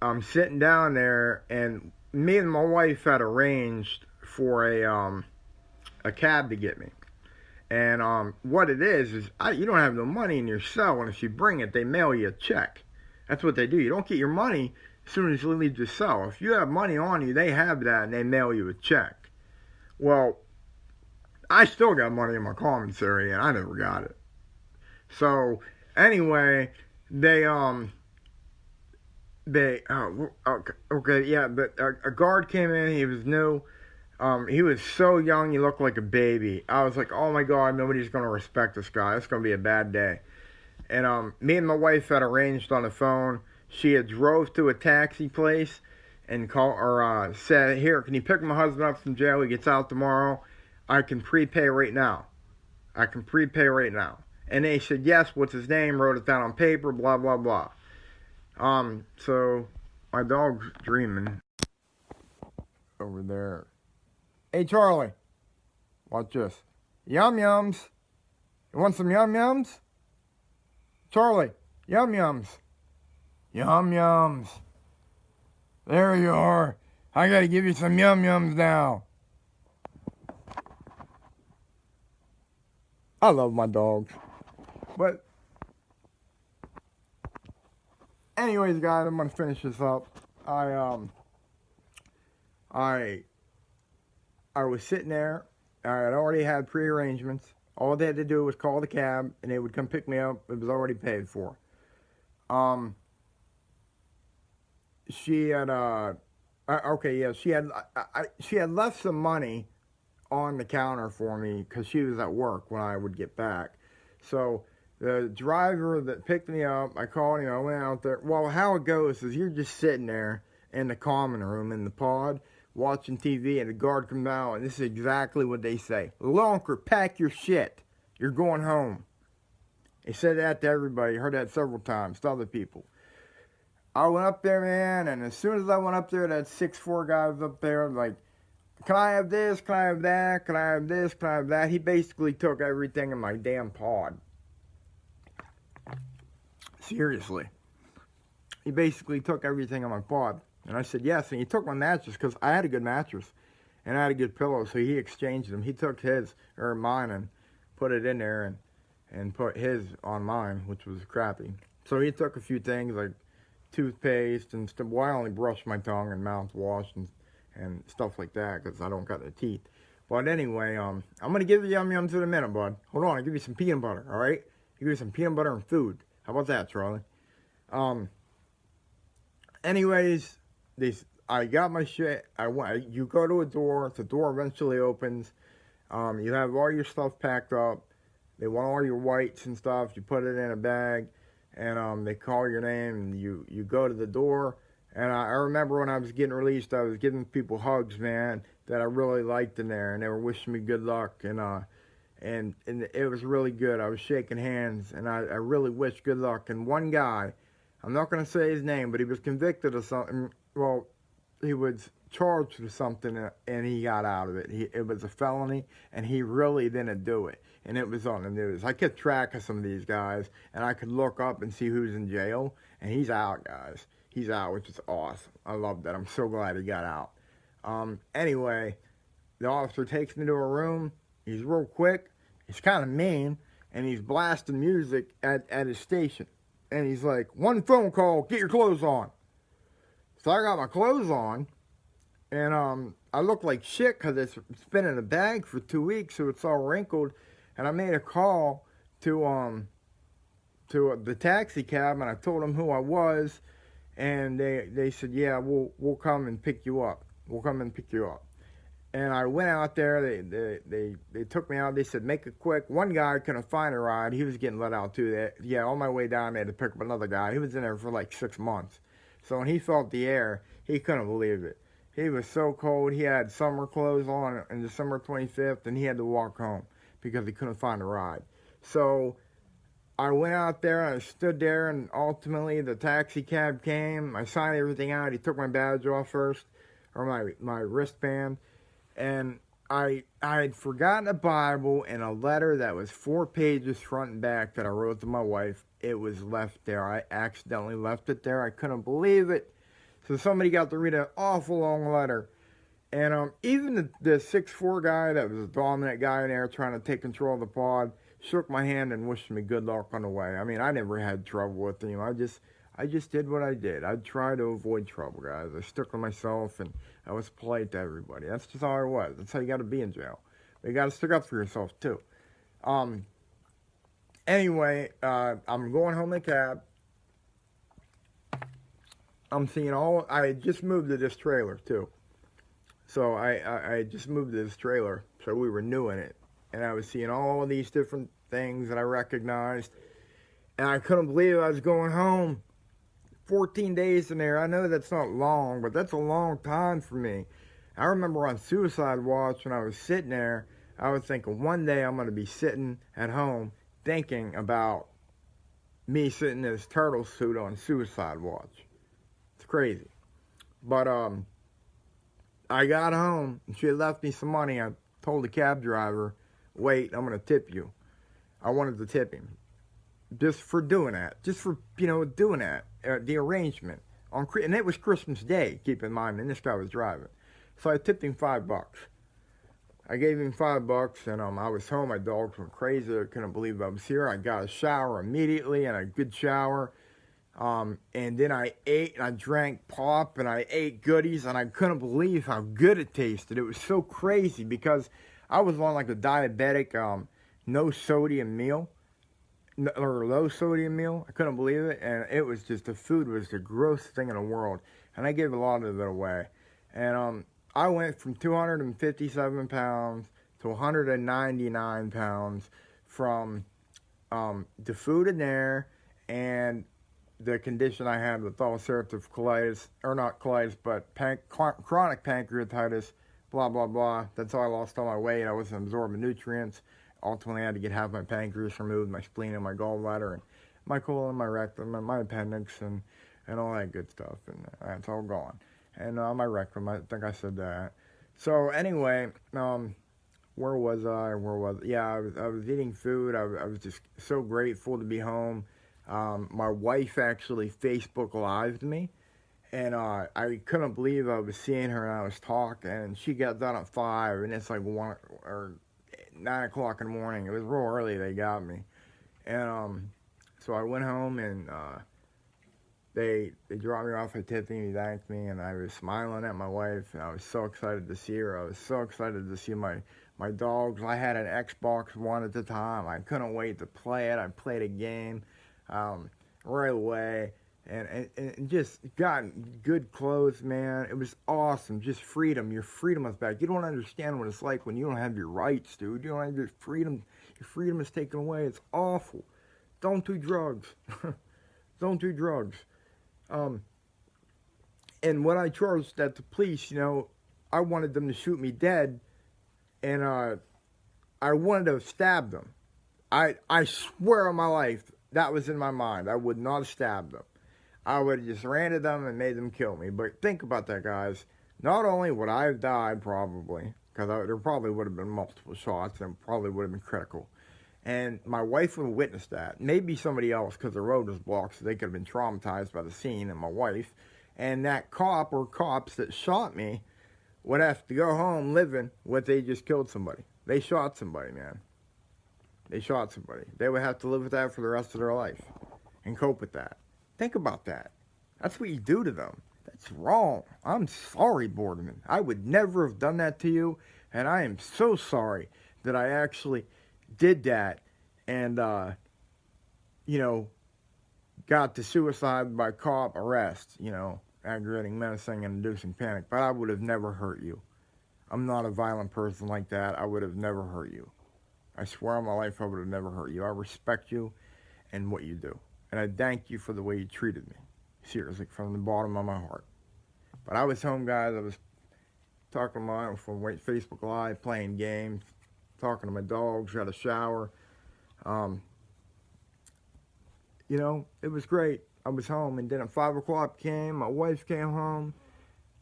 I'm sitting down there, and me and my wife had arranged for a cab to get me. And what it is you don't have no money in your cell, and if you bring it, they mail you a check. That's what they do. You don't get your money as soon as you leave the cell. If you have money on you, they have that, and they mail you a check. Well, I still got money in my commissary, and I never got it. So anyway, a guard came in. He was new. He was so young, he looked like a baby. I was like, oh my God, nobody's going to respect this guy. It's going to be a bad day. And me and my wife had arranged on the phone. She had drove to a taxi place and said, here, can you pick my husband up from jail? He gets out tomorrow. I can prepay right now. And they said, yes, what's his name? Wrote it down on paper, blah, blah, blah. So my dog's dreaming over there. Hey, Charlie, watch this. Yum Yums. You want some Yum Yums? Charlie, Yum Yums. Yum Yums. There you are. I gotta give you some Yum Yums now. I love my dogs. But anyways, guys, I'm gonna finish this up. I was sitting there. I had already had pre-arrangements. All they had to do was call the cab, and they would come pick me up. It was already paid for. She had she had left some money on the counter for me because she was at work when I would get back. So the driver that picked me up, I called him. I went out there. Well, how it goes is you're just sitting there in the common room in the pod, watching TV, and the guard comes out, and this is exactly what they say. Lonker, pack your shit. You're going home. They said that to everybody. Heard that several times to other people. I went up there, man, and as soon as I went up there, that 6'4" guy was up there, like, can I have this? Can I have that? Can I have this? Can I have that? He basically took everything in my damn pod. Seriously. He basically took everything in my pod. And I said, yes, and he took my mattress, because I had a good mattress, and I had a good pillow, so he exchanged them. He took his, or mine, and put it in there, and put his on mine, which was crappy. So he took a few things, like toothpaste, and stuff. Well, I only brush my tongue and mouthwash, and stuff like that, because I don't got the teeth. But anyway, I'm going to give you Yum Yums in a minute, bud. Hold on, I'll give you some peanut butter, alright? I'll give you some peanut butter and food. How about that, Charlie? Anyways, I got my shit. You go to a door. The door eventually opens. You have all your stuff packed up. They want all your whites and stuff. You put it in a bag, and they call your name, and you go to the door. And I remember when I was getting released, I was giving people hugs, man, that I really liked in there, and they were wishing me good luck, and it was really good. I was shaking hands, and I really wished good luck. And one guy, I'm not going to say his name, but he was convicted of something. Well, he was charged with something, and he got out of it. It was a felony, and he really didn't do it. And it was on the news. I kept track of some of these guys, and I could look up and see who's in jail, and he's out, guys. He's out, which is awesome. I love that. I'm so glad he got out. Anyway, the officer takes me to a room. He's real quick. He's kind of mean, and he's blasting music at his station. And he's like, one phone call, get your clothes on. So I got my clothes on, and I look like shit because it's been in a bag for 2 weeks, so it's all wrinkled. And I made a call to the taxi cab, and I told them who I was, and they said, yeah, we'll come and pick you up. We'll come and pick you up. And I went out there. They took me out. They said, make it quick. One guy couldn't find a ride. He was getting let out too. On my way down, I had to pick up another guy. He was in there for like 6 months. So when he felt the air, he couldn't believe it. He was so cold. He had summer clothes on December 25th, and he had to walk home because he couldn't find a ride. So I went out there, and I stood there, and ultimately the taxi cab came. I signed everything out. He took my badge off first, or my wristband. And I had forgotten a Bible and a letter that was 4 pages front and back that I wrote to my wife. It was left there. I accidentally left it there. I couldn't believe it. So somebody got to read an awful long letter. And even the 6'4" guy that was a dominant guy in there trying to take control of the pod shook my hand and wished me good luck on the way. I mean, I never had trouble with him. I just did what I did. I tried to avoid trouble, guys. I stuck to myself, and I was polite to everybody. That's just how I was. That's how you got to be in jail. But you got to stick up for yourself, too. Anyway, I'm going home in a cab. I'm seeing I had just moved to this trailer, too. So I just moved to this trailer, so we were new in it. And I was seeing all these different things that I recognized. And I couldn't believe I was going home. 14 days in there. I know that's not long, but that's a long time for me. I remember on Suicide Watch when I was sitting there, I was thinking one day I'm going to be sitting at home thinking about me sitting in this turtle suit on Suicide Watch. It's crazy. But I got home, and she had left me some money. I told the cab driver, wait, I'm going to tip you. I wanted to tip him. Just for doing that. Just for, doing that. The arrangement. And it was Christmas Day, keep in mind, and this guy was driving. So I tipped him $5. I gave him $5, and I was home. My dogs went crazy. I couldn't believe I was here. I got a shower immediately, and a good shower. And then I ate, and I drank pop, and I ate goodies, and I couldn't believe how good it tasted. It was so crazy because I was on like a diabetic, no sodium meal. Or low sodium meal. I couldn't believe it, and it was just, the food was the grossest thing in the world, and I gave a lot of it away. And I went from 257 pounds to 199 pounds from the food in there and the condition I had with ulcerative colitis, or not colitis, but chronic pancreatitis, blah, blah, blah. That's how I lost all my weight. I wasn't absorbing nutrients. Ultimately, I had to get half my pancreas removed, my spleen and my gallbladder, and my colon, my rectum, my appendix, and all that good stuff. And it's all gone. And my rectum, I think I said that. So anyway, where was I? Yeah, I was eating food. I was just so grateful to be home. My wife actually Facebook Lived me. And I couldn't believe I was seeing her and I was talking. And she got done at 5, and it's like 1 or 9 o'clock in the morning. It was real early they got me. And so I went home, and they dropped me off at Tiffany, thanked me, and I was smiling at my wife, and I was so excited to see her. I was so excited to see my dogs. I had an Xbox One at the time. I couldn't wait to play it. I played a game right away. and just got good clothes, man. It was awesome. Just freedom. Your freedom is back. You don't understand what it's like when you don't have your rights, dude. You don't have your freedom. Your freedom is taken away. It's awful. Don't do drugs. Don't do drugs. Um, and when I charged at the police, I wanted them to shoot me dead, and I wanted to stab them. I swear on my life that was in my mind. I would not have stabbed them. I would have just ran at them and made them kill me. But think about that, guys. Not only would I have died, probably, because there probably would have been multiple shots and probably would have been critical. And my wife would have witnessed that. Maybe somebody else, because the road was blocked, so they could have been traumatized by the scene, and my wife. And that cop or cops that shot me would have to go home living what they just killed somebody. They shot somebody, man. They shot somebody. They would have to live with that for the rest of their life and cope with that. Think about that. That's what you do to them. That's wrong. I'm sorry, Boardman. I would never have done that to you, and I am so sorry that I actually did that and, got to suicide by cop arrest, aggravating, menacing, and inducing panic. But I would have never hurt you. I'm not a violent person like that. I would have never hurt you. I swear on my life I would have never hurt you. I respect you and what you do. And I thank you for the way you treated me. Seriously, from the bottom of my heart. But I was home, guys. I was talking to my from Facebook Live, playing games, talking to my dogs, had a shower. It was great. I was home, and then at 5 o'clock came. My wife came home,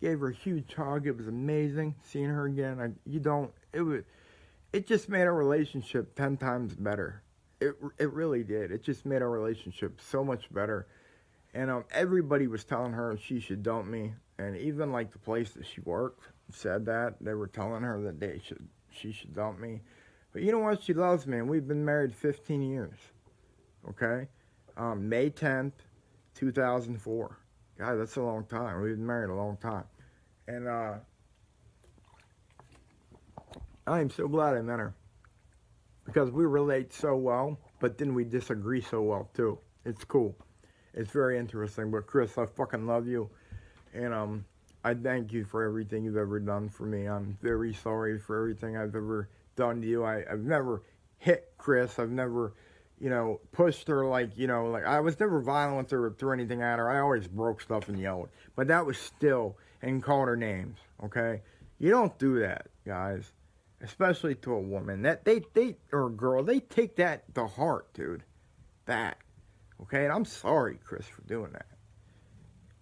gave her a huge hug. It was amazing seeing her again. It just made our relationship 10 times better. It really did. It just made our relationship so much better. And everybody was telling her she should dump me, and even like the place that she worked said that they were telling her that she should dump me. But you know what? She loves me, and we've been married 15 years. Okay, May 10th, 2004. God, that's a long time. We've been married a long time, and I am so glad I met her because we relate so well, but then we disagree so well too. It's cool. It's very interesting. But Chris, I fucking love you, and I thank you for everything you've ever done for me. I'm very sorry for everything I've ever done to you. I've never hit Chris. I've never, pushed her like I was never violent with her or threw anything at her. I always broke stuff and yelled. But that was still, and called her names, okay? You don't do that, guys. Especially to a woman. That they or a girl, they take that to heart, dude. That. Okay? And I'm sorry, Chris, for doing that.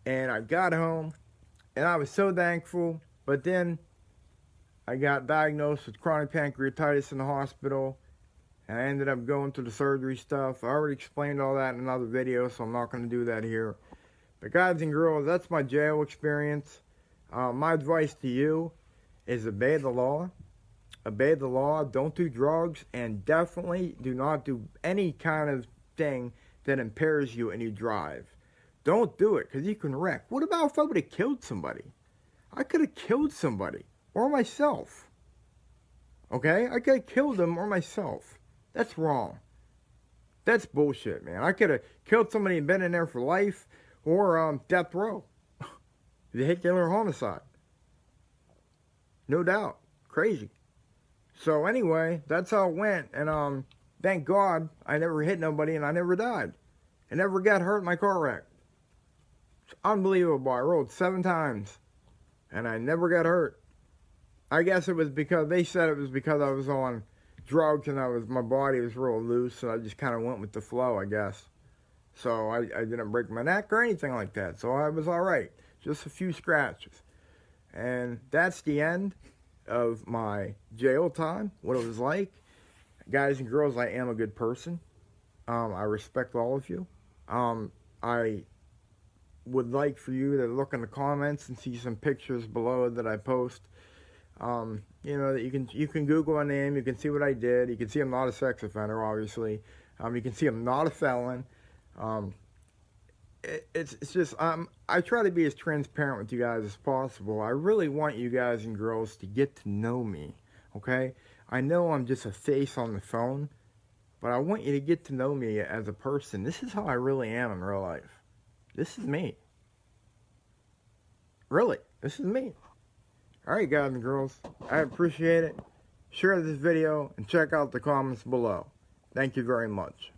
And I got home, and I was so thankful, but then I got diagnosed with chronic pancreatitis in the hospital, and I ended up going through the surgery stuff. I already explained all that in another video, so I'm not going to do that here. But guys and girls, that's my jail experience. My advice to you is obey the law. Obey the law, don't do drugs, and definitely do not do any kind of thing that impairs you and you drive. Don't do it, because you can wreck. What about if I would have killed somebody? I could have killed somebody, or myself. Okay? I could have killed them or myself. That's wrong. That's bullshit, man. I could have killed somebody and been in there for life, or death row. Vehicular homicide. No doubt. Crazy. So anyway, that's how it went, and thank God I never hit nobody and I never died. I never got hurt in my car wreck. It's unbelievable. I rode 7 times, and I never got hurt. I guess it was because, they said it was because I was on drugs and my body was real loose, and I just kind of went with the flow, I guess. So I didn't break my neck or anything like that, so I was alright. Just a few scratches. And that's the end of my jail time, what it was like. Guys and girls, I am a good person. I respect all of you. I would like for you to look in the comments and see some pictures below that I post. That you can Google my name, you can see what I did, you can see I'm not a sex offender, obviously. You can see I'm not a felon. It's just, I try to be as transparent with you guys as possible. I really want you guys and girls to get to know me, okay? I know I'm just a face on the phone, but I want you to get to know me as a person. This is how I really am in real life, This is me. Really, this is me. Alright guys and girls, I appreciate it. Share this video and check out the comments below. Thank you very much.